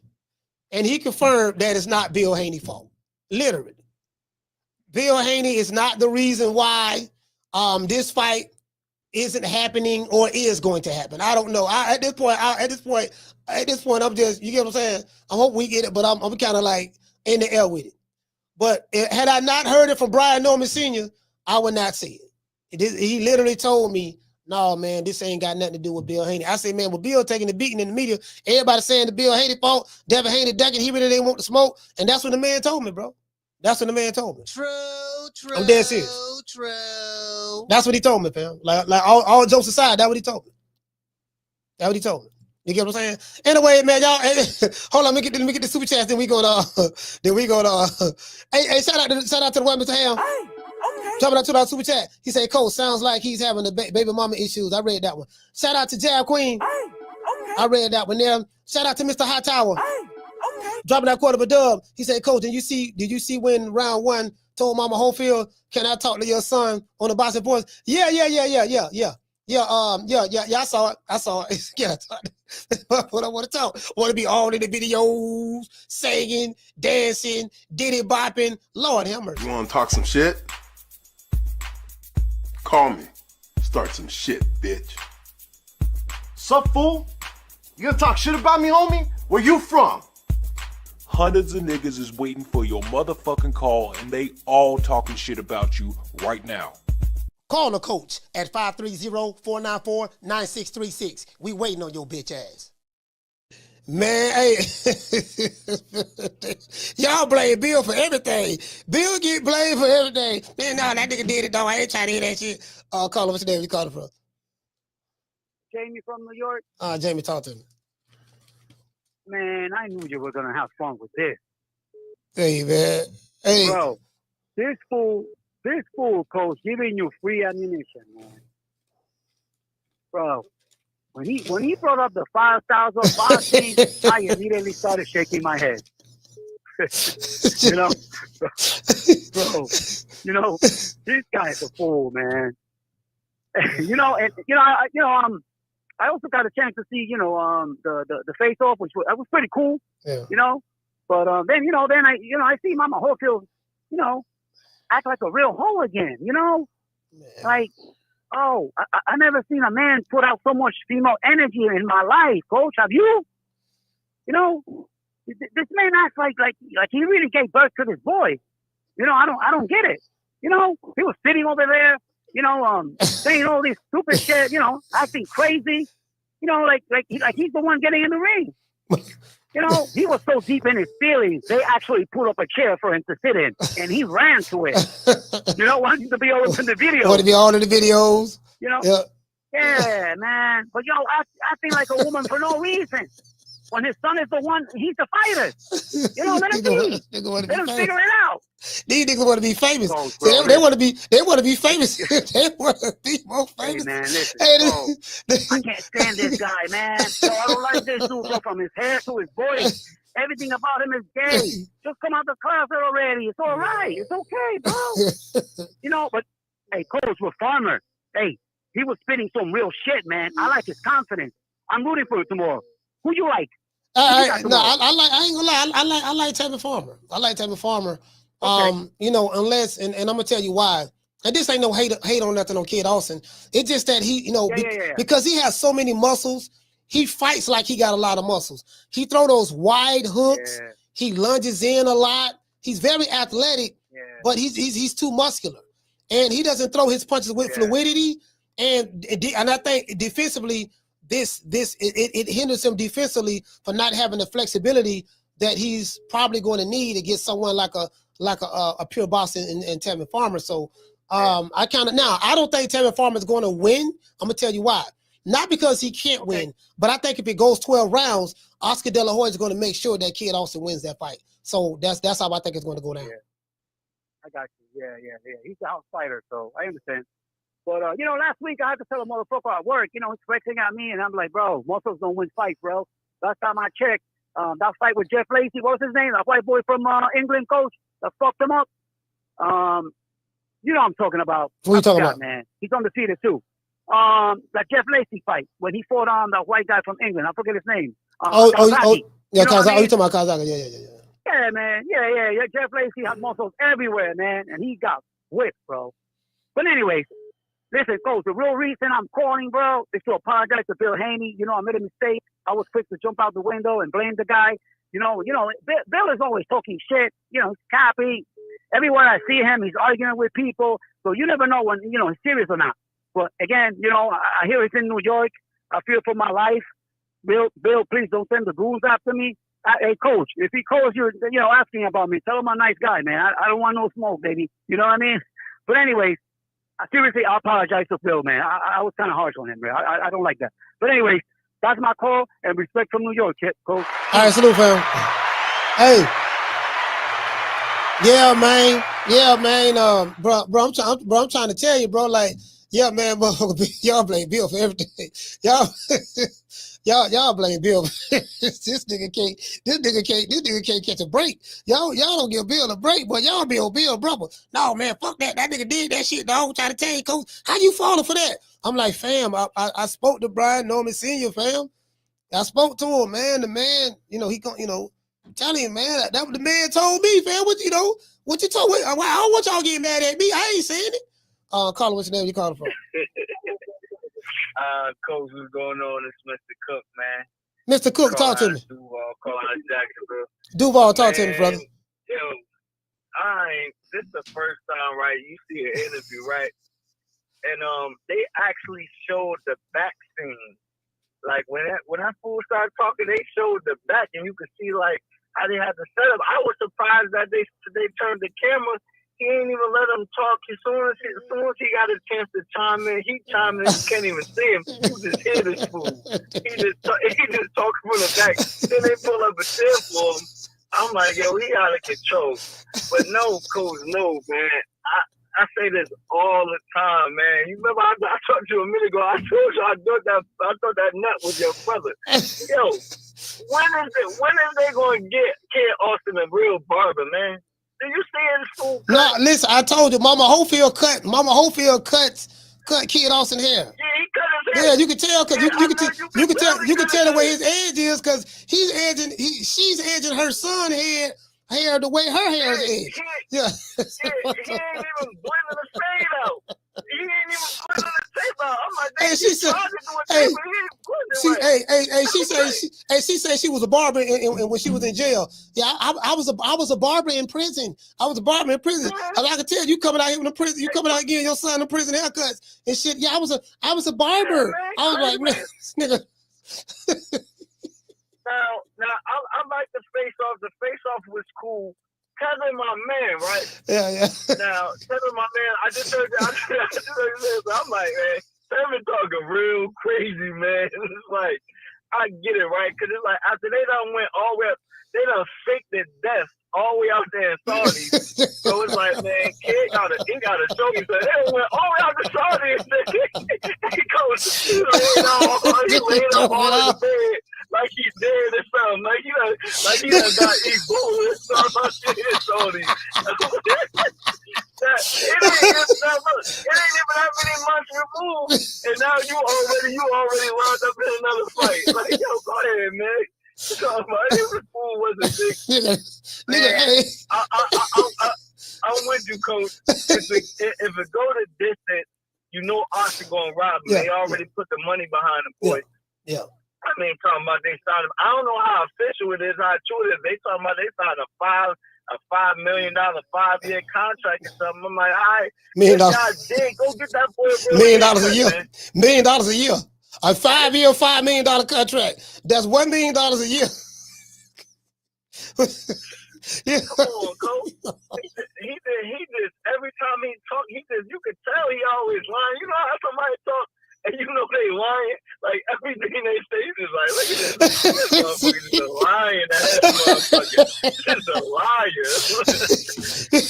and he confirmed that it's not Bill Haney's fault. Literally. Bill Haney is not the reason why this fight isn't happening or is going to happen. I don't know. At this point, I'm just, you get what I'm saying? I hope we get it, but I'm kind of like in the air with it. But had I not heard it from Brian Norman Sr., I would not see it. He literally told me, no, man, this ain't got nothing to do with Bill Haney. I said, man, with Bill taking the beating in the media, everybody saying the Bill Haney fault, Devin Haney ducking, he really didn't want to smoke. And that's what the man told me, bro. That's what the man told me. True. I'm dead serious. True. That's what he told me, fam. Like all jokes aside, that's what he told me. You get what I'm saying? Anyway, man, y'all, hold on, let me get the super chats, then we gonna hey, shout out to the one, Mr. Ham. Hey. Jumping out to the super chat. He said, Coach, sounds like he's having the baby mama issues. I read that one. Shout out to Jab Queen. I read that one there. Shout out to Mr. High Tower. Dropping that quarter of a dub. He said, Coach, did you see when round one told Mama Holyfield, can I talk to your son on the boxing voice? Yeah. I saw it. Yeah, what I want to talk. Want to be all in the videos, singing, dancing, diddy bopping. Lord have mercy. You want to talk some shit? Call me. Start some shit, bitch. Sup, fool? You gonna talk shit about me, homie? Where you from? Hundreds of niggas is waiting for your motherfucking call, and they all talking shit about you right now. Call the coach at 530-494-9636. We waiting on your bitch ass. Man, hey, y'all blame Bill for everything. Bill get blamed for everything. Man, nah, that nigga did it, though. I ain't trying to hear that shit. Call him, what's your name? You call him from? Jamie from New York. Jamie, talk to me. Man, I knew you were gonna have fun with this. Hey, man. Hey. Bro, this fool, Coach, giving you free ammunition, man. Bro, when he brought up the 5,000 boxing, I immediately started shaking my head. You know, bro, this guy's a fool, man. I also got a chance to see, the face off, which was pretty cool. Yeah. But then I see Mama Holyfield, act like a real hoe again. Like, oh, I never seen a man put out so much female energy in my life, Coach. Have you? This man acts like he really gave birth to this boy. I don't get it. He was sitting over there, saying all this stupid shit, acting crazy, like he's the one getting in the ring. He was so deep in his feelings, they actually put up a chair for him to sit in, and he ran to it. Wanted to be all in the videos. Want to be all in the videos. Yeah, man. But acting like a woman for no reason. When his son is the one, he's the fighter. Let him be. Let him figure it out. These niggas want to be famous. They want to be famous. They want to be more famous. Hey, man, listen. I can't stand this guy, man. I don't like this dude, from his hair to his voice. everything about him is gay. Just come out the closet already. It's all right. It's okay, bro. You know, but hey, Coach with Farmer, hey, he was spitting some real shit, man. I like his confidence. I'm rooting for him tomorrow. Who you like? I ain't gonna lie. I like Tevin Farmer. I like Tevin Farmer. Okay. You know, unless and I'm gonna tell you why. And this ain't no hate on nothing on Kid Austin. It's just that he, you know, because he has so many muscles, he fights like he got a lot of muscles. He throw those wide hooks. Yeah. He lunges in a lot. He's very athletic, but he's too muscular, and he doesn't throw his punches with fluidity. And I think defensively, it hinders him defensively for not having the flexibility that he's probably going to need against someone like a pure boss in Tevin Farmer. So I don't think Tevin Farmer is going to win. I'm gonna tell you why. Not because he can't win, but I think if it goes 12 rounds, Oscar De La Hoya is going to make sure that Kid Austin wins that fight. So that's how I think it's going to go down. Yeah. I got you. Yeah. He's a house fighter, so I understand. But, you know, last week I had to tell a motherfucker at work, you know, he's flexing at me, and I'm like, bro, muscles don't win fights, bro. Last time I checked, that fight with Jeff Lacey, what was his name? That white boy from England, coach, that fucked him up. You know what I'm talking about. Who are you talking about? Man, he's undefeated too. That Jeff Lacey fight when he fought on the white guy from England. I forget his name. Kawasaki. Yeah, Kawasaki. Oh, you talking about Kawasaki? Yeah. Yeah, man. Yeah. Jeff Lacey had muscles everywhere, man, and he got whipped, bro. But anyways, listen, Coach, the real reason I'm calling, bro, is to apologize to Bill Haney. You know, I made a mistake. I was quick to jump out the window and blame the guy. You know, Bill is always talking shit. You know, he's copy. Everywhere I see him, he's arguing with people. So you never know when, you know, he's serious or not. But again, you know, I hear he's in New York. I fear for my life. Bill, please don't send the goons after me. Hey, Coach, if he calls you, you know, asking about me, tell him I'm a nice guy, man. I don't want no smoke, baby. You know what I mean? But anyways, seriously, I apologize to Bill, man. I was kind of harsh on him, man. I don't like that. But anyways, that's my call, and respect from New York, Coach. All right, salute, fam. Hey. Yeah, man. Bro, I'm trying to tell you, bro, like, yeah, man, y'all blame Bill for everything. Y'all blame Bill. This nigga can't catch a break. Y'all don't give Bill a break, but y'all be on Bill, brother. No, man, fuck that. That nigga did that shit, dog. I'm trying to tell you, Coach, how you falling for that? I'm like, fam, I spoke to Brian Norman Sr., fam. I spoke to him, man. The man, you know, I'm telling you, man, that the man told me, fam. What you told me? I don't want y'all getting mad at me. I ain't saying it. Carla, what's your name? You calling from? Coach, what's going on? It's Mr. Cook, man. Mr. Cook, talk to me. Duval, calling out Jacksonville. Duval, talk to me, brother. Yo, this is the first time, right? You see an interview, right? And they actually showed the back scene. Like when I first started talking, they showed the back, and you could see like how they had the setup. I was surprised that they turned the camera. He ain't even let him talk. As soon as he got a chance to chime in, he chimed in. You can't even see him. You just hear this fool. He just talking from the back. Then they pull up a chair for him. I'm like, yo, he out of control. But no, Coach, no, man. I say this all the time, man. You remember I talked to you a minute ago. I told you I thought that nut was your brother. Yo, when is they going to get Kid Austin a real barber, man? Did you see his fool cut? No, listen, I told you, Mama Hofield cut Kid Austin hair. Yeah, he cut his hair. Yeah, you can tell because you can tell the way his edge is because she's edging her son hair the way her hair is edged. He ain't even blending the shade out. He ain't even blending the tape out. I'm like, hey, she said she was a barber when she was in jail. Yeah, I was a barber in prison. I was a barber in prison. I can tell you coming out here in the prison. You coming out here getting your son in prison haircuts and shit. Yeah, I was a barber. I was like, nigga. Now, I like the face-off. The face-off was cool. Tevin, my man, right? Yeah. Now, Tevin, my man, I just heard this. I'm like, man, Tevin talking real crazy, man. It's like, I get it, right? Because it's like, after they done went all the way up, they done faked their death all the way out there in Saudi. So it's like, man, Kid gotta show me. So they went all the way out to Saudi and he goes, he laid out all in the bed. like he's dead or something. Like he done got Ebola or something. Tony. It ain't even that many months removed, and now you already wound up in another fight. Like, yo, go ahead, man. This fool wasn't big. I'm with you, Coach. If it go to distance, you know Austin gonna rob him. They already put the money behind the boy. Yeah. I mean, talking about they signed him. I don't know how official it is, how true it is. They talking about they signed a $5 million 5-year contract or something. I'm like, all right, God dang, go get that boy $1 million a year. $1 million a year. A 5-year, $5 million contract. That's $1 million a year. Come on, Coach. He just every time he talk, you could tell he always lying. You know how somebody talk and you know they lying? Like everything they say is like, look at this motherfucker just lying ass motherfucker. Just a liar.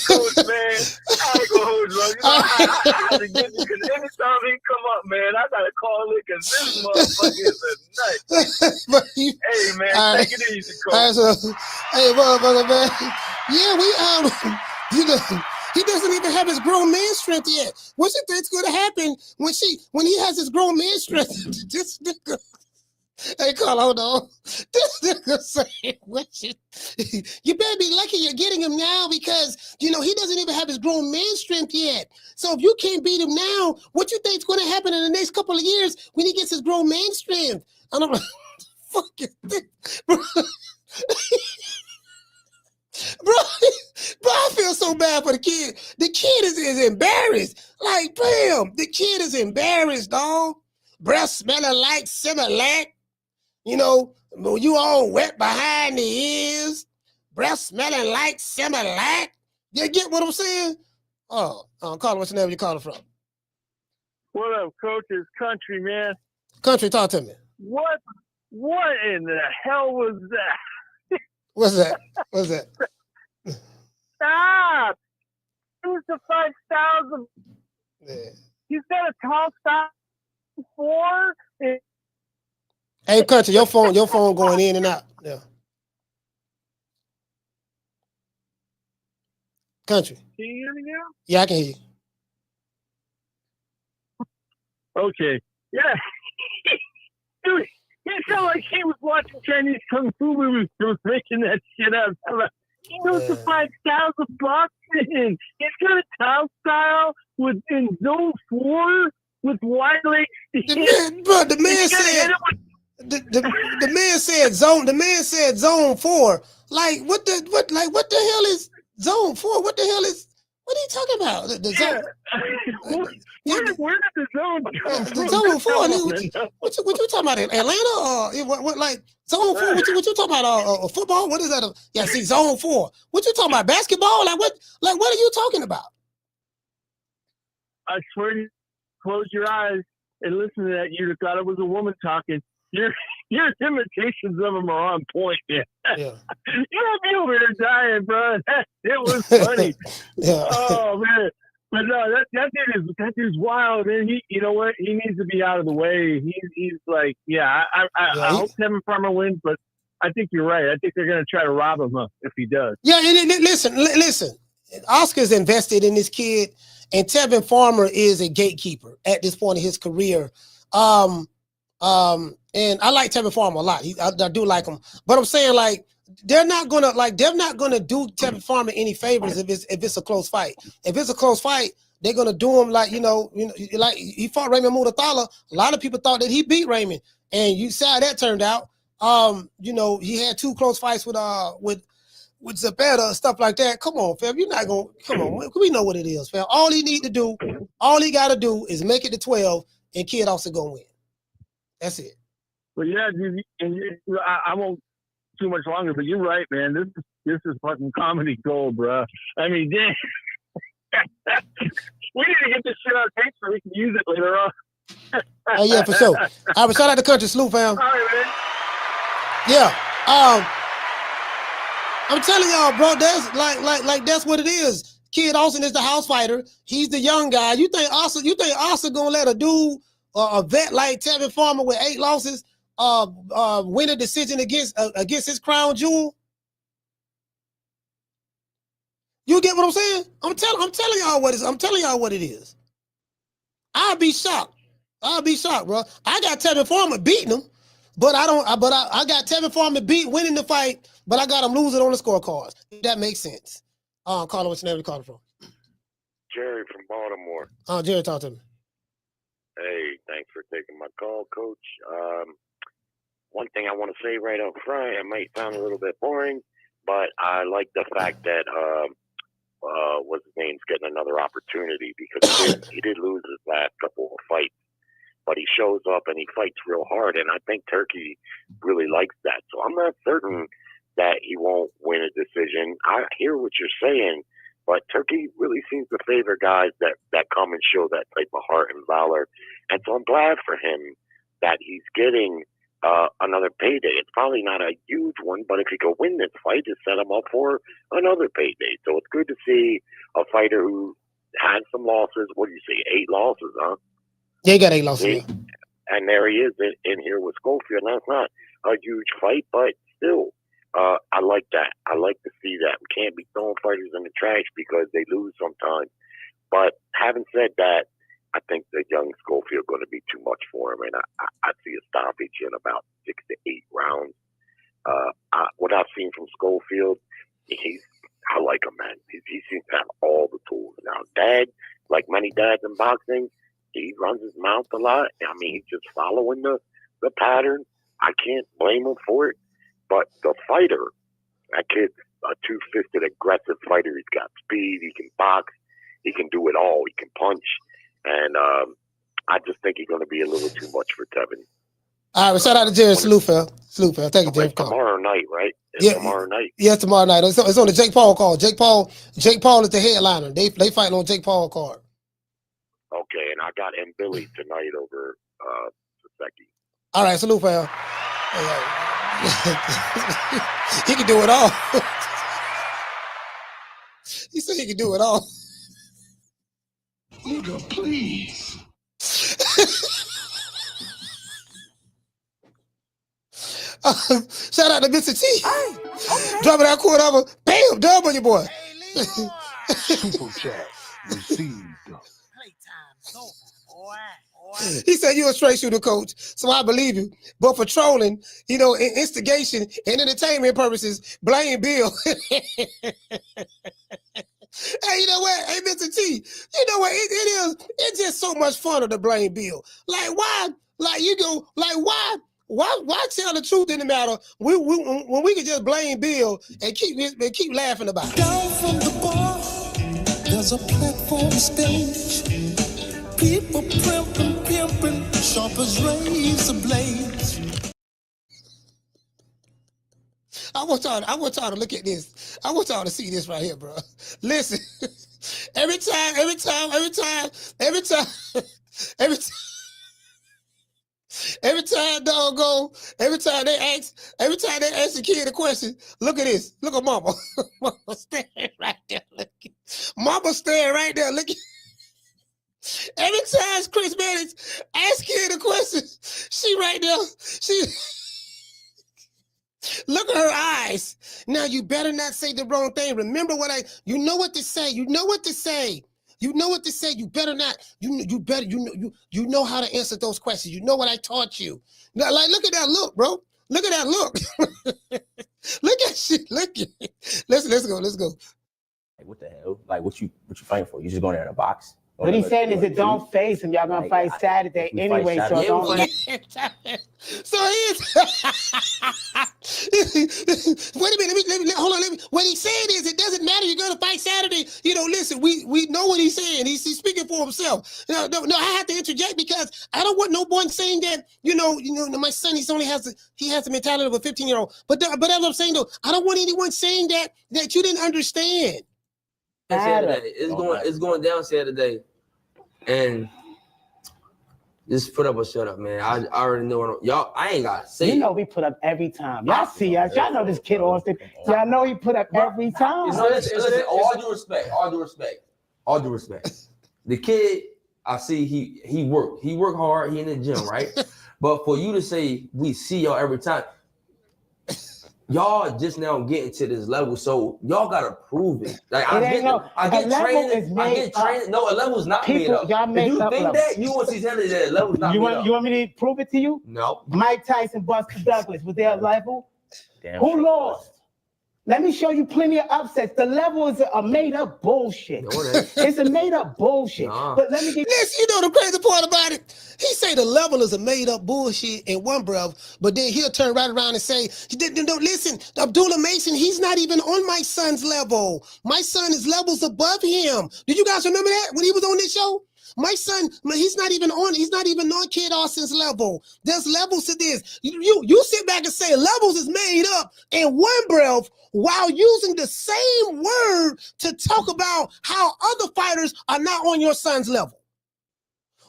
Coach, man, I ain't gonna hold you. You know, I have to get you because anytime he come up, man, I gotta call it because this motherfucker is a nut. Hey, man, take it easy, Coach. Hey, motherfucker, man. Yeah, you know, he doesn't even have his grown man strength yet. What you think's gonna happen when he has his grown man strength? This nigga. Hey, Carl, hold on. This nigga saying, you better be lucky you're getting him now because, you know, he doesn't even have his grown man strength yet. So if you can't beat him now, what you think's going to happen in the next couple of years when he gets his grown man strength? I don't know. Fuck you think, bro. Bro, I feel so bad for the kid. The kid is embarrassed. Like, bam, the kid is embarrassed, dog. Breath smelling like Similac. You know, you all wet behind the ears. Breath smelling like Similac. You get what I'm saying? Oh, Carter, what's the name you calling from? What up, Coach? It's Country, man. Country, talk to me. What in the hell was that? What's that? What's that? Stop! It was the 5,000. Yeah. You said a tall stop before. Hey, Country, your phone going in and out. Yeah. Country. Can you hear me now? Yeah, I can hear you. Okay. Yeah. Dude, he sounded like he was watching Chinese Kung Fu movies. He was making that shit up. He knows the 5,000 boxing. He's got a tile style in zone 4 with wide legs. The man said zone 4. What the hell is zone 4? What are you talking about? The zone. Where did the zone come from? The zone 4. What you talking about? Atlanta or what like zone 4? What you talking about? Football? What is that? Yeah, see, zone 4. What you talking about? Basketball? What are you talking about? I swear to you, close your eyes and listen to that. You'd have thought it was a woman talking. Your imitations of them are on point, man. Yeah. You don't be over there dying, bro. It was funny. Yeah. Oh man. But no, that dude's wild, and you know what? He needs to be out of the way. He's like, yeah. I hope Tevin Farmer wins, but I think you're right. I think they're gonna try to rob him if he does. Yeah, listen. Oscar's invested in this kid, and Tevin Farmer is a gatekeeper at this point in his career. And I like Tevin Farmer a lot. I do like him, but I'm saying like. They're not gonna do Tevin Farmer any favors if it's a close fight. If it's a close fight, they're gonna do him like like he fought Raymond Mutathala. A lot of people thought that he beat Raymond, and you saw how that turned out. He had 2 close fights with Zapata and stuff like that. Come on, fam, you're not gonna come on. We know what it is, fam. All he got to do is make it to 12, and Kid also gonna win. That's it. But yeah, I won't. Too much longer, but you're right, man. This is fucking comedy gold, bro. I mean, damn. We need to get this shit on tape so we can use it later on. Oh yeah, for sure. All right, shout out to Country Sloop, fam. All right, man. Yeah. I'm telling y'all, bro. That's like that's what it is. Kid Austin is the house fighter. He's the young guy. You think Austin gonna let a dude, a vet like Tevin Farmer with 8 losses? win a decision against his crown jewel? You get what I'm saying? I'm telling y'all what it is. I'll be shocked. Bro. I got Tevin Farmer beating him, but I got Tevin Farmer winning the fight, but I got him losing on the scorecards. If that makes sense. Carla, what's your name? You calling from? Jerry from Baltimore. Jerry, talk to me. Hey, thanks for taking my call, Coach. One thing I want to say right up front, it might sound a little bit boring, but I like the fact that what's his name's getting another opportunity, because he did lose his last couple of fights, but he shows up and he fights real hard, and I think Turkey really likes that. So I'm not certain that he won't win a decision. I hear what you're saying, but Turkey really seems to favor guys that come and show that type of heart and valor. And so I'm glad for him that he's getting another payday. It's probably not a huge one, but if he could win this fight, it set him up for another payday. So it's good to see a fighter who had some losses. What do you say, 8 losses, huh? Yeah, he got 8 losses. Yeah. And there he is in here with Schofield. Now, it's not a huge fight, but still, I like that. I like to see that. We can't be throwing fighters in the trash because they lose sometimes. But having said that, I think the young Schofield going to be too much for him, and I see a stoppage in about 6 to 8 rounds. What I've seen from Schofield, I like him, man. He seems to have all the tools. Now, Dad, like many dads in boxing, he runs his mouth a lot. I mean, he's just following the pattern. I can't blame him for it. But the fighter, that kid's a two-fisted, aggressive fighter. He's got speed. He can box. He can do it all. He can punch. And I just think he's going to be a little too much for Tevin. All right, well, shout out to Jerry Slewfeld. Thank you, Jerry. Tomorrow night, right? Tomorrow night. Yeah, tomorrow night. It's on the Jake Paul card. Jake Paul is the headliner. They fighting on Jake Paul card. Okay, and I got M. Billy tonight over Saseki. All right, salute, fam. He can do it all. He said he can do it all. Nigga, please. Shout out to Mr. T. Dropping that quarter over. Bam, dub on your boy. Super chat received. He said you a straight shooter, coach, so I believe you. But for trolling, instigation and entertainment purposes, blame Bill. Hey, you know what? Hey, Mr. T, you know what? It's just so much fun to blame Bill. Like, why? Like, you go, like, why tell the truth in the matter when we can just blame Bill and keep laughing about it? Down from the bar, there's a platform stage. People pimping, sharp as razor blades. I want y'all to look at this. I want y'all to see this right here, bro. Listen, every time they ask the kid a question, look at this. Look at Mama. Mama staring right there. Mama staring right there. Look. Every time Chris Mannix asks kid a question, she right there. Look at her eyes. Now you better not say the wrong thing. Remember you know what to say. You know what to say. You know what to say. You better not. You know how to answer those questions. You know what I taught you. Now, like, look at that look, bro. Look at that look. Look at shit. Look at it. Let's go. Like, what the hell? Like, what you fighting for? You just going there in a box? What he's saying is it don't face him. Y'all gonna fight Saturday anyway, so don't. So wait a minute. Hold on. What he's saying is it doesn't matter. You're gonna fight Saturday. Listen. We know what he's saying. He's speaking for himself. No. I have to interject because I don't want no one saying that. My son. He has the mentality of a 15-year-old. But that's what I'm saying though. I don't want anyone saying that you didn't understand. Saturday. It's going down Saturday, and just put up or shut up, man. I already know y'all. I ain't got to say. We put up every time. Y'all see us. Y'all know this kid Austin. Y'all know he put up every time. Listen, all due respect. The kid, I see he work hard. He in the gym, right? But for you to say we see y'all every time, y'all just now getting to this level, so y'all gotta prove it. Like I get training. No, a level is not made up. If you think that, you want to see that a level is not made up. You want me to prove it to you? No. Mike Tyson, Buster Douglas, was there a level? Damn. Who lost? Let me show you plenty of upsets. The level is a made up bullshit. No, it it's a made up bullshit. Nah. But let me get Listen, you know the crazy part about it? He say the level is a made up bullshit in one breath, but then he'll turn right around and say, no, listen, Abdullah Mason, he's not even on my son's level. My son is levels above him. Do you guys remember that when he was on this show? My son, he's not even on Kid Austin's level. There's levels to this. You sit back and say levels is made up in one breath while using the same word to talk about how other fighters are not on your son's level.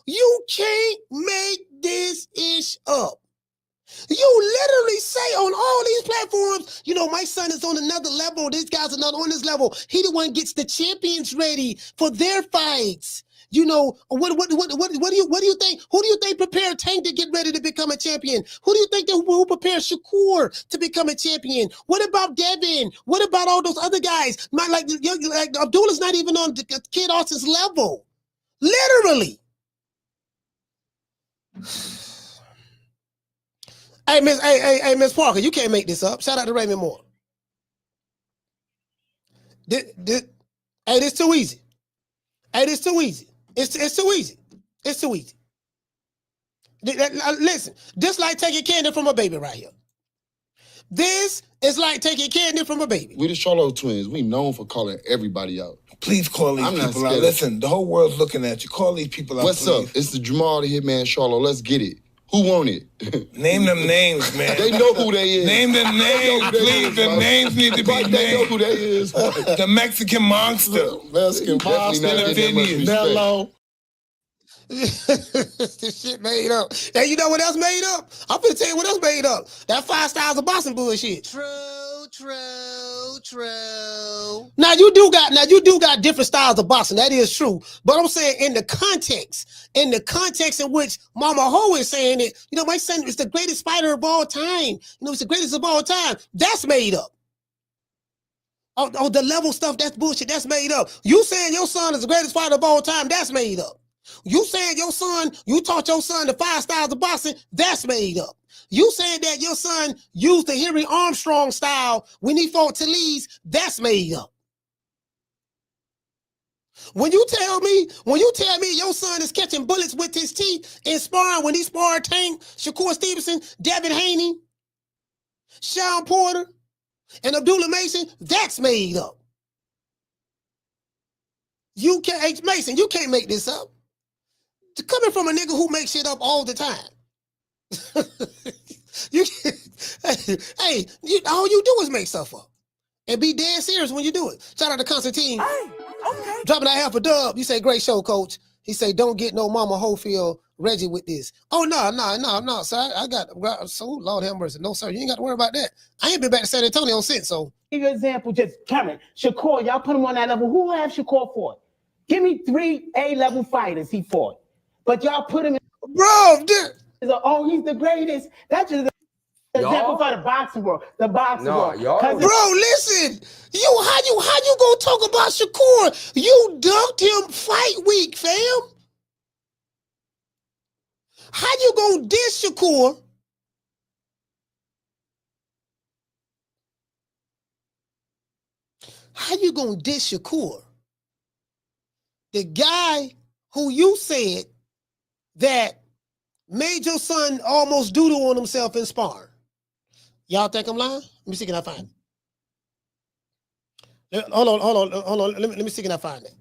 You can't make this ish up. You literally say on all these platforms, my son is on another level. These guys are not on this level. He the one gets the champions ready for their fights. What do you think? Who do you think prepared Tank to get ready to become a champion? Who do you think who prepared Shakur to become a champion? What about Devin? What about all those other guys? Like Abdullah's not even on Kid Austin's level. Literally. Hey, Miss Parker, you can't make this up. Shout out to Raymond Moore. This too easy. It's too easy. It's too easy. It's too easy. Listen, this like taking candy from a baby right here. This is like taking candy from a baby. We the Charlotte twins. We known for calling everybody out. Please call these people out. Listen, the whole world's looking at you. Call these people out. What's up? It's the Jamal the Hitman Charlotte. Let's get it. Who won it? Name them names, man. They know who they is. Name them names, please. The names need to be named. They know who they is. The Mexican monster. Mexican monster. Nello. This shit made up. Now you know what else made up? I'm finna tell you what else made up. That 5 styles of boxing bullshit. True. Now you do got different styles of boxing. That is true. But I'm saying in the context in which Mama Ho is saying it, my son is the greatest fighter of all time. He's the greatest of all time. That's made up. Oh, the level stuff, that's bullshit. That's made up. You saying your son is the greatest fighter of all time, that's made up. You saying you taught your son the 5 styles of boxing, that's made up. You saying that your son used the Henry Armstrong style when he fought Talese, that's made up. When you tell me your son is catching bullets with his teeth in sparring when he sparred Tank, Shakur Stevenson, Devin Haney, Sean Porter, and Abdullah Mason, that's made up. Mason, you can't make this up. Coming from a nigga who makes shit up all the time. All you do is make stuff up. And be dead serious when you do it. Shout out to Constantine. Hey, okay. Dropping that half a dub. You say, great show, coach. He say, don't get no Mama Hofield Reggie with this. Oh, no, sir. I got, so Lord have mercy. No, sir, you ain't got to worry about that. I ain't been back to San Antonio since, so. Give you an example, just Cameron. Shakur, y'all put him on that level. Who have Shakur fought? Give me 3 A-level fighters he fought. But y'all put him in. Bro, he's the greatest. That's just an example for the boxing world. The boxing world. Bro, listen. How you gonna talk about Shakur? You dunked him fight week, fam. How you gonna diss Shakur? How you gonna diss Shakur? The guy who you said that made your son almost doodle on himself in sparring. Y'all think I'm lying? Let me see, can I find it? Hold on. Let me see, can I find it?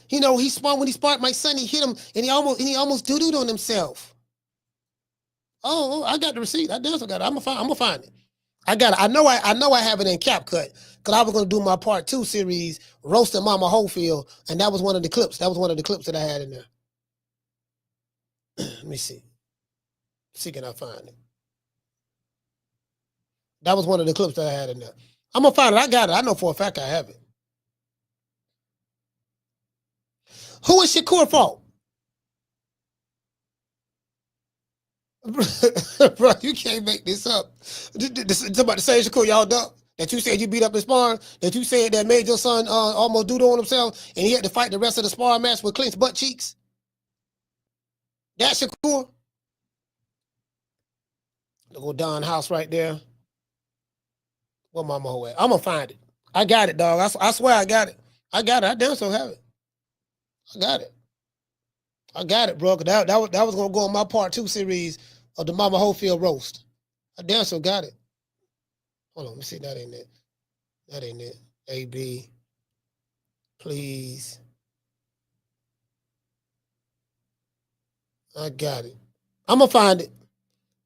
He sparred when he sparred my son. He hit him, and he almost doodled on himself. Oh, I got the receipt. I definitely got it. I'm gonna find it. I got it. I know I have it in CapCut because I was gonna do my part 2 series roasting Mama Hofield, and that was one of the clips. That was one of the clips that I had in there. Let me see. See, can I find it? That was one of the clips that I had in there. I'm gonna find it. I got it. I know for a fact I have it. Who is Shakur fought? Bro, you can't make this up. It's about the same Shakur y'all duck that you said you beat up in sparring, that you said that made your son almost doodle on himself, and he had to fight the rest of the sparring match with clenched butt cheeks. That's Shakur. The little Don house right there. Where Mama Ho at? I'm gonna find it. I got it, dog. I swear I got it. I got it. I damn so have it. I got it. I got it, bro. That was gonna go on my part 2 series of the Mama Hofield roast. I damn so got it. Hold on, let me see. That ain't it. That ain't it. AB, please. I got it. I'm gonna find it.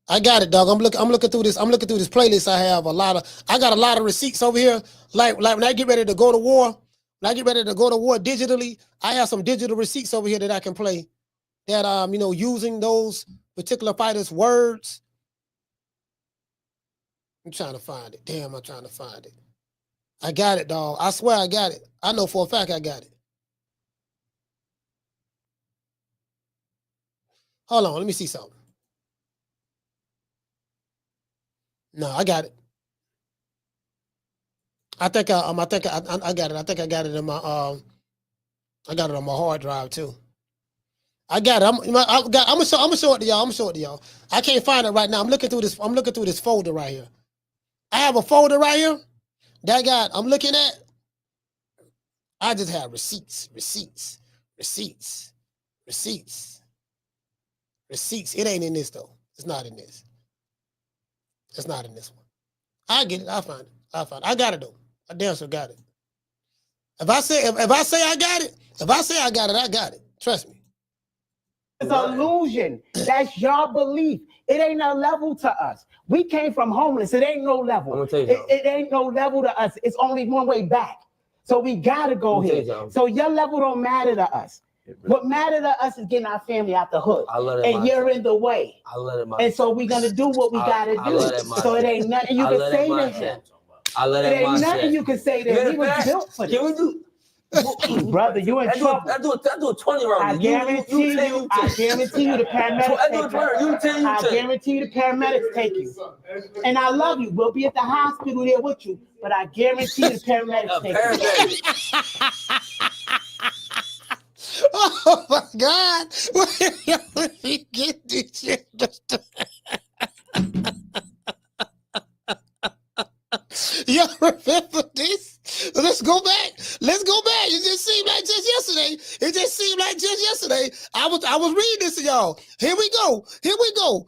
I got it, dog. I'm looking through this. I'm looking through this playlist. I got a lot of receipts over here. Like when I get ready to go to war, digitally, I have some digital receipts over here that I can play. That using those particular fighters' words. I'm trying to find it. Damn, I'm trying to find it. I got it, dog. I swear I got it. I know for a fact I got it. Hold on, let me see something. No, I got it. I think I got it. I think I got it in my I got it on my hard drive too. I got it. I'm gonna show it to y'all. I can't find it right now. I'm looking through this folder right here. I have a folder right here that I'm looking at. I just have receipts. It ain't in this though. It's not in this. It's not in this one. I get it. I'll find it. I got it though. I damn sure got it. If I say I got it, I got it. Trust me. It's an illusion. That's your belief. It ain't a level to us. We came from homeless. It ain't no level. I'm gonna tell you it ain't no level to us. It's only one way back. So we gotta go here. So your level don't matter to us. What matter to us is getting our family out the hood. And you're in the way. And so we're gonna do what we gotta do. So it ain't nothing you can say to him. It ain't nothing you can say to him. He was built for this. Can we do? Brother, you in trouble. I do a 20 round. I guarantee you the paramedics take you. And I love you. We'll be at the hospital there with you. But I guarantee the paramedics take you. Oh my God. Let me get this shit. You remember this? Let's go back. It just seemed like just yesterday. I was reading this to y'all. Here we go. Here we go.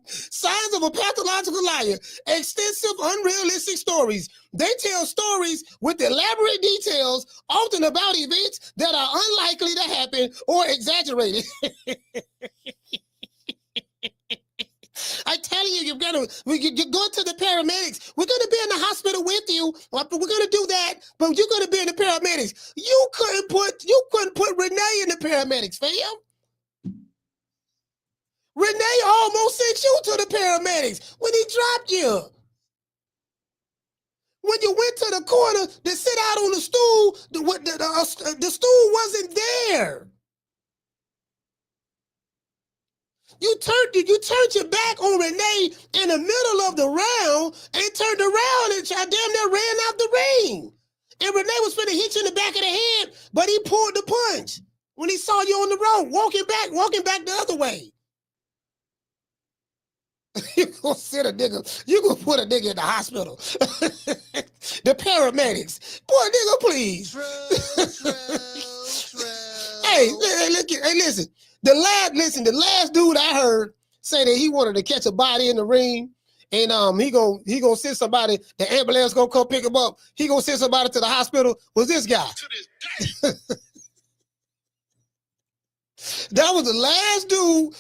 Signs of a pathological liar. Extensive, unrealistic stories. They tell stories with elaborate details, often about events that are unlikely to happen or exaggerated. I tell you, you're going to the paramedics. We're going to be in the hospital with you. We're going to do that, but you're going to be in the paramedics. You couldn't put Renee in the paramedics, fam. Renee almost sent you to the paramedics when he dropped you. When you went to the corner to sit out on the stool, the stool wasn't there. You turned your back on Renee in the middle of the round and turned around and damn near ran out the ring. And Renee was finna hit you in the back of the head, but he pulled the punch when he saw you on the road, walking back the other way. You gonna put a nigga in the hospital. The paramedics. Boy, nigga, please. Hey, listen. The last dude I heard say that he wanted to catch a body in the ring, and he gonna send somebody. The ambulance gonna come pick him up. He gonna send somebody to the hospital. Was this guy? That was the last dude.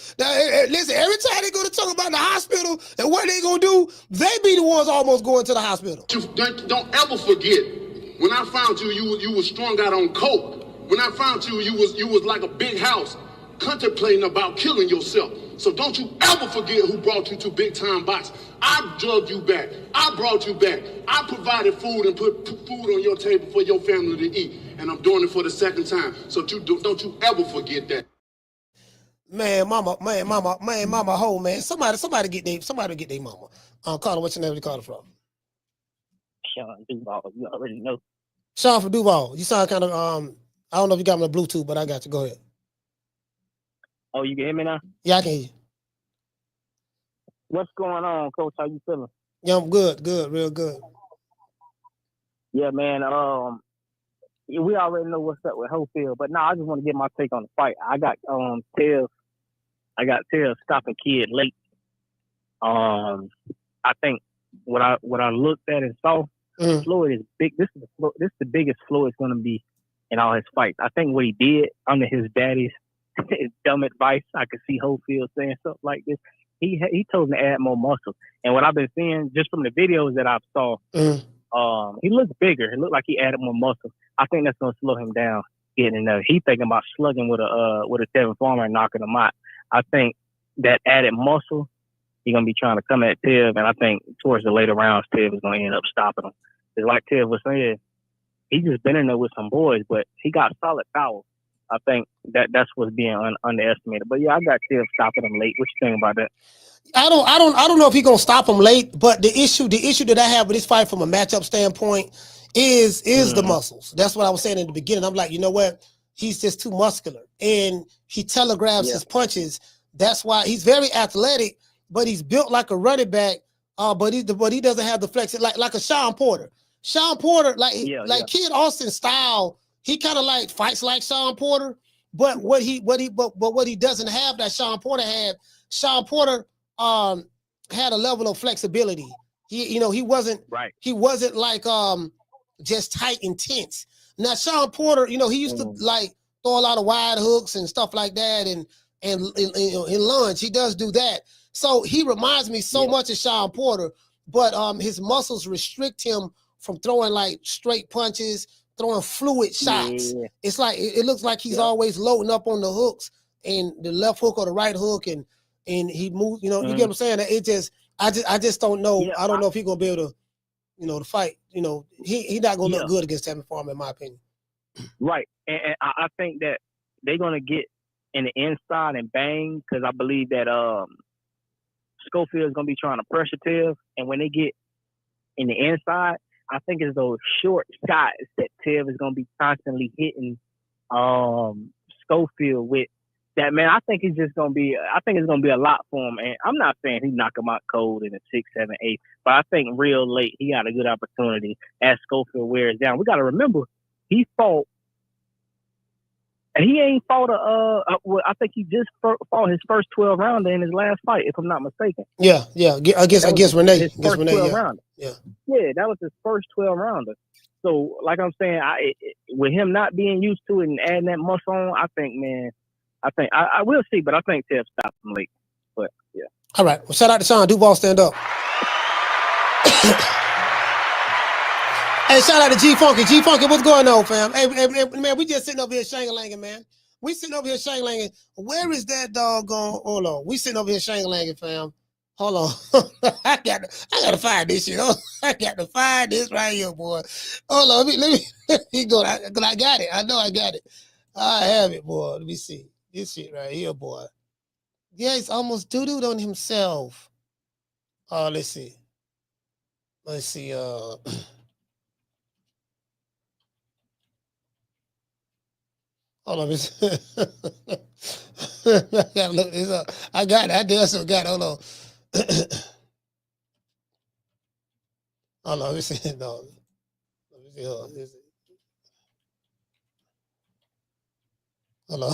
Listen, every time they go to talk about the hospital and what they gonna do, they be the ones almost going to the hospital. Don't ever forget when I found you was strung out on coke. When I found you was like a big house, contemplating about killing yourself. So don't you ever forget who brought you to Big Time Box. I drugged you back. I brought you back. I provided food and put food on your table for your family to eat. And I'm doing it for the second time. So don't you ever forget that. Man, mama, ho, man. Somebody get their mama. Carter, what's your name? Where you calling from? Sean Duval, you already know. Sean from Duval. You sound kind of I don't know if you got me on Bluetooth, but I got you. Go ahead. Oh, you can hear me now? Yeah, I can hear you. What's going on, Coach? How you feeling? Yeah, I'm good, real good. Yeah, man. We already know what's up with Holyfield, but now I just want to get my take on the fight. I got Tev stopping Kid late. I think what I looked at and saw, Floyd is big. This is the biggest Floyd's going to be in all his fights. I think what he did under his daddy's dumb advice, I could see Holyfield saying something like this. He told him to add more muscle, and what I've been seeing just from the videos that I've saw, he looks bigger. It looked like he added more muscle. I think that's going to slow him down getting in there. He's thinking about slugging with a Tevin Farmer and knocking him out. I think that added muscle, he's going to be trying to come at Tev, and I think towards the later rounds, Tev is going to end up stopping him. It's like Tev was saying, he just been in there with some boys, but he got solid power. I think that's what's being underestimated. But yeah, I got Tev stopping him late. What you think about that? I don't know if he's gonna stop him late, but the issue that I have with this fight from a matchup standpoint is the muscles. That's what I was saying in the beginning. I'm like, you know what? He's just too muscular, and he telegraphs his punches. That's why he's very athletic, but he's built like a running back. But he doesn't have the flex like a Sean Porter. Sean Porter, Kid Austin style. He kind of like fights like Sean Porter, but what he doesn't have that Sean Porter had. Sean Porter had a level of flexibility. He wasn't like just tight and tense. Now Sean Porter, he used to like throw a lot of wide hooks and stuff like that, and in lunge he does do that. So he reminds me so much of Sean Porter, but his muscles restrict him from throwing like straight punches, throwing fluid shots. Yeah. It's like it looks like he's always loading up on the hooks and the left hook or the right hook, and he moves. You get what I'm saying? I just don't know. Yeah, I don't know if he's gonna be able to, to fight. He's not gonna look good against Tevin Farmer, in my opinion. Right, and I think that they're gonna get in the inside and bang, because I believe that Schofield is gonna be trying to pressure Tev, and when they get in the inside, I think it's those short shots that Tev is going to be constantly hitting Schofield with. That, man, I think it's going to be a lot for him. And I'm not saying he knock him out cold in the 6, 7, 8, but I think real late he got a good opportunity as Schofield wears down. We got to remember, he fought, and he ain't fought I think he just fought his first 12 rounder in his last fight, if I'm not mistaken. Yeah. I guess Renee. Yeah, that was his first 12 rounder. So, like I'm saying, with him not being used to it and adding that muscle on, I think I will see, but I think Tev stopped him late. But yeah. All right. Well, shout out to Sean Duval. Stand up. Hey, shout out to G Funky. G Funky, what's going on, fam? Hey, man, we just sitting over here shang-langing, man. We sitting over here shang-langing. Where is that doggone? Hold on. We sitting over here shang-langing, fam. Hold on. I gotta find this shit. I got to find this right here, boy. Hold on. Let me go. I got it. I know I got it. I have it, boy. Let me see. This shit right here, boy. Yeah, he's almost doo-dooed on himself. Let's see. Hold on. I gotta look this up. I got it. I also got it. Hold on. Hold on. Let me see. No. Let me see. Hold on.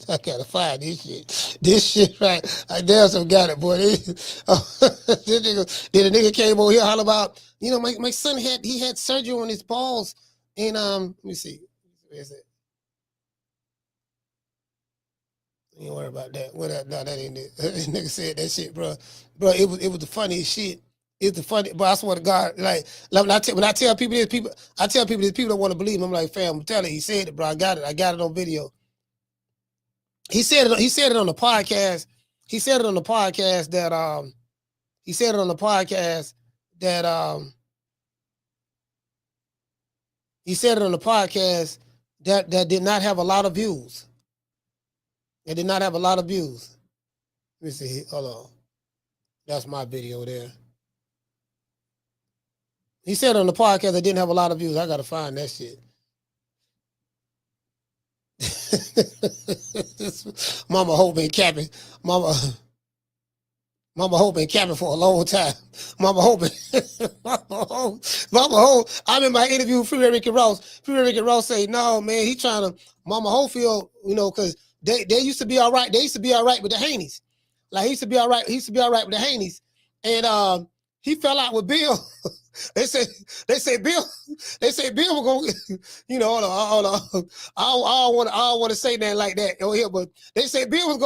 I gotta find this shit. This shit right. I also got it, boy. Then the nigga came over here holler about, my son had surgery on his balls, and let me see. Where is it? Don't worry about that. No, that ain't it. Nigga said that shit, bro. Bro, it was the funniest shit. It's the funny, but I swear to God, like when I tell people this, people don't want to believe me. I'm like, fam, I'm telling you, he said it, bro. I got it on video. He said it on the podcast. He said it on the podcast that did not have a lot of views. It did not have a lot of views. Let me see. Hold on. That's my video there. He said on the podcast it didn't have a lot of views. I got to find that shit. Mama Hope been capping. Mama Hope been capping for a long time. Mama Hope. Mama Hope. I remember I interviewed Freeway Ricky Ross. Freeway Ricky Ross say, no, man, he trying to, Mama Hope feel, because they used to be all right. They used to be all right with the Haneys. Like he used to be all right. He used to be all right with the Haneys. And he fell out with Bill. They say Bill was gonna, hold on. I don't want to say that like that over here, but they say Bill was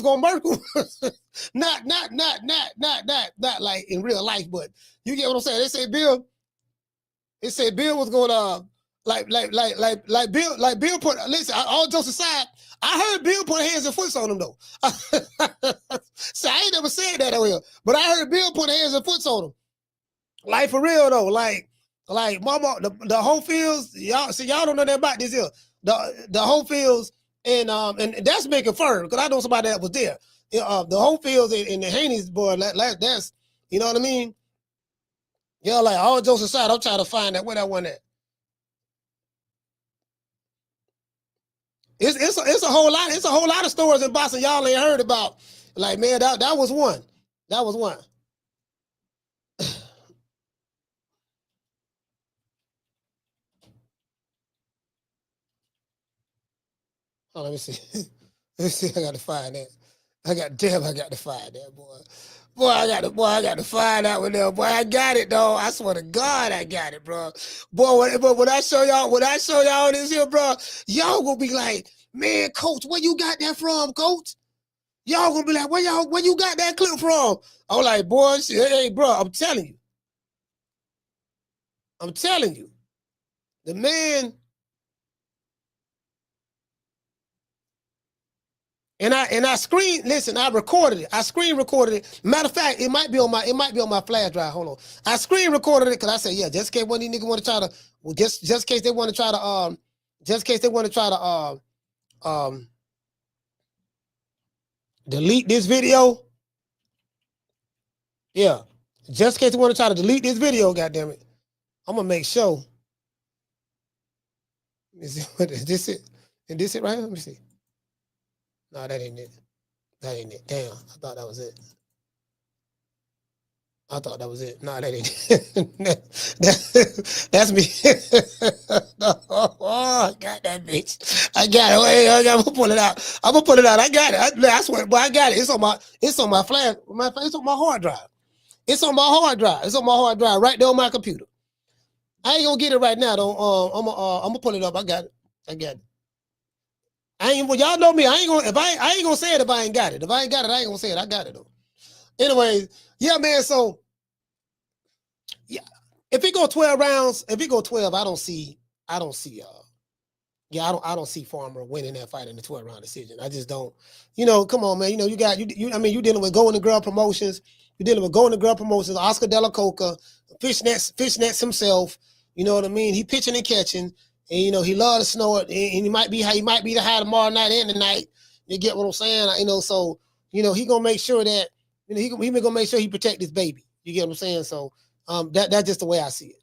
gonna murk him. not like in real life, but you get what I'm saying. They say Bill was gonna like Bill put, listen, all jokes aside, I heard Bill put hands and foot on him though. So I ain't never said that over here, but I heard Bill put hands and foot on him. Like for real though, like Mama, the whole fields, y'all don't know that about this here. The whole fields and that's been confirmed because I know somebody that was there. The whole fields and the Haney's boy, that's, you know what I mean? Yeah, like all jokes aside, I'm trying to find that where that one at. It's a whole lot of stories in boxing y'all ain't heard about. Like, man, that was one. That was one. Oh, let me see. Let me see. I got to find that. I got to find that, boy. I got to find that one there. Boy, I got it, though. I swear to God, I got it, bro. Boy, when I show y'all this here, bro, y'all gonna be like, man, Coach, where you got that from, Coach? Y'all gonna be like, where you got that clip from? I'm like, boy, shit, hey, bro, I'm telling you. The man. And I recorded it. I screen recorded it. Matter of fact, it might be on my flash drive. Hold on. I screen recorded it because I said, yeah, just in case one of these niggas want to try to, well, just in case they want to try to delete this video. Yeah. Just in case they want to try to delete this video, goddammit. I'm gonna make sure. Is this it? Is this it right here? Let me see. No, that ain't it. Damn, I thought that was it. No, that ain't it. That's me. Oh, I got that bitch. I got it. Wait, I'm gonna pull it out. I got it. I swear, but I got it. It's on my flash. It's on my hard drive. It's on my hard drive right there on my computer. I ain't gonna get it right now though. I'm gonna pull it up. I got it. Y'all know me. I ain't gonna say it if I ain't got it. If I ain't got it, I ain't gonna say it. I got it though. Anyways, yeah, man. So yeah, if it go 12 rounds, I don't see Farmer winning that fight in the 12-round decision. I just don't. Come on, man. You dealing with Golden Girl Promotions. You're dealing with Golden Girl Promotions. Oscar De La Coca, Fishnets himself. You know what I mean? He pitching and catching. And, he loves to snort, and he might be the high tomorrow night and tonight. You get what I'm saying? So, he gonna make sure that, he gonna make sure he protect his baby. You get what I'm saying? So, that's just the way I see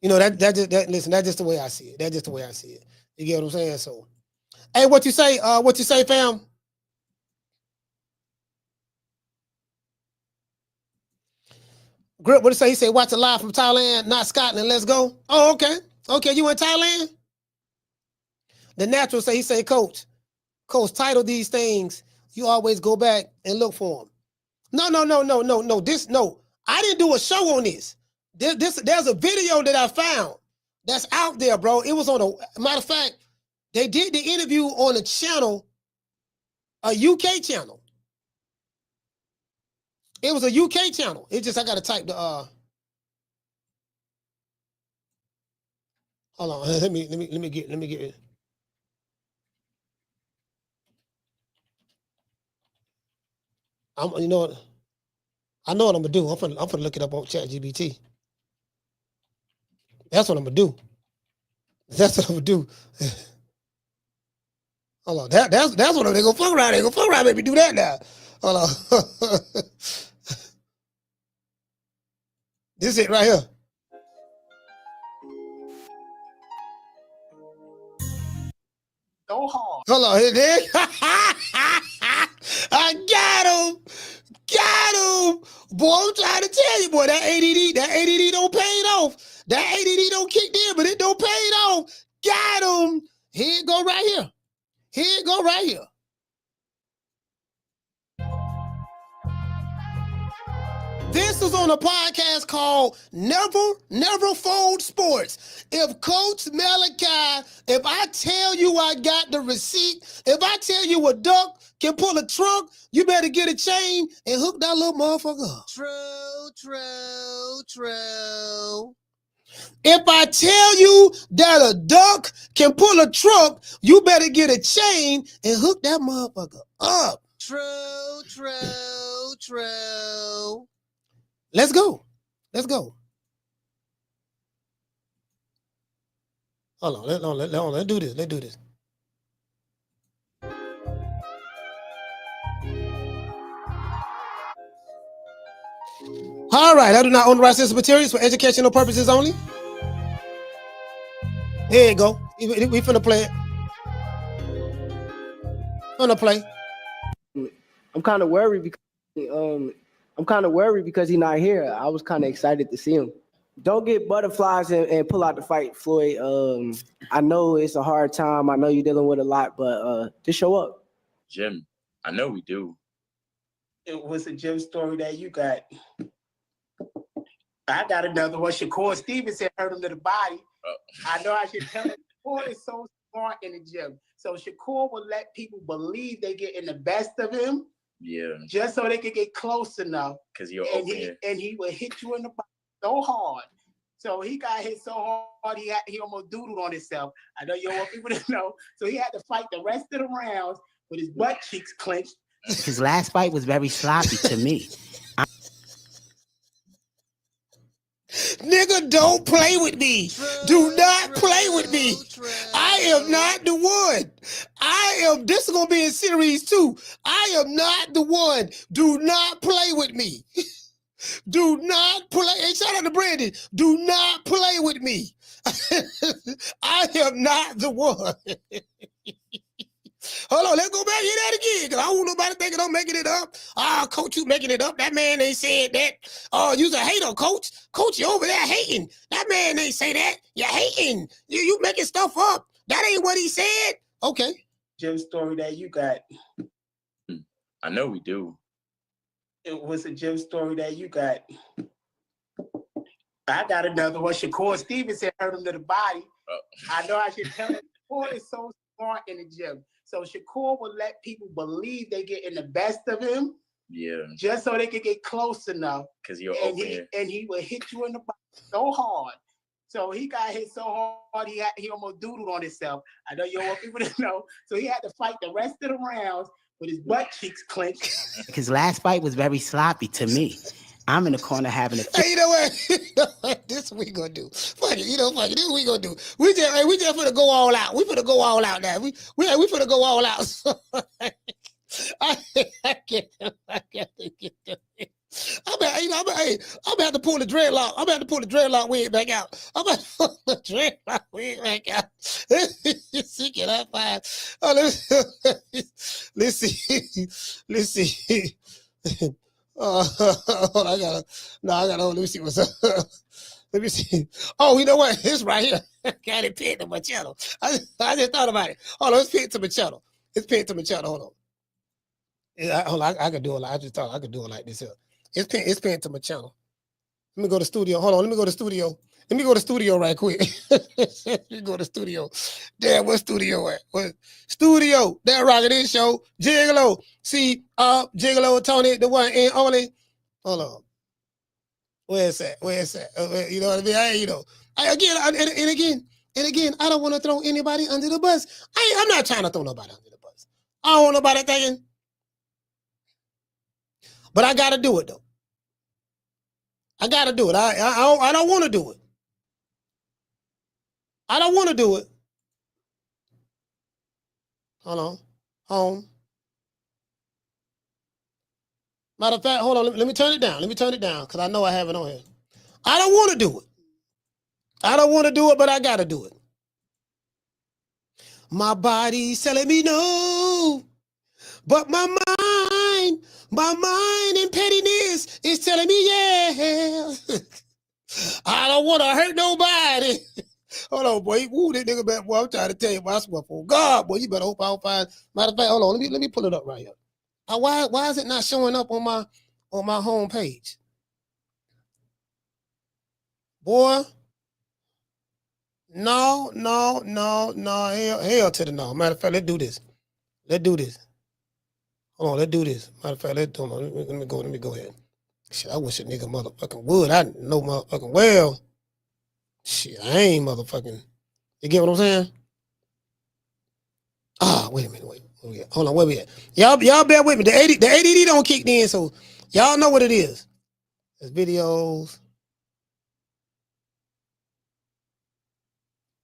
it. That's just the way I see it. That's just the way I see it. You get what I'm saying? So, hey, what you say, fam? Grip, what did he say? He said, watch it live from Thailand, not Scotland. Let's go. Oh, okay. Okay, you in Thailand? The natural say, he said, Coach, title these things. You always go back and look for them. No. I didn't do a show on this. There's a video that I found that's out there, bro. It was on matter of fact, they did the interview on a channel, a UK channel. It was a UK channel. It's just I gotta type the hold on. Let me get it. I know what I'm gonna do. I'm gonna look it up on ChatGPT. That's what I'm gonna do. Hold on. That's what they gonna fuck around. They gonna fuck around, make me do that now. Hold on. This it right here. So hard. Hold on, here, there. I got him. Boy, I'm trying to tell you, boy, that ADD don't pay it off. That ADD don't kick in, but it don't pay it off. Got him. Here it go right here. This is on a podcast called Never Fold Sports. If Coach Malachi, if I tell you I got the receipt, if I tell you a duck can pull a truck, you better get a chain and hook that little motherfucker up. True. If I tell you that a duck can pull a truck, you better get a chain and hook that motherfucker up. True. Let's go. Hold on, let's do this. All right, I do not own the rights to this materials for educational purposes only. Here you go. We finna play it. I'm kind of worried because he's not here. I was kind of excited to see him. Don't get butterflies and pull out the fight, Floyd. I know it's a hard time. I know you're dealing with a lot, but just show up. Jim, I know we do. It was a Jim story that you got. I got another one. Shakur Stevenson hurt him to the body. I know I should tell him. Shakur is so smart in the gym. So Shakur will let people believe they getting the best of him. Yeah. Just so they could get close enough. Because you're and he would hit you in the body so hard. So he got hit so hard he almost doodled on himself. I know you don't want people to know. So he had to fight the rest of the rounds with his butt cheeks clenched. His last fight was very sloppy to me. Nigga, don't play with me. Do not play with me. I am not the one. This is going to be in series 2. I am not the one. Do not play with me. Do not play. Hey, shout out to Brandon. Do not play with me. I am not the one. Hold on, let's go back and hear that again, because I don't want nobody thinking I'm making it up. Coach, you making it up. That man ain't said that. You's a hater, Coach. Coach, you over there hating. That man ain't say that. You're hating. You making stuff up. That ain't what he said. Okay. Jim story that you got. I know we do. It was a Jim story that you got. I got another one. Shakur Stevenson hurt him to the body. I know I should tell him. Shakur is so smart in the gym. So Shakur will let people believe they getting the best of him. Yeah. Just so they could get close enough. Because you're and he would hit you in the body so hard. So he got hit so hard he almost doodled on himself. I know you don't want people to know. So he had to fight the rest of the rounds with his butt cheeks clenched. His last fight was very sloppy to me. I'm in the corner having a. Hey, you know what? This we gonna do. Fuck it, fuck it. This we gonna do. We just finna go all out. We finna go all out now. We finna go all out. I can't get that. I'm gonna have to pull the dreadlock. I'm gonna have to pull the dreadlock wig back out. I'm gonna pull the dreadlock wig back out. Sick it up, fine. Oh, let's see. I gotta. Let me see what's up. Let me see. Oh, you know what? It's right here. Got it pinned to my channel. I just thought about it. Hold on, it's pinned to my channel. Hold on. I could do it. I just thought I could do it like this here. It's pinned to my channel. Let me go to studio. Hold on. Let me go to studio right quick. Let me go to studio. Damn, what studio at? What studio? That Rocket In Show. Gigolo. See, Gigolo Tony, the one and only. Hold on. Where's that? You know what I mean? Again, I don't want to throw anybody under the bus. I'm not trying to throw nobody under the bus. I don't want nobody thinking. But I gotta do it though. I gotta do it. I don't want to do it. I don't want to do it. Hold on. Home. Matter of fact, hold on. Let me turn it down. Let me turn it down because I know I have it on here. I don't want to do it. I don't want to do it, but I got to do it. My body's telling me no, but my mind and pettiness is telling me yeah. I don't want to hurt nobody. Hold on, boy. Woo, that nigga back, boy. I'm trying to tell you, boy. I swear for God, boy. You better hope I don't find. Matter of fact, hold on. Let me pull it up right here. Why is it not showing up on my home page? Boy. No. Hell to the no. Matter of fact, let's do this. Hold on, let's do this. Matter of fact, let me go ahead. Shit, I wish a nigga motherfucking would. I know motherfucking well. Shit, I ain't motherfucking. You get what I'm saying? Wait a minute. Wait. Where we at? Hold on, where we at? Y'all bear with me. The ADD don't kick in, so y'all know what it is. There's videos.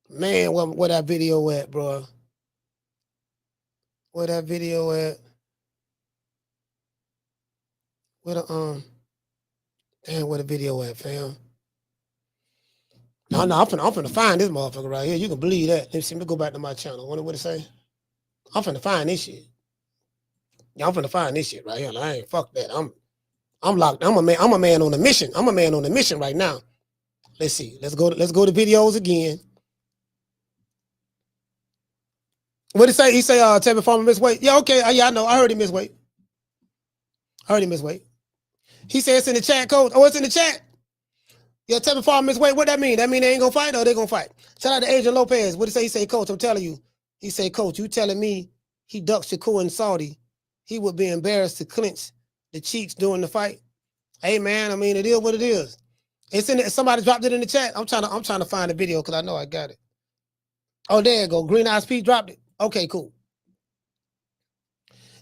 Man, where that video at, bro? Where that video at? Where the where the video at, fam? No, I'm finna find this motherfucker right here. You can believe that. Let me go back to my channel. What it say? I'm finna find this shit. Yeah, I'm finna find this shit right here. I ain't fuck that. I'm locked. I'm a man on a mission. I'm a man on a mission right now. Let's see. Let's go to videos again. What did he say? He say Tevin Farmer missed weight. Yeah, okay. Yeah, I know. I heard he missed weight. He said it's in the chat, coach. Oh, it's in the chat. Yeah, Tevin Farmer missed weight. What that mean? That mean they ain't gonna fight or they gonna fight? Shout out to Adrian Lopez. What did he say? He say, coach, I'm telling you. He say, coach, you telling me he ducked Shakur and Saudi, he would be embarrassed to clinch the cheeks during the fight. Hey man, I mean it is what it is. It's in somebody dropped it in the chat. I'm trying to find the video because I know I got it. Oh, there you go. Green Eyes P dropped it. Okay, cool.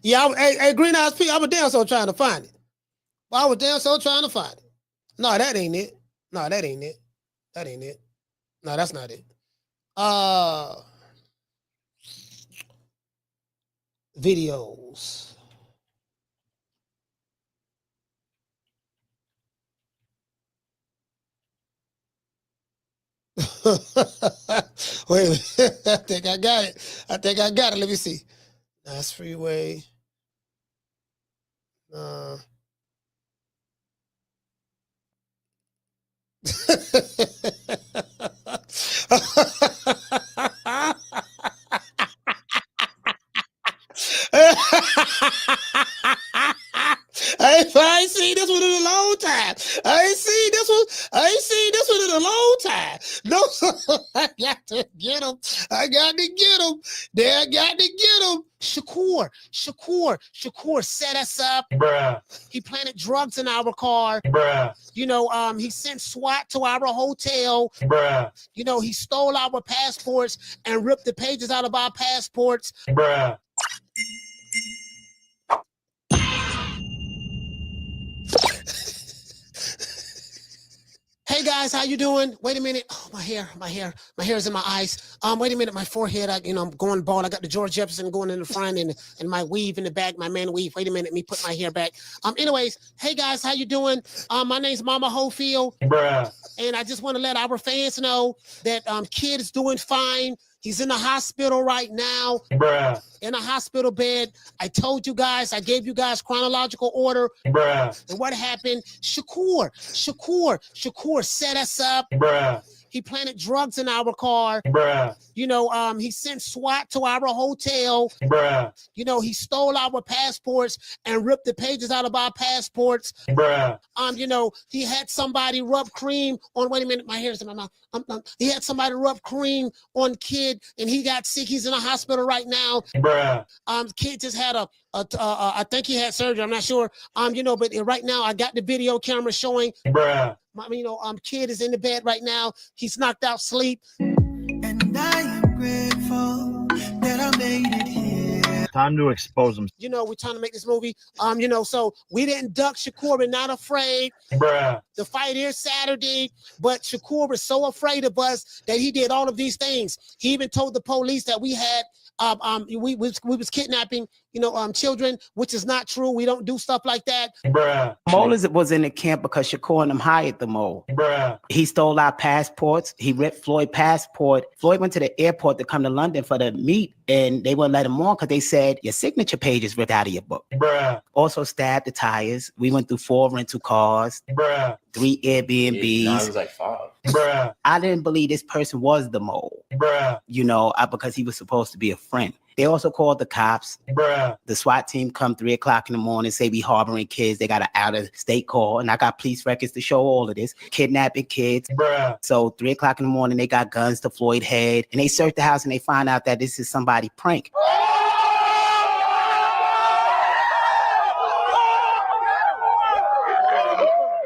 Yeah, hey, Green Eyes P, I was damn so trying to find it. No, that ain't it. No, that ain't it. No, that's not it. Videos. Wait a minute. I think I got it. Let me see. Nice freeway. I ain't seen this one in a long time. I ain't seen this one in a long time. No, I got to get him. There, I got to get him. Shakur set us up. Bruh. He planted drugs in our car. Bruh. You know, he sent SWAT to our hotel. Bruh. You know, he stole our passports and ripped the pages out of our passports. Bruh. Hey guys, how you doing? Wait a minute. Oh, my hair is in my eyes. Wait a minute, my forehead. I'm going bald. I got the George Jefferson going in the front and my weave in the back, my man weave. Wait a minute, let me put my hair back. Anyways, hey guys, how you doing? My name's Mama Hofield. Bruh. And I just want to let our fans know that kid is doing fine. He's in the hospital right now. Bruh. In a hospital bed. I told you guys, I gave you guys chronological order. Bruh. And what happened? Shakur set us up. Bruh. He planted drugs in our car. Bruh. You know, he sent SWAT to our hotel. Bruh. You know, he stole our passports and ripped the pages out of our passports. Bruh. You know, he had somebody rub cream on, wait a minute, my hair's in my mouth. He had somebody rub cream on kid and he got sick. He's in a hospital right now. Bruh. Kid just had I think he had surgery. I'm not sure. You know, but right now I got the video camera showing. Bruh. You know, kid is in the bed right now. He's knocked out sleep. And I am grateful that I made it here. Time to expose them. You know, we're trying to make this movie. You know, so we didn't duck Shakur. We're not afraid. Bruh. The fight is Saturday, but Shakur was so afraid of us that he did all of these things. He even told the police that we had we was kidnapping, children, which is not true. We don't do stuff like that. Bruh. Mole was in the camp because Shakur and them hired the Mole. Bruh. He stole our passports. He ripped Floyd's passport. Floyd went to the airport to come to London for the meet, and they wouldn't let him on because they said your signature page is ripped out of your book. Bruh. Also stabbed the tires. We went through 4 rental cars. Bruh. 3 Airbnbs. Yeah, it was like 5. Bruh. I didn't believe this person was the Mole. Bruh. Because he was supposed to be a friend. They also called the cops. Bruh. The SWAT team come 3 o'clock in the morning, say we harboring kids. They got an out-of-state call, and I got police records to show all of this. Kidnapping kids. Bruh. So 3 o'clock in the morning, they got guns to Floyd's head, and they search the house, and they find out that this is somebody prank.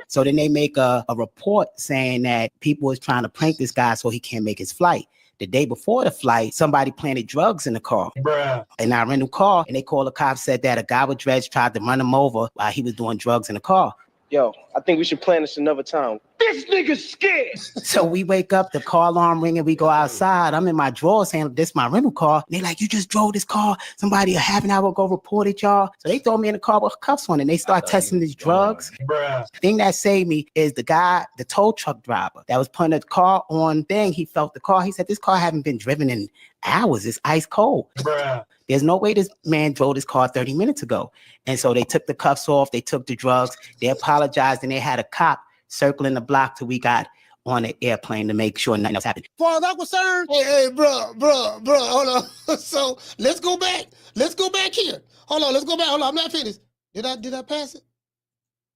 So then they make a report saying that people was trying to prank this guy so he can't make his flight. The day before the flight, somebody planted drugs in the car. Bruh. In our rental car, and they called the cops, said that a guy with dreads tried to run him over while he was doing drugs in the car. Yo, I think we should plan this another time. This nigga's scared. So we wake up, the car alarm ringing, we go outside. I'm in my drawers saying, this my rental car. And they like, you just drove this car. Somebody a half an hour ago reported y'all. So they throw me in the car with cuffs on, and they start testing these drugs. Bruh. The thing that saved me is the guy, the tow truck driver that was putting the car on thing. He felt the car. He said, this car haven't been driven in hours. It's ice cold. Bruh. There's no way this man drove this car 30 minutes ago. And so they took the cuffs off. They took the drugs. They apologized, and they had a cop circling the block till we got on an airplane to make sure nothing else happened. As far as I'm concerned, hey, bro, hold on. So let's go back. Let's go back here. Hold on, let's go back. Hold on, I'm not finished. Did I pass it?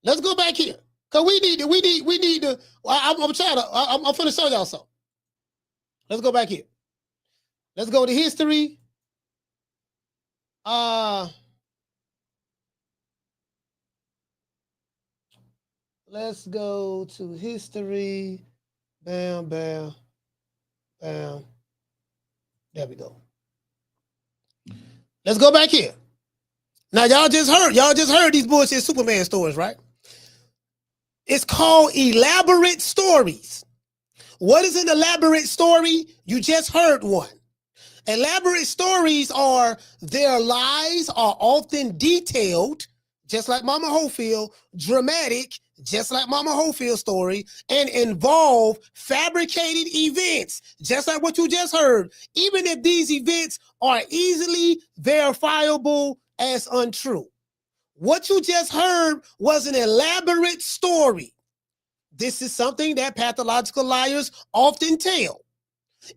Let's go back here. Cause we need to. I'm finna show y'all something. Let's go back here. Let's go to history. Let's go to history. Bam, bam, bam. There we go. Let's go back here. Now, y'all just heard these bullshit Superman stories, right? It's called elaborate stories. What is an elaborate story? You just heard one. Elaborate stories are their lies are often detailed, just like Mama Hofield, dramatic, just like Mama Hofield's story, and involve fabricated events, just like what you just heard, even if these events are easily verifiable as untrue. What you just heard was an elaborate story. This is something that pathological liars often tell.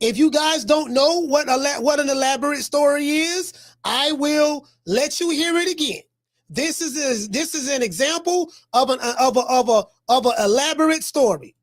If you guys don't know what an elaborate story is, I will let you hear it again. This is an example of an elaborate story.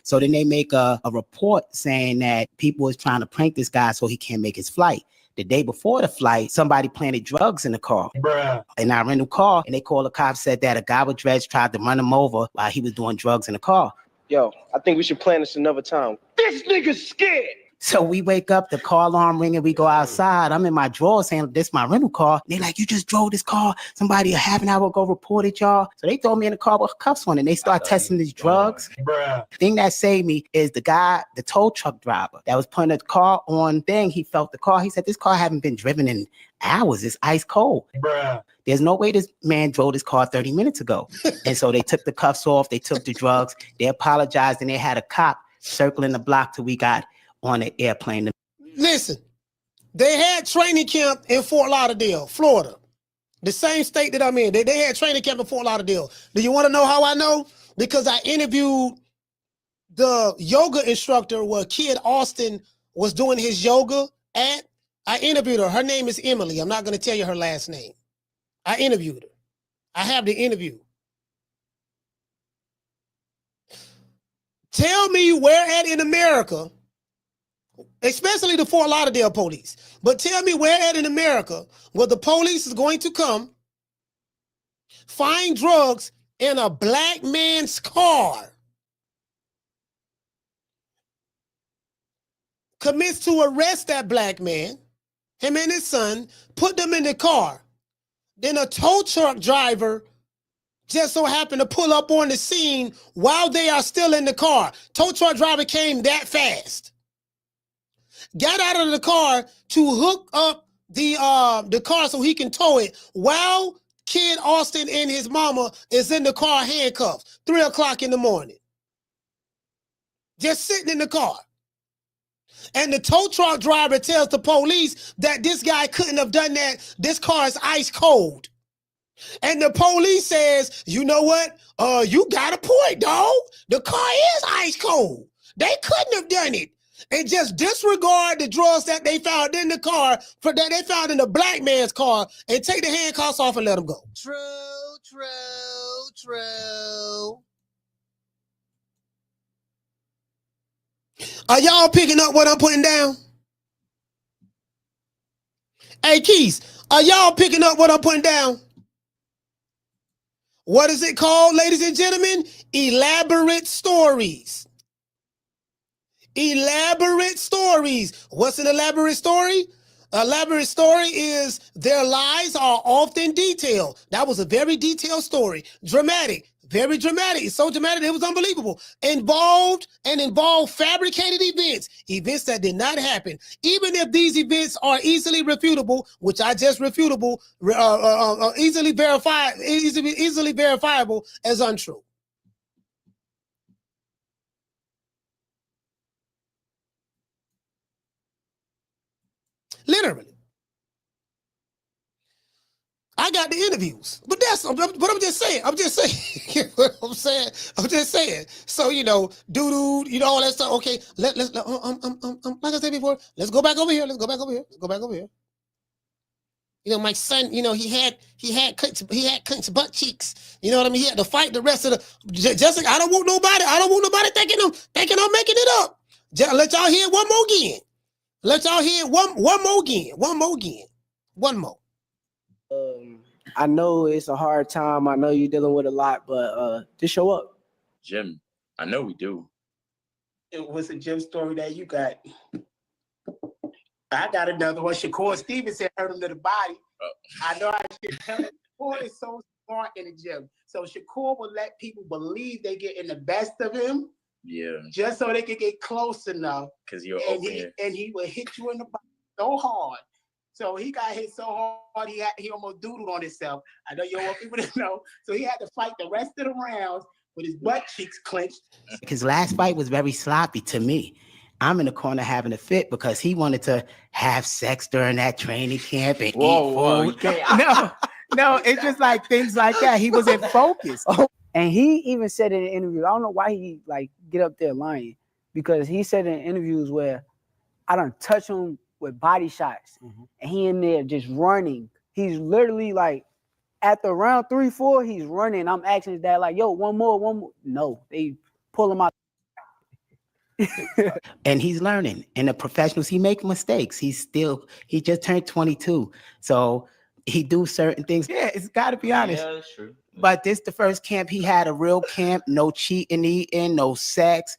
So then they make a report saying that people was trying to prank this guy so he can't make his flight. The day before the flight, somebody planted drugs in the car. Bruh. In our rental car, and they called the cops, said that a guy with dreads tried to run him over while he was doing drugs in the car. Yo, I think we should plan this another time. This nigga's scared. So we wake up, the car alarm ringing, we go outside. I'm in my drawers saying, this my rental car. And they like, you just drove this car. Somebody a half an hour ago reported y'all. So they throw me in the car with cuffs on, and they start testing these drugs. Bruh. The thing that saved me is the guy, the tow truck driver that was putting the car on thing. He felt the car. He said, this car haven't been driven in hours. It's ice cold. Bruh. There's no way this man drove this car 30 minutes ago. And so they took the cuffs off. They took the drugs. They apologized, and they had a cop circling the block till we got on an airplane. Listen, they had training camp in Fort Lauderdale, Florida, the same state that I'm in. They had training camp in Fort Lauderdale. Do you want to know how I know? Because I interviewed the yoga instructor where Kid Austin was doing his yoga at. I interviewed her. Her name is Emily. I'm not going to tell you her last name. I interviewed her. I have the interview. Tell me where at in America, especially the Fort Lauderdale police, but tell me where at in America where the police is going to come, find drugs in a black man's car, commits to arrest that black man, him and his son, put them in the car. Then a tow truck driver just so happened to pull up on the scene while they are still in the car. Tow truck driver came that fast. got out of the car to hook up the car so he can tow it while Kid Austin and his mama is in the car handcuffed, 3 o'clock in the morning. Just sitting in the car. And the tow truck driver tells the police that this guy couldn't have done that. This car is ice cold. And the police says, you know what? You got a point, dog. The car is ice cold. They couldn't have done it. And just disregard the drugs that they found in the car, that they found in the black man's car, and take the handcuffs off and let him go. True. Are y'all picking up what I'm putting down? Hey, Keith, are y'all picking up what I'm putting down? What is it called, ladies and gentlemen? Elaborate stories. Elaborate stories. What's an elaborate story? Elaborate story is their lies are often detailed. That was a very detailed story. Dramatic. Very dramatic. It's so dramatic, it was unbelievable. Involved fabricated events that did not happen. Even if these events are easily refutable, which I just refutable, easily verifiable as untrue. Literally. I got the interviews, but I'm just saying. I'm just saying. So, doo-doo, all that stuff. Okay, let's like I said before, let's go back over here. My son, he had clenched butt cheeks. You know what I mean? He had to fight the rest of the Jessica. I don't want nobody thinking I'm making it up. Let y'all hear one more again. One more. I know it's a hard time. I know you're dealing with a lot, but just show up. Jim, I know we do. What's a Jim story that you got? I got another one. Shakur Stevens said hurt him to the body. I know I should tell him. Shakur is so smart in the gym. So Shakur will let people believe they get in the best of him. Yeah. Just so they can get close enough. Because you're and he will hit you in the body so hard. So he got hit so hard, he almost doodled on himself. I know you don't want people to know. So he had to fight the rest of the rounds with his butt cheeks clenched. His last fight was very sloppy to me. I'm in the corner having a fit because he wanted to have sex during that training camp and eat food. No, it's just like things like that. He wasn't focused. And he even said in an interview, I don't know why he get up there lying, because he said in interviews where I don't touch him with body shots, and he in there just running. He's literally at the round 3-4, he's running. I'm asking his dad yo, one more. No, they pull him out. And he's learning. And the professionals, he make mistakes. He just turned 22. So he do certain things. Yeah, it's got to be honest. Yeah, that's true. But this the first camp he had a real camp, no cheating, eating, no sex,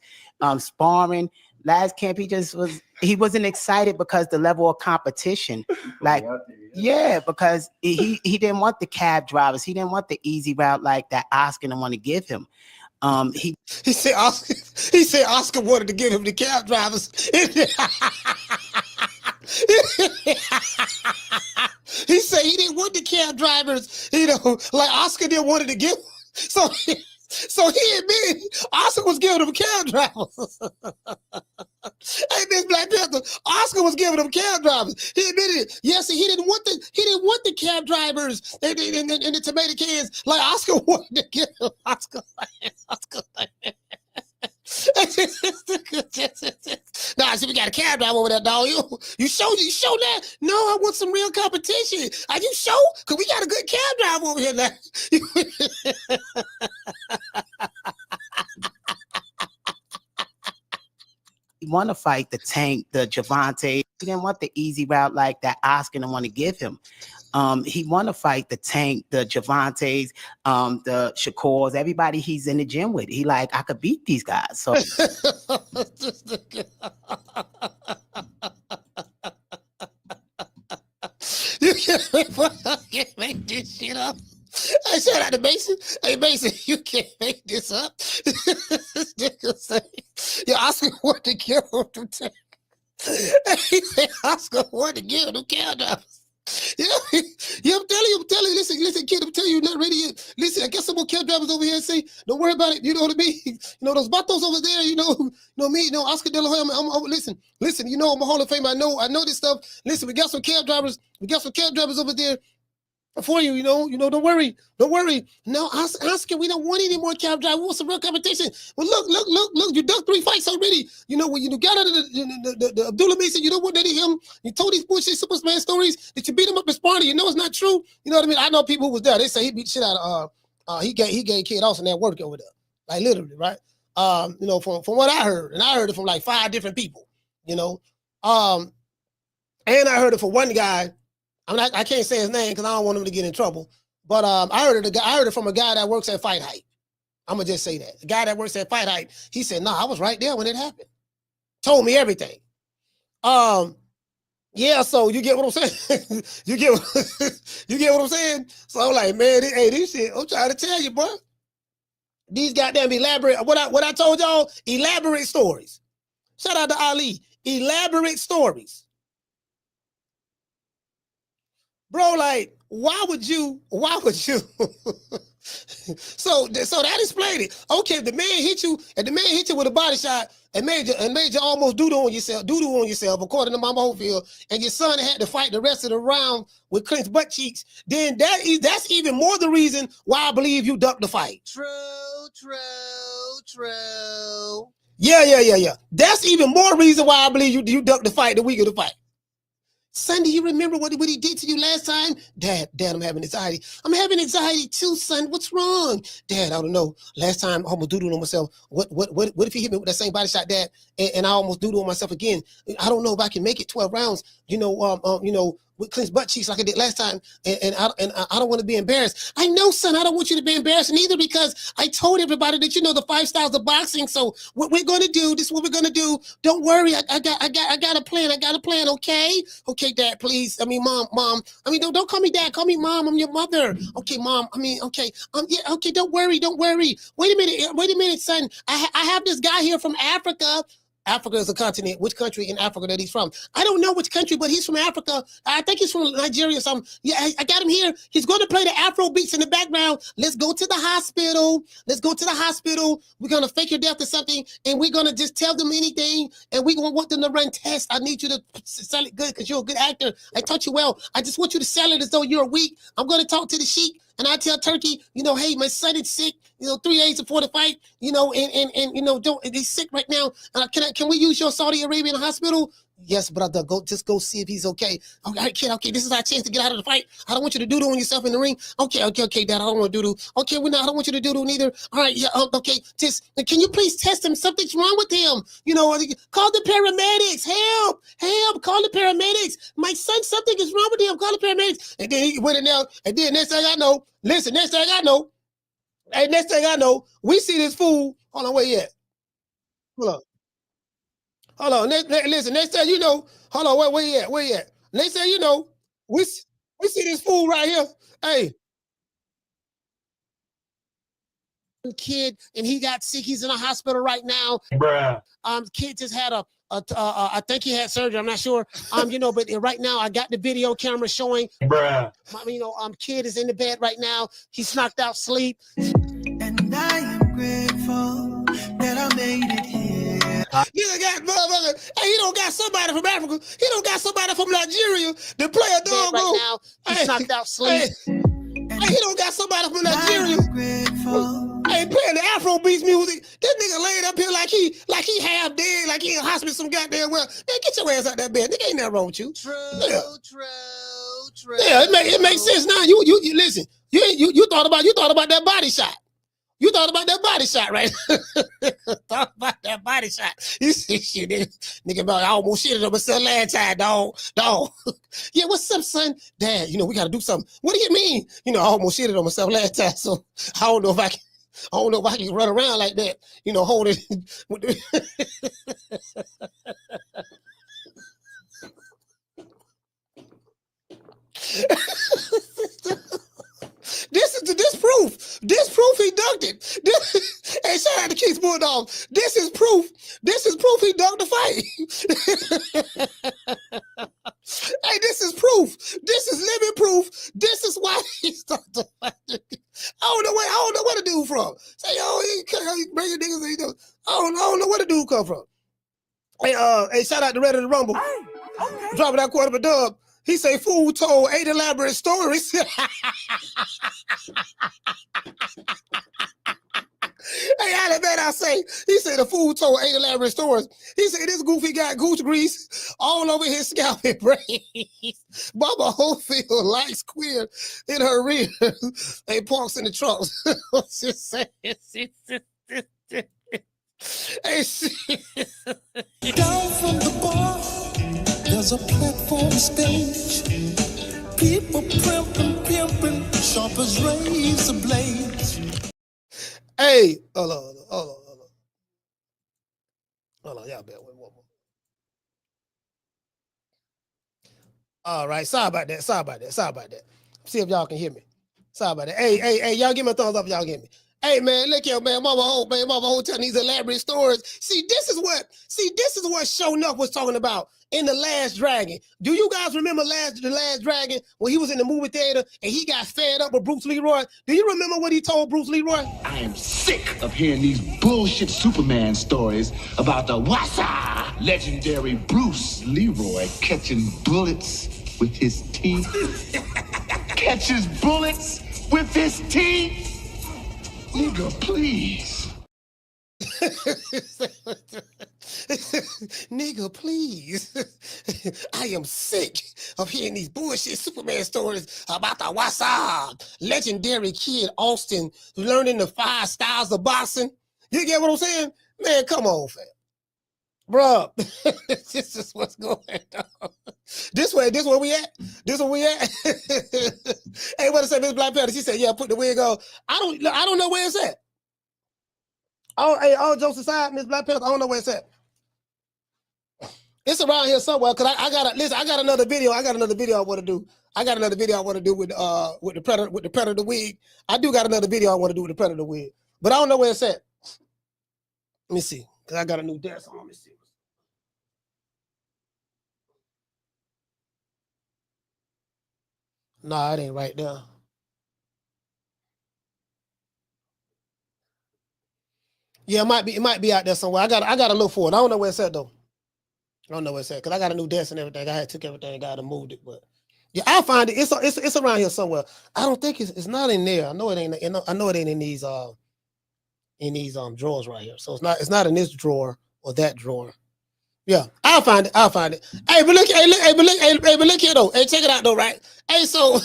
sparring. Last camp he wasn't excited because the level of competition, because he didn't want the cab drivers, he didn't want the easy route like that Oscar didn't want to give him. He said Oscar wanted to give him the cab drivers. He said he didn't want the cab drivers, like Oscar didn't want to give. So he admitted Oscar was giving them cab drivers. Hey, Miss Black Panther, Oscar was giving them cab drivers. He admitted it. Yes, he didn't want the cab drivers in the tomato cans like Oscar wanted to give them. Oscar. Nah, see, we got a cab driver over there, dog. You show that? No, I want some real competition. Are you sure? Because we got a good cab driver over here now. He want to fight the Tank, the Javante. He didn't want the easy route like that Oscar didn't want to give him. He want to fight the Tank, the Javantes, the Shakurs, everybody he's in the gym with. He I could beat these guys. So you can't make this shit up. Hey, shout out to Mason. Hey, Mason, you can't make this up. This nigga say, Oscar wanted to give him the Tank. He said Oscar wanted to give them cab drivers. Yeah, I'm telling you, listen, kid, I'm telling you, not ready yet. Listen, I got some more cab drivers over here and say, don't worry about it. You know what I mean? You know, those vatos over there, you know me, Oscar De La Hoya, I'm listen, I'm a Hall of Fame. I know this stuff. Listen, we got some cab drivers over there for you, don't worry. No, Oscar, we don't want any more cab drivers. We want some real competition. Well, look, you done 3 fights already. When you got out of the Abdullah Mason, you know what they did him? You told these bullshit Superman stories that you beat him up in Sparta. You know it's not true. You know what I mean? I know people who was there. They say he beat shit out of, he gave Kid Austin that work over there. Like literally, right? From what I heard, and I heard it from like 5 different people, and I heard it from one guy. I can't say his name because I don't want him to get in trouble. But I heard it from a guy that works at Fight Hype. I'm gonna just say that. The guy that works at Fight Hype, he said, "No, I was right there when it happened." Told me everything. Yeah, so you get what I'm saying? you get what I'm saying? So I'm like, man, this shit, I'm trying to tell you, bro. These goddamn elaborate, what I told y'all, elaborate stories. Shout out to Ali. Elaborate stories. Bro, like, why would you? So that explained it. Okay, if the man hit you with a body shot and made you almost doo-doo on yourself, according to Mamafield, and your son had to fight the rest of the round with clenched butt cheeks, then that's even more the reason why I believe you ducked the fight. True. Yeah. That's even more reason why I believe you ducked the fight the week of the fight. Son, do you remember what he did to you last time? Dad, I'm having anxiety. I'm having anxiety too, son. What's wrong? Dad, I don't know. Last time I almost doodled on myself. What if he hit me with that same body shot, Dad, and I almost doodled on myself again? I don't know if I can make it 12 rounds, with clenched butt cheeks like I did last time, and I don't want to be embarrassed. I know, son, I don't want you to be embarrassed neither, because I told everybody that the 5 styles of boxing. So what we're gonna do, this is what we're gonna do. Don't worry, I got a plan. Okay, Dad, please. I mean, Mom. I mean, don't call me Dad. Call me Mom. I'm your mother. Okay, Mom. I mean, okay. Yeah, okay. Don't worry. Wait a minute, son. I have this guy here from Africa. Africa is a continent. Which country in Africa that he's from? I don't know which country, but he's from Africa. I think he's from Nigeria or something. Yeah, I got him here. He's going to play the Afro beats in the background. Let's go to the hospital. We're going to fake your death or something, and we're going to just tell them anything, and we're going to want them to run tests. I need you to sell it good because you're a good actor. I taught you well. I just want you to sell it as though you're weak. I'm going to talk to the sheik, and I tell Turkey, hey, my son is sick. 3 days before the fight, and he's sick right now. Can we use your Saudi Arabian hospital? Yes, brother. Go see if he's okay. Okay, kid. Okay, this is our chance to get out of the fight. I don't want you to doodle on yourself in the ring. Okay, Dad. I don't want to doodle. Okay, I don't want you to doodle neither. All right, yeah. Okay, can you please test him? Something's wrong with him. Call the paramedics. Help! Call the paramedics. My son, something is wrong with him. Call the paramedics. And then he went in there. And then next thing I know, Hey, next thing I know, we see this fool. Hold on, where he at? Hold on. Listen, next thing you know, hold on, where he at? Next thing you know, we see this fool right here. Hey. Kid, and he got sick. He's in a hospital right now. Bruh. Kid just had I think he had surgery. I'm not sure. But right now I got the video camera showing. Bruh. Kid is in the bed right now. He's knocked out sleep. And I am grateful that I made it here. You got motherfucker. Hey, he don't got somebody from Africa. He don't got somebody from Nigeria to play a dog right now. He's knocked out sleep. Hey, he don't got somebody from Nigeria. Hey, playing the Afro beats music. That nigga laid up here like he half dead, like he in hospital some goddamn well. Man, get your ass out that bed. Nigga ain't nothing wrong with you. True. Yeah, it makes sense now. You listen. You thought about that body shot. You thought about that body shot, right? Thought about that body shot. You see shit, nigga. I almost shitted on myself last time, dog. Yeah, what's up, son? Dad, we gotta do something. What do you mean? I almost shitted on myself last time, so I don't know if I can run around like that. Hold it. This proof he dunked it. Hey, shout out to Keith Bulldog. This is proof is proof he dunked the fight. Hey, this is proof. This is living proof. This is why he dunked the fight. I don't know where the dude from. Say, he bringing niggas. I don't know where the dude come from. Hey, shout out to Red of the Rumble. Okay. Dropping that quarter of a dub. He say, fool told 8 elaborate stories. Hey, how did that I say? He said the fool told 8 elaborate stories. He said this goofy got goose grease all over his scalp and braids. Baba Holyfield likes queer in her rear and parks in the trunk. Down from the bar, there's a platform stage. People pimping, sharp as razor blades. Hey, hold on. Y'all better wait one more. All right, sorry about that. See if y'all can hear me. Sorry about that. Hey, y'all give me a thumbs up if y'all get me. Hey, man, look here, man. Mama Ho telling these elaborate stories. See, this is what Show Enough was talking about in The Last Dragon. Do you guys remember The Last Dragon when he was in the movie theater and he got fed up with Bruce Leroy? Do you remember what he told Bruce Leroy? I am sick of hearing these bullshit Superman stories about the Wassa legendary Bruce Leroy catching bullets with his teeth. Catches bullets with his teeth. Nigga, please. Nigga, please. I am sick of hearing these bullshit Superman stories about the Wassa legendary Kid Austin learning the 5 styles of boxing. You get what I'm saying? Man, come on, fam. Bruh, this is what's going on. This where we at? Hey, what I say, Miss Black Panther? She said, yeah, put the wig on. I don't know where it's at. All jokes aside, Miss Black Panther, I don't know where it's at. It's around here somewhere, because I got another video. I want to do. I got another video I want to do with the Predator wig. I do got another video I want to do with the Predator wig. But I don't know where it's at. Let me see. Because I got a new dance on. Let me see. Nah, it ain't right there. Yeah, it might be out there somewhere. I gotta look for it. I don't know where it's at though. I don't know where it's at because I got a new desk and everything. I had took everything, got to moved it, but yeah, I'll find it. It's around here somewhere. I don't think it's not in there. I know it ain't. I know it ain't in these drawers right here. So it's not in this drawer or that drawer. Yeah, I'll find it. Hey, but look here though. Hey, check it out though, right? Hey, so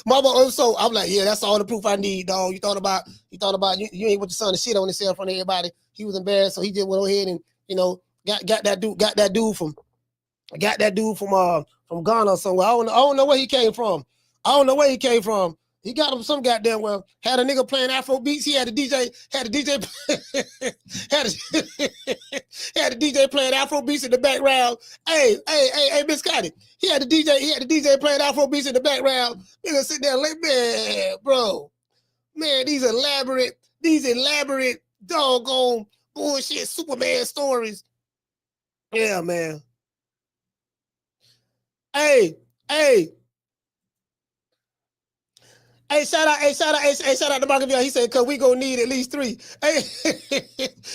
Mama, so I'm like, yeah, that's all the proof I need, dog. You thought about you ain't with your son to shit on himself in front of everybody. He was embarrassed, so he just went ahead and got that dude from Ghana or somewhere. I don't know where he came from. He got him some goddamn had a nigga playing Afro beats. He had the DJ playing Afro beats in the background. Hey, Miss Scotty. He had the DJ playing Afro beats in the background. Nigga sit there like, man, bro. Man, these elaborate doggone bullshit Superman stories. Yeah, man. Hey, shout out to Mamafield. He said, cause we gonna need at least 3. Hey,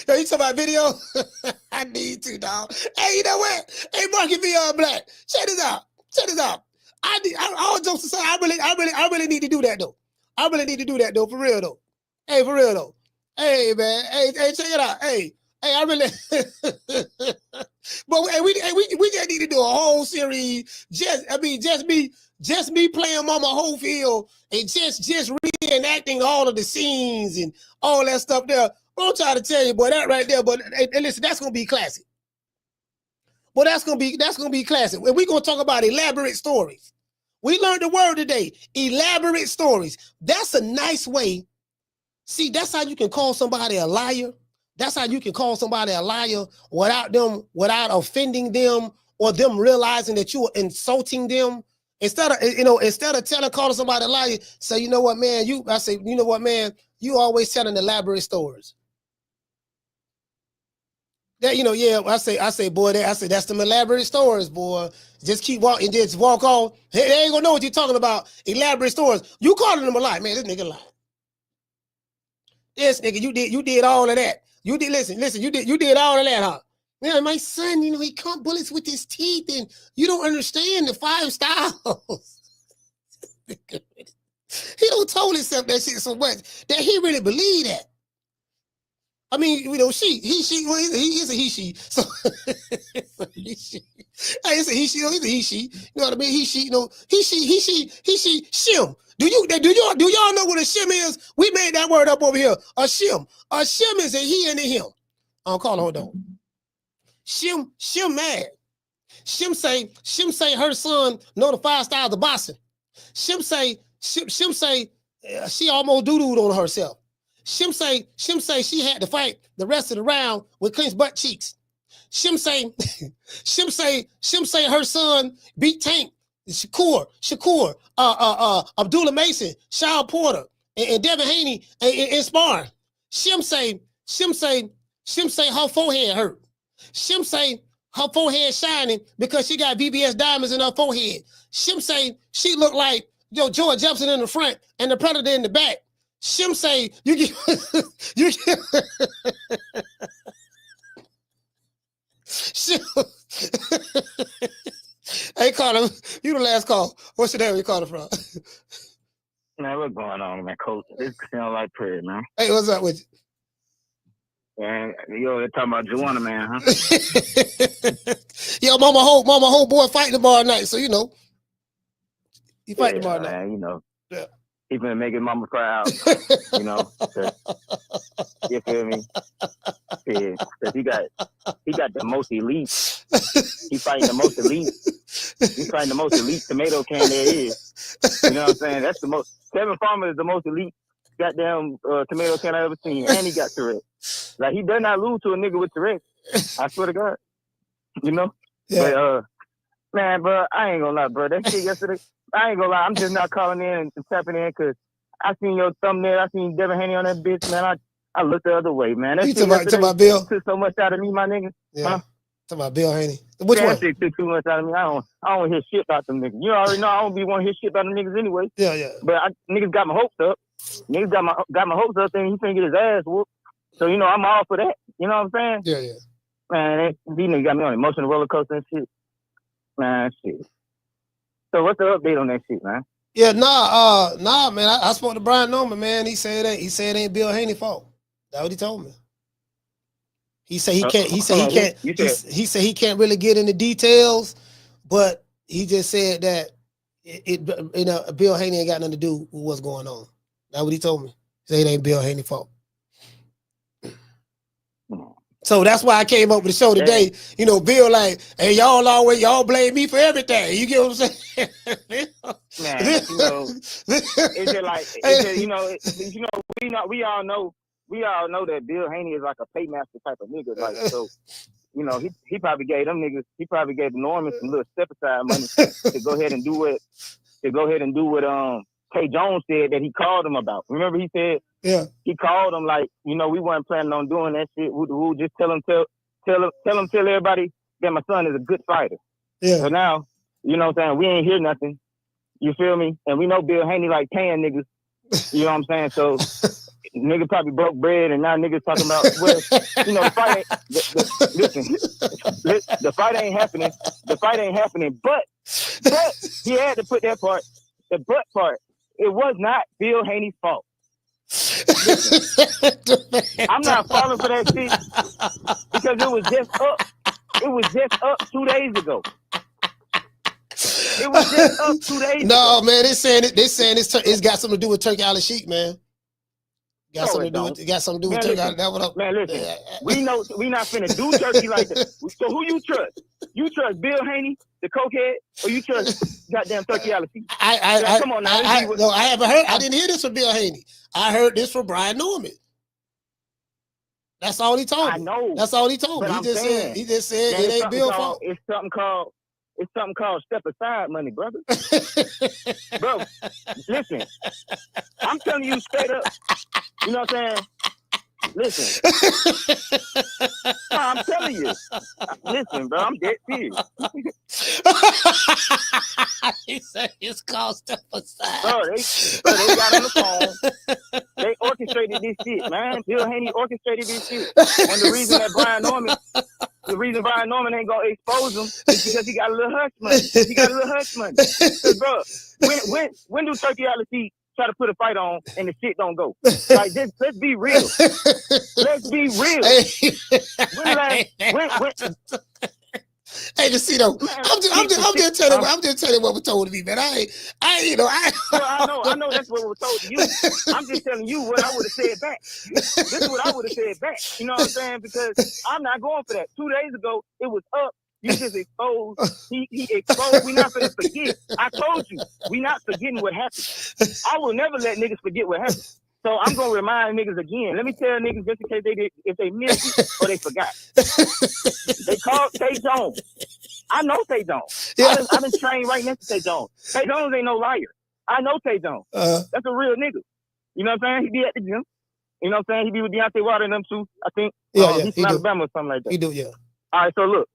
yo, you talking about video? I need to, dog. Hey, you know what? Hey, Mamafield Black. Check this out. All jokes aside, I really need to do that though. For real though. Hey, for real though. Hey, man. Hey, check it out. Hey, I really. But we just need to do a whole series. Just me playing Mama Holyfield and just reenacting all of the scenes and all that stuff there. I'm trying to tell you, boy, that right there. But hey, listen, that's gonna be classic. Well, that's gonna be classic. We're gonna talk about elaborate stories. We learned the word today. Elaborate stories. That's a nice way. See, that's how you can call somebody a liar. That's how you can call somebody a liar without offending them or them realizing that you are insulting them. Instead of calling somebody a liar, say, you know what, man, you always telling elaborate stories. That, you know, yeah, I say, boy, that's them elaborate stories, boy. Just keep walking, just walk on. They ain't gonna know what you're talking about. Elaborate stories. You calling them a lie, man. This nigga lie. This nigga, you did all of that. You did listen, you did all of that, huh? Man, my son, you know, he caught bullets with his teeth, and you don't understand the 5 styles. He don't told himself that shit so much that he really believed that. I mean, you know, he is a he, she. So he, she. It's a he, she, he's a he, she. You know what I mean? He, she, you know, he, she, shim. Do y'all know what a shim is? We made that word up over here. A shim. A shim is a he and a him. I'll call hold on. Shim mad. Shim say her son know the 5 styles of boxing. Shim say she almost doo-dooed on herself. Shim say she had to fight the rest of the round with clenched butt cheeks. Shim say her son beat Tank, Shakur, Abdullah Mason, Shaw Porter, and Devin Haney in sparring. Shim say her forehead hurt. Shim say her forehead shining because she got VBS diamonds in her forehead. Shim say she looked like George Jefferson in the front and the Predator in the back. Shim say you get Shim. Hey, Carter, you the last call. What's your name? You calling from? Man, what's going on, man? Coach, this sound like prayer, man. Hey, what's up with you? Man, they're talking about Joanna, man, huh? Yo, mama whole boy fighting tomorrow night, so you know. He fighting tomorrow night. Man, you know. Yeah. He finna make his mama cry out, you know. You feel me? Yeah, because he got the most elite. He fighting the most elite. He fighting the most elite tomato can there is. You know what I'm saying? That's the most. Tevin Farmer is the most elite goddamn tomato can I ever seen, and he got Tourette's. Like, he does not lose to a nigga with Tourette's. I swear to God. You know? Yeah. But man, bro, I ain't gonna lie, bro. That shit yesterday. I ain't gonna lie, I'm just not calling in and tapping in because I seen your thumbnail. I seen Devin Haney on that bitch, man. I looked the other way, man. That you talking about Bill? Took so much out of me, my nigga. Yeah. Huh? Talking about Bill Haney. Which one? That shit took too much out of me. I don't hear shit about them niggas. You already know I don't be want to hear shit about them niggas anyway. Yeah. But niggas got my hopes up. Niggas got my hopes up, and he finna get his ass whooped. So, you know, I'm all for that. You know what I'm saying? Yeah. Man, these niggas got me on an emotional roller coaster and shit. Man, shit. So what's the update on that shit, man? Yeah, nah, man. I spoke to Brian Norman, man. He said it ain't Bill Haney's fault. That's what he told me. He said he can't. He said he can't really get into details, but he just said that Bill Haney ain't got nothing to do with what's going on. That's what he told me. He said it ain't Bill Haney's fault. So that's why I came up with the show today. You know, Bill like, hey, y'all blame me for everything. You get what I'm saying? Man, you know, it's just like, we all know that Bill Haney is like a paymaster type of nigga. Like, so, you know, he probably gave them niggas, he probably gave Norman some little step aside money to go ahead and do what K. Jones said that he called him about. Remember, he said, he called him like, you know, we weren't planning on doing that shit. We'll just tell everybody that my son is a good fighter. Yeah. So now, you know what I'm saying, we ain't hear nothing. You feel me? And we know Bill Haney like paying niggas. You know what I'm saying? So niggas probably broke bread, and now niggas talking about, well, you know, the fight ain't happening. The fight ain't happening. But he had to put that part, the but part. It was not Bill Haney's fault. I'm not falling for that shit because it was just up. It was just up 2 days ago. It was just up 2 days ago. No, man, they saying it's got something to do with Turkey Island Sheep, man. Got something to do with Turkey Island. Man, listen, we know we not finna do Turkey like that. So who you trust? You trust Bill Haney, the cokehead, or you trust goddamn Turkey Island Sheep? Come on now. No, I haven't heard. I didn't hear this from Bill Haney. I heard this from Brian Norman. That's all he told me. I know. That's all he told me. He just said it ain't Bill's fault. It's something called step aside money, brother. Bro, listen. I'm telling you straight up. You know what I'm saying? Listen. No, I'm telling you. Listen, bro, I'm dead serious. He said it's called step aside. Bro, they got on the phone. They orchestrated this shit, man. Bill Haney orchestrated this shit. And the reason Brian Norman ain't gonna expose him is because he got a little hush money. He got a little hush money. Bro, when do Turkey Alley try to put a fight on and the shit don't go? Like, let's be real. Let's be real. Hey, Casino, I'm just telling you what was told to me, man. I know that's what was told to you. I'm just telling you what I would have said back. This is what I would have said back. You know what I'm saying? Because I'm not going for that. 2 days ago, it was up. You just exposed. He exposed. We not gonna forget. I told you, we not forgetting what happened. I will never let niggas forget what happened. So I'm gonna remind niggas again. Let me tell niggas just in case if they missed it or they forgot. They called Tay Jones. I know Tay Jones. Yeah. I've been trained right next to Tay Jones. Tay Jones ain't no liar. I know Tay Jones. That's a real nigga. You know what I'm saying? He be at the gym. You know what I'm saying? He be with Deontay Wilder and them too. I think. He's from Alabama or something like that. He do, yeah. All right, so look.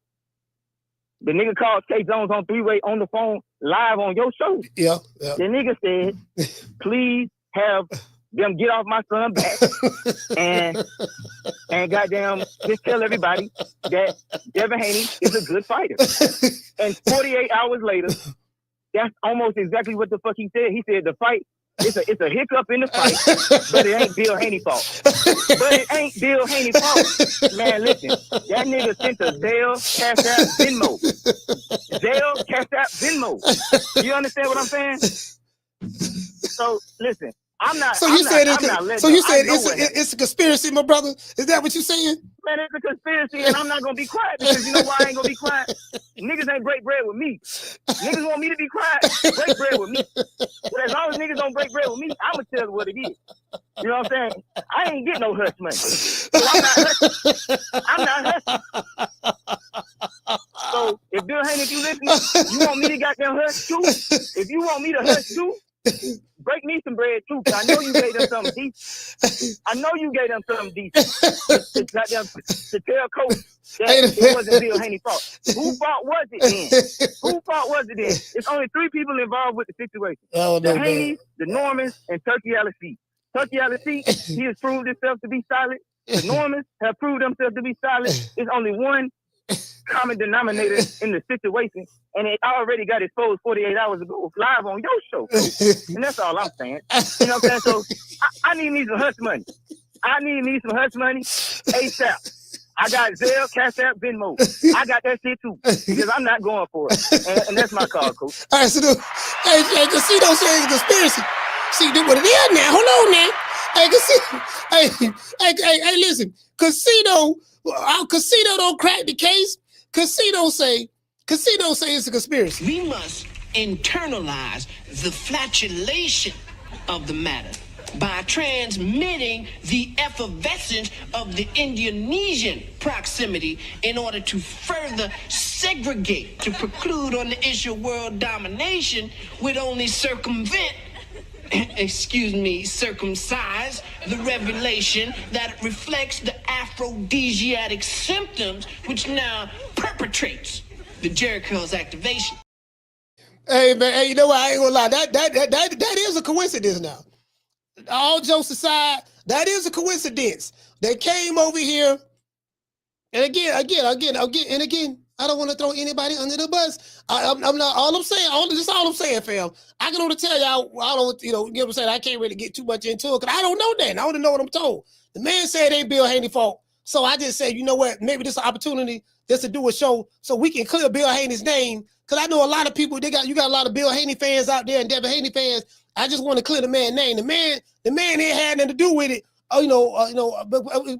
The nigga called Tay Jones on three-way on the phone live on your show. Yeah. The nigga said, please have them get off my son back and goddamn just tell everybody that Devin Haney is a good fighter. And 48 hours later, that's almost exactly what the fuck he said. He said the fight, it's a hiccup in the fight, but it ain't Bill Haney fault. But it ain't Bill Haney fault. Man, listen, that nigga sent a Zelle, Cash App, Venmo. Zelle, Cash App, Venmo. You understand what I'm saying? So listen, So you said it's a conspiracy, my brother? Is that what you're saying? Man, it's a conspiracy, and I'm not gonna be quiet because you know why I ain't gonna be quiet? Niggas ain't break bread with me. Niggas want me to be quiet, break bread with me. But as long as niggas don't break bread with me, I'ma tell you what it is. You know what I'm saying? I ain't get no hush money. So I'm not hushing. So if Bill Haney, if you listening, you want me to goddamn hush too? If you want me to hush too, break me some bread too, cause I know you gave them something decent. I know you gave them something decent. To tell Coach that it wasn't Bill Haney's fault. Whose fault was it then? Whose fault was it then? It's only 3 people involved with the situation. The Haneys, the Normans, and Turkey LSC. Turkey LSC, he has proved himself to be solid. The Normans have proved themselves to be solid. There's only one common denominator in the situation, and it already got exposed 48 hours ago live on your show. And that's all I'm saying. You know what I'm saying? So I need me some hush money. I need me some hush money ASAP. I got Zelle, Cash App, Venmo. I got that shit too, because I'm not going for it. And that's my call, Coach. All right, so hey, Casino saying conspiracy. See, do what it is now. Hold on now. Hey, listen. Casino don't crack the case. Casino say it's a conspiracy. We must internalize the flatulation of the matter by transmitting the effervescence of the Indonesian proximity in order to further segregate, to preclude on the issue of world domination would only circumcise the revelation that reflects the aphrodisiac symptoms which now perpetrates the Jericho's activation. Hey man, hey, you know what? I ain't gonna lie. That is a coincidence now. All jokes aside, that is a coincidence. They came over here, and again, I don't want to throw anybody under the bus. I'm not. All I'm saying, fam. I can only tell y'all. I don't. You know what I'm saying. I can't really get too much into it because I don't know that. I only know what I'm told. The man said it ain't Bill Haney's fault, so I just said, you know what? Maybe this is an opportunity just to do a show so we can clear Bill Haney's name. Because I know a lot of people. You got a lot of Bill Haney fans out there and Devin Haney fans. I just want to clear the man's name. The man ain't had nothing to do with it.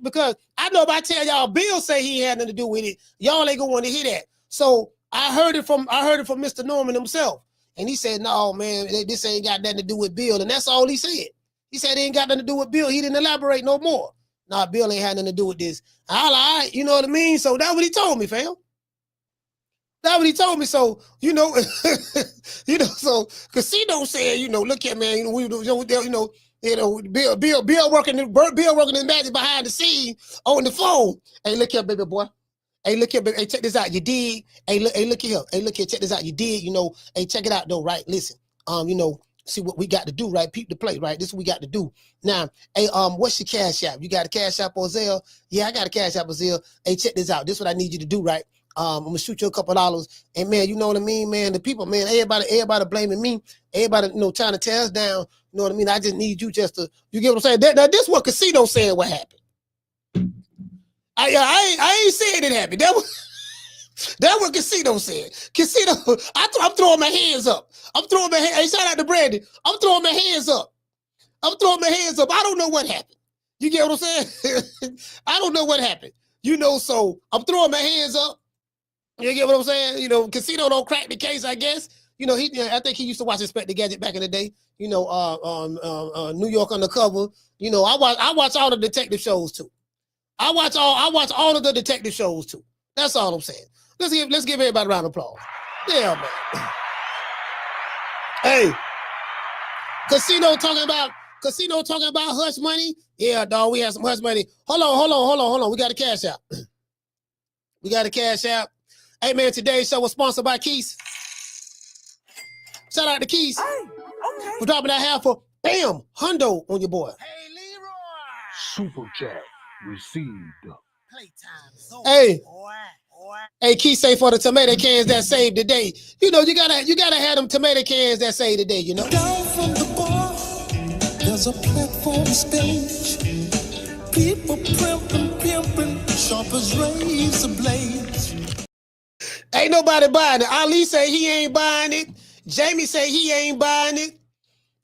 Because I know if I tell y'all Bill say he had nothing to do with it, y'all ain't gonna want to hear that. So I heard it from Mr. Norman himself, and he said, "No, man, this ain't got nothing to do with Bill," and that's all he said. He said it ain't got nothing to do with Bill. He didn't elaborate no more. Nah, Bill ain't had nothing to do with this. All right, you know what I mean? So that's what he told me, fam. That's what he told me. So, you know, so Casino said, look at man, You know, Bill working his magic behind the scene on the phone. Hey, look here, baby boy. Hey, look here, baby. Hey, check this out. You dig? Hey, look here. Hey, look here. Check this out. You dig? You know, hey, check it out though, right? Listen, you know, see what we got to do, right? Peep the play, right? This is what we got to do. Now, hey, what's your cash app? You got a cash app or Zelle? Yeah, I got a cash app or Zelle. Hey, check this out. This is what I need you to do, right? I'm gonna shoot you a couple dollars. And man, you know what I mean, man. The people, man, everybody blaming me. Everybody, you know, trying to tear us down. You know what I mean? I just need you just to, you get what I'm saying? That this what Casino saying what happened. I ain't saying it happened. That what Casino said. Casino, I'm throwing my hands up. I'm throwing my hands. Hey, shout out to Brandon. I'm throwing my hands up. I don't know what happened. You get what I'm saying? I don't know what happened. You know, so I'm throwing my hands up. You get what I'm saying? You know, Casino don't crack the case, I guess. You know, I think he used to watch Inspector Gadget back in the day. You know, New York Undercover. You know, I watch all the detective shows too. I watch all of the detective shows too. That's all I'm saying. Let's give everybody a round of applause. Yeah, man. Hey, Casino talking about hush money. Yeah, dog, we have some hush money. Hold on. We got a cash out. Hey, man, today's show was sponsored by Keys. Shout out to Keys. Hey, okay. We're dropping that half for bam, hundo on your boy. Hey, Leroy. Super chat received. Hey. Hey, Keys say for the tomato cans that saved the day. You know, you gotta have them tomato cans that saved the day, you know. Down from the bar, there's a platform stage. People pimping, sharp as razor blades. Ain't nobody buying it. Ali say he ain't buying it. Jamie say he ain't buying it.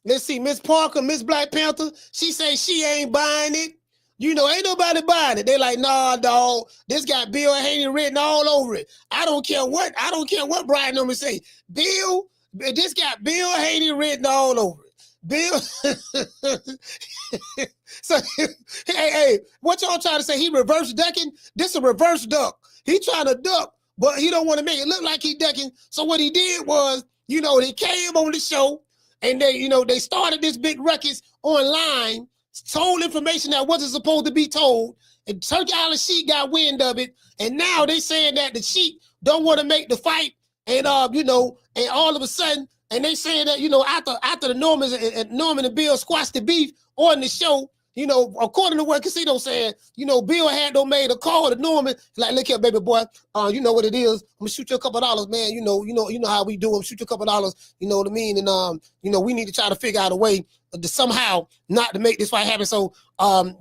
Let's see, Miss Parker, Miss Black Panther, she say she ain't buying it. You know, ain't nobody buying it. They like, nah, dog. This got Bill Haney written all over it. I don't care what Brian Norman say. This got Bill Haney written all over it. Bill. So, hey, what y'all trying to say? He reverse ducking? This a reverse duck. He trying to duck, but he don't want to make it look like he ducking. So what he did was, you know, they came on the show and they started this big ruckus online, told information that wasn't supposed to be told, and Turkey Island Sheik got wind of it, and now they saying that the Sheik don't want to make the fight, and and all of a sudden, and they saying that, you know, after the Norman and Bill squashed the beef on the show, you know, according to what Casino said, you know, Bill had made a call to Norman, like, look here, baby boy, you know what it is. I'm gonna shoot you a couple dollars, man. You know how we do. I'm shoot you a couple dollars. You know what I mean? And you know, we need to try to figure out a way to somehow not to make this fight happen. So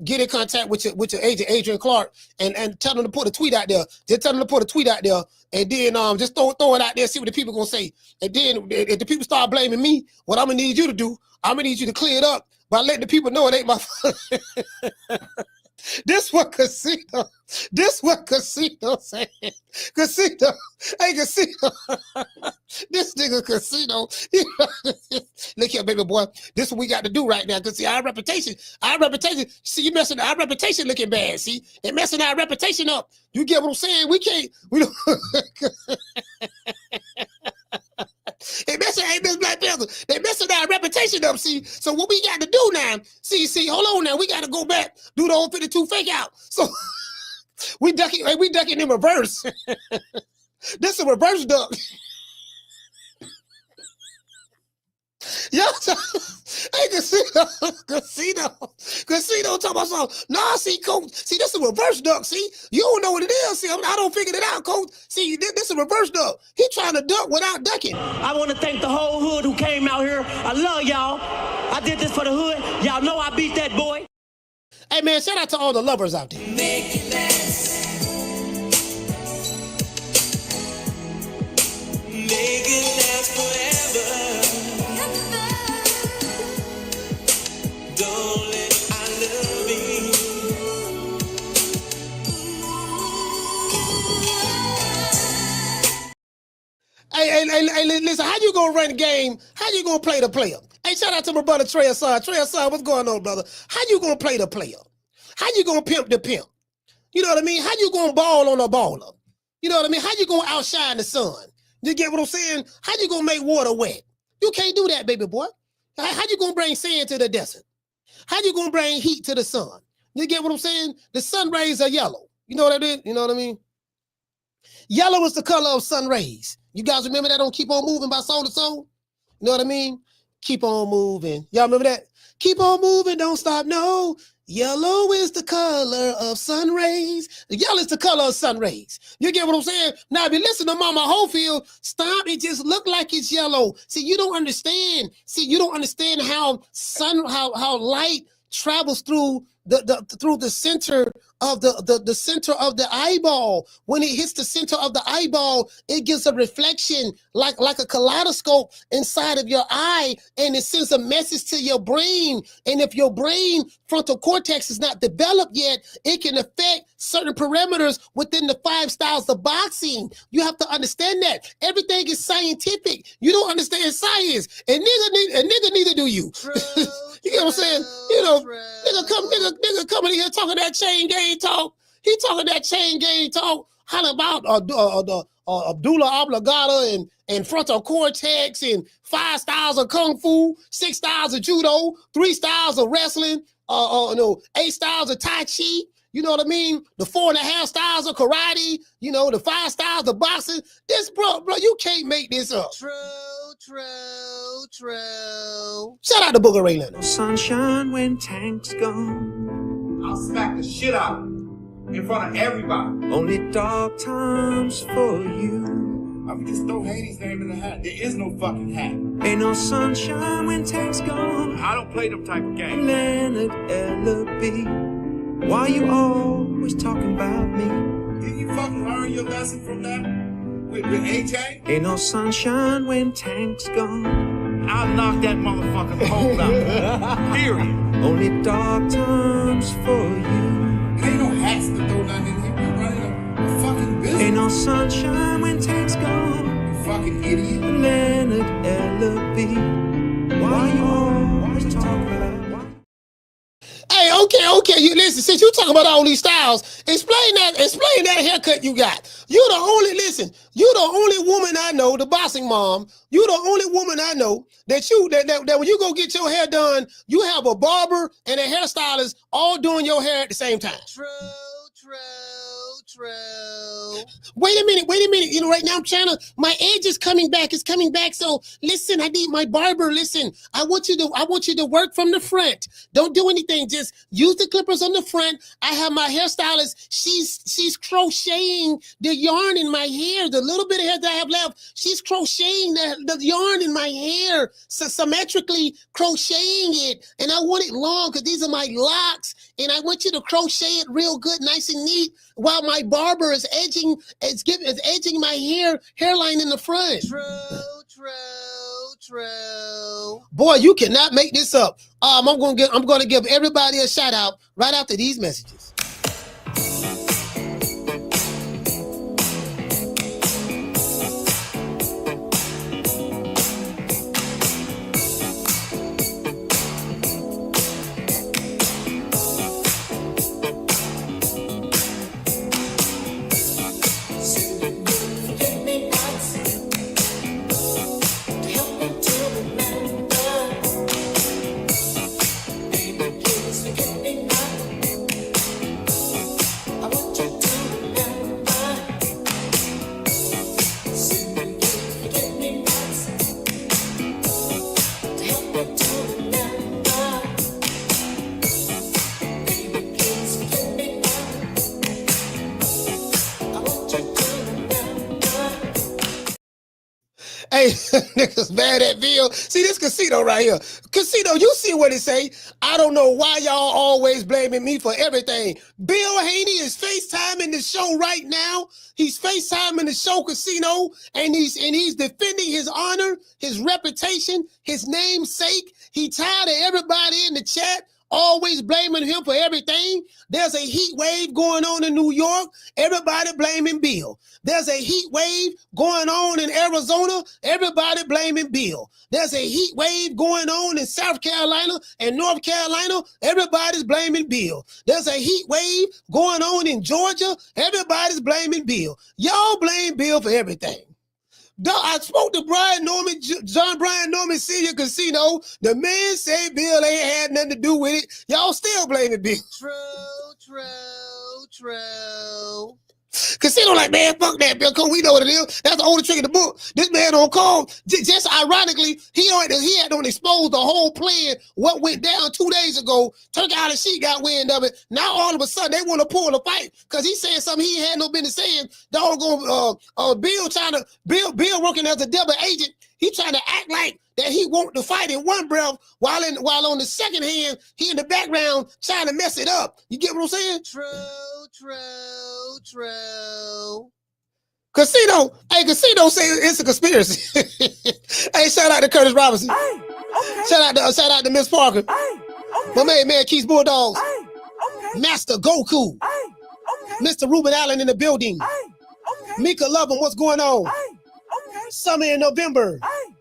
get in contact with your agent, Adrian Clark, and tell them to put a tweet out there. Just tell them to put a tweet out there, and then just throw it out there, see what the people gonna say. And then if the people start blaming me, what I'm gonna need you to do, I'm gonna need you to clear it up by letting the people know it ain't my fault. This what Casino saying. Casino, hey Casino, this nigga Casino. Look here, baby boy. This what we got to do right now. Cause see, our reputation. See, you messing our reputation looking bad. See, they messing our reputation up. You get what I'm saying? We don't. They messing, hey, Miss Black Panther. They messing our reputation up. See, so what we got to do now? See, hold on now. We got to go back, do the old 52 fake out. So we ducking in reverse. This is a reverse duck. Yo, hey, Casino talking about something. Nah, see, Coach. See, this is a reverse duck. See, you don't know what it is. See, I don't figure it out, Coach. See, this is a reverse duck. He trying to duck without ducking. I want to thank the whole hood who came out here. I love y'all. I did this for the hood. Y'all know I beat that boy. Hey, man, shout out to all the lovers out there. Make it last. Make it last forever. Don't let I love you. Hey, listen, how you gonna run the game? How you gonna play the player? Hey, shout out to my brother Trey Assad. Trey Assad, what's going on, brother? How you gonna play the player? How you gonna pimp the pimp? You know what I mean? How you gonna ball on a baller? You know what I mean? How you gonna outshine the sun? You get what I'm saying? How you gonna make water wet? You can't do that, baby boy. How you gonna bring sand to the desert? How you gonna bring heat to the sun? You get what I'm saying? The sun rays are yellow. You know what I did? You know what I mean? Yellow is the color of sun rays. You guys remember that on Keep On Moving by Soul to Soul? You know what I mean? Keep on moving. Y'all remember that? Keep on moving, don't stop, no. Yellow is the color of sun rays. The yellow is the color of sun rays. You get what I'm saying? Now, if you listen to Mama Hofield, stop. It just look like it's yellow. See, you don't understand. See, you don't understand how how light travels through the center of the center of the eyeball. When it hits the center of the eyeball, it gives a reflection like a kaleidoscope inside of your eye, and it sends a message to your brain. And if your brain frontal cortex is not developed yet, it can affect certain parameters within the 5 styles of boxing. You have to understand that everything is scientific. You don't understand science, and nigga neither do you. You get what I'm saying? You know, nigga coming in here talking that chain gang talk. He talking that chain gang talk. How about Abdullah Oblongata and frontal cortex and 5 styles of kung fu, 6 styles of judo, 3 styles of wrestling, 8 styles of tai chi. You know what I mean? The 4.5 styles of karate. You know, the 5 styles of boxing. This bro, you can't make this up. True. Shout out to Booger Ray Leonard. Sunshine when Tank's gone. I'll smack the shit out in front of everybody. Only dark times for you. I mean, just throw Haney's name in the hat. There is no fucking hat. Ain't no sunshine when Tank's gone. I don't play them type of games. Leonard L.B. Why you always talking about me? Didn't you fucking learn your lesson from that? With AJ? Ain't no sunshine when Tank's gone. I'll knock that motherfucking hole out. Period. Only dark times for you. Ain't no hats to throw nothing in here. We're running a fucking business. Ain't no sunshine when Tank's gone. You fucking idiot. Leonard L.B. Why you always talking about? Hey, okay. You listen. Since you talking about all these styles, explain that haircut you got. You the only woman I know, the boxing mom. You the only woman I know that when you go get your hair done, you have a barber and a hairstylist all doing your hair at the same time. True. Wait a minute. You know, right now my edge is coming back. It's coming back. So listen, I need my barber. Listen, I want you to work from the front. Don't do anything. Just use the clippers on the front. I have my hairstylist. She's crocheting the yarn in my hair. The little bit of hair that I have left, she's crocheting the yarn in my hair, symmetrically crocheting it. And I want it long because these are my locks. And I want you to crochet it real good, nice and neat, while my barber is edging my hairline in the front. True. Boy, you cannot make this up. I'm gonna give everybody a shout out right after these messages. Hey, niggas mad at Bill. See this Casino right here. Casino, you see what it say? I don't know why y'all always blaming me for everything. Bill Haney is FaceTiming the show right now. He's FaceTiming the show, Casino, and he's defending his honor, his reputation, his namesake. He tired of everybody in the chat always blaming him for everything. There's a heat wave going on in New York. Everybody blaming Bill. There's a heat wave going on in Arizona. Everybody blaming Bill. There's a heat wave going on in South Carolina and North Carolina. Everybody's blaming Bill. There's a heat wave going on in Georgia. Everybody's blaming Bill. Y'all blame Bill for everything. I spoke to Brian Norman, John Brian Norman Senior Casino. The man said Bill ain't had nothing to do with it. Y'all still blaming Bill. True. Casino like, man, fuck that, Bill. Cause we know what it is. That's the only trick in the book. This man on call, just ironically, he had to expose the whole plan, what went down 2 days ago. Turkey Island Sheik got wind of it. Now all of a sudden they want to pull the fight because he said something he had no business saying. Bill working as a double agent. He trying to act like that he want to fight in one breath while on the second hand, he in the background trying to mess it up. You get what I'm saying? True. Casino say it's a conspiracy. Hey, shout out to Curtis Robinson. Hey, okay. Shout out to Miss Parker. Hey, okay. My man Keith Bulldogs. Hey, okay. Master Goku. Hey, okay. Mr. Ruben Allen in the building. Hey, okay. Mika Lovin, what's going on? Hey, okay. Summer in November. Hey,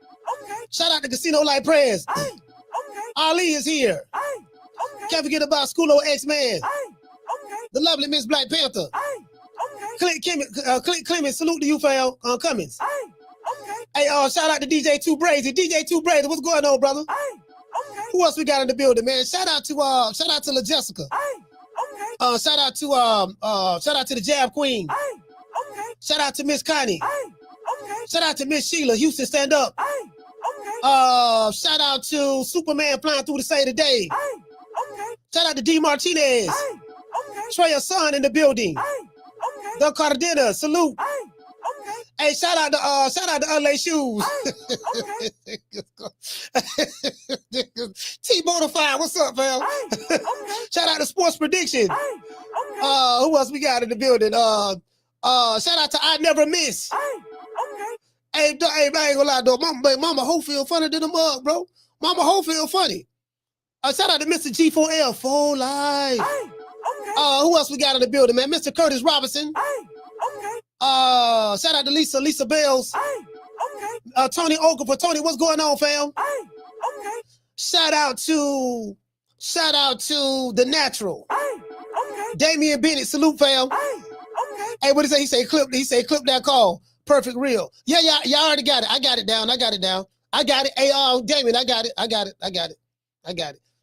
okay. Shout out to Casino Light Prayers. Hey, okay. Ali is here. Hey, okay. Can't forget about Schoolo X-Man. Hey, okay. The lovely Miss Black Panther. Hey, okay. Clint Clemens, salute to you, fam. Cummins. Hey, okay. Hey, shout out to DJ Two Brazy. DJ Two Brazy, what's going on, brother? Hey, okay. Who else we got in the building, man? Shout out to La Jessica. Hey, okay. Shout out to the Jab Queen. Hey, okay. Shout out to Miss Connie. Hey, okay. Shout out to Miss Sheila. Houston, stand up. Hey, okay. Shout out to Superman flying through the state today. Hey, okay. Shout out to D Martinez. Hey, okay. Treya Son in the building. Hey, okay. Doug Cardenas, salute. Hey, okay. Hey, shout out to Unlay Shoes. Hey, okay. T-Bonafide, what's up, fam? Hey, okay. Shout out to Sports Prediction. Hey, okay. Who else we got in the building? Shout out to I Never Miss. Hey, okay. Hey, I ain't gonna lie, though. Mama Hofield funny than the mug, bro. Mama Hofield funny. Shout out to Mr. G4L, full life. Hey, okay. Who else we got in the building, man? Mr. Curtis Robinson. Hey, okay. Shout out to Lisa Bells. Hey, okay. Tony Okafor. Tony, what's going on, fam? Hey, okay. Shout out to The Natural. Hey, okay. Damian Bennett, salute, fam. Hey, okay. Hey, what did he say? He said clip that call. Perfect real. Yeah, y'all already got it. I got it down. I got it. Hey, Damien, I got it.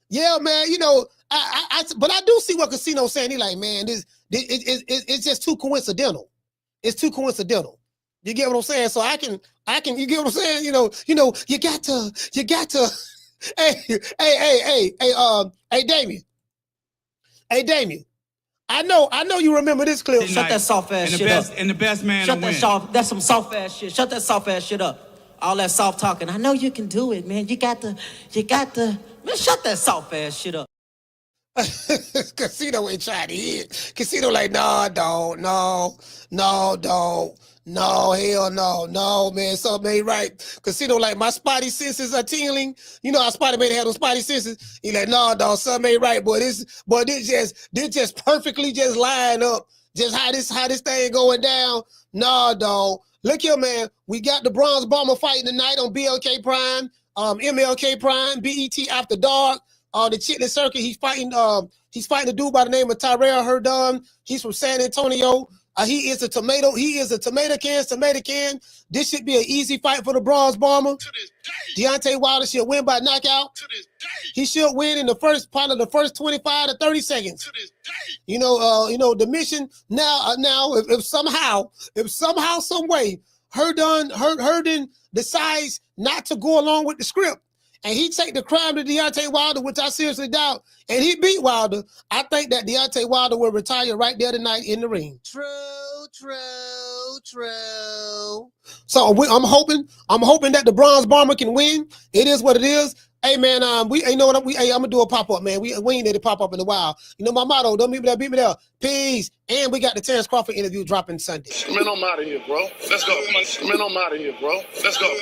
Yeah, man, you know, but I do see what Casino's saying. He like, man, it's just too coincidental. It's too coincidental. You get what I'm saying? So I can, you get what I'm saying? You know, you got to, hey, Damien. Hey, Damien. I know you remember this clip. Shut that soft ass shit up. And the best man to win. That's some soft ass shit. Shut that soft ass shit up. All that soft talking. I know you can do it, man. You got to, man, shut that soft ass shit up. Casino ain't trying to hit. Casino like, no, hell no, man, something ain't right. Casino like, my spotty senses are tingling. You know how Spider-Man had those spotty senses? He like, no, dog, something ain't right, boy. This just perfectly just line up. Just how this thing going down. No, dog. Look here, man. We got the Bronze Bomber fighting tonight on BLK Prime, MLK Prime, BET After Dark. The Chitlin Circuit. He's fighting a dude by the name of Terrell Herndon. He's from San Antonio. He is a tomato can. This should be an easy fight for the Bronze Bomber. Deontay Wilder should win by knockout. He should win in the first 25 to 30 seconds. You know the mission now. If somehow, some way, Herndon decides not to go along with the script, and he take the crime to Deontay Wilder, which I seriously doubt, and he beat Wilder, I think that Deontay Wilder will retire right there tonight in the ring. True. So I'm hoping that the Bronze Bomber can win. It is what it is. Hey man, I'm gonna do a pop-up, man. We ain't did a pop-up in a while. You know my motto, don't beat me there. Peace. And we got the Terrence Crawford interview dropping Sunday. Man, I'm out of here, bro. Let's go. Man, I'm out of here, bro. Let's go.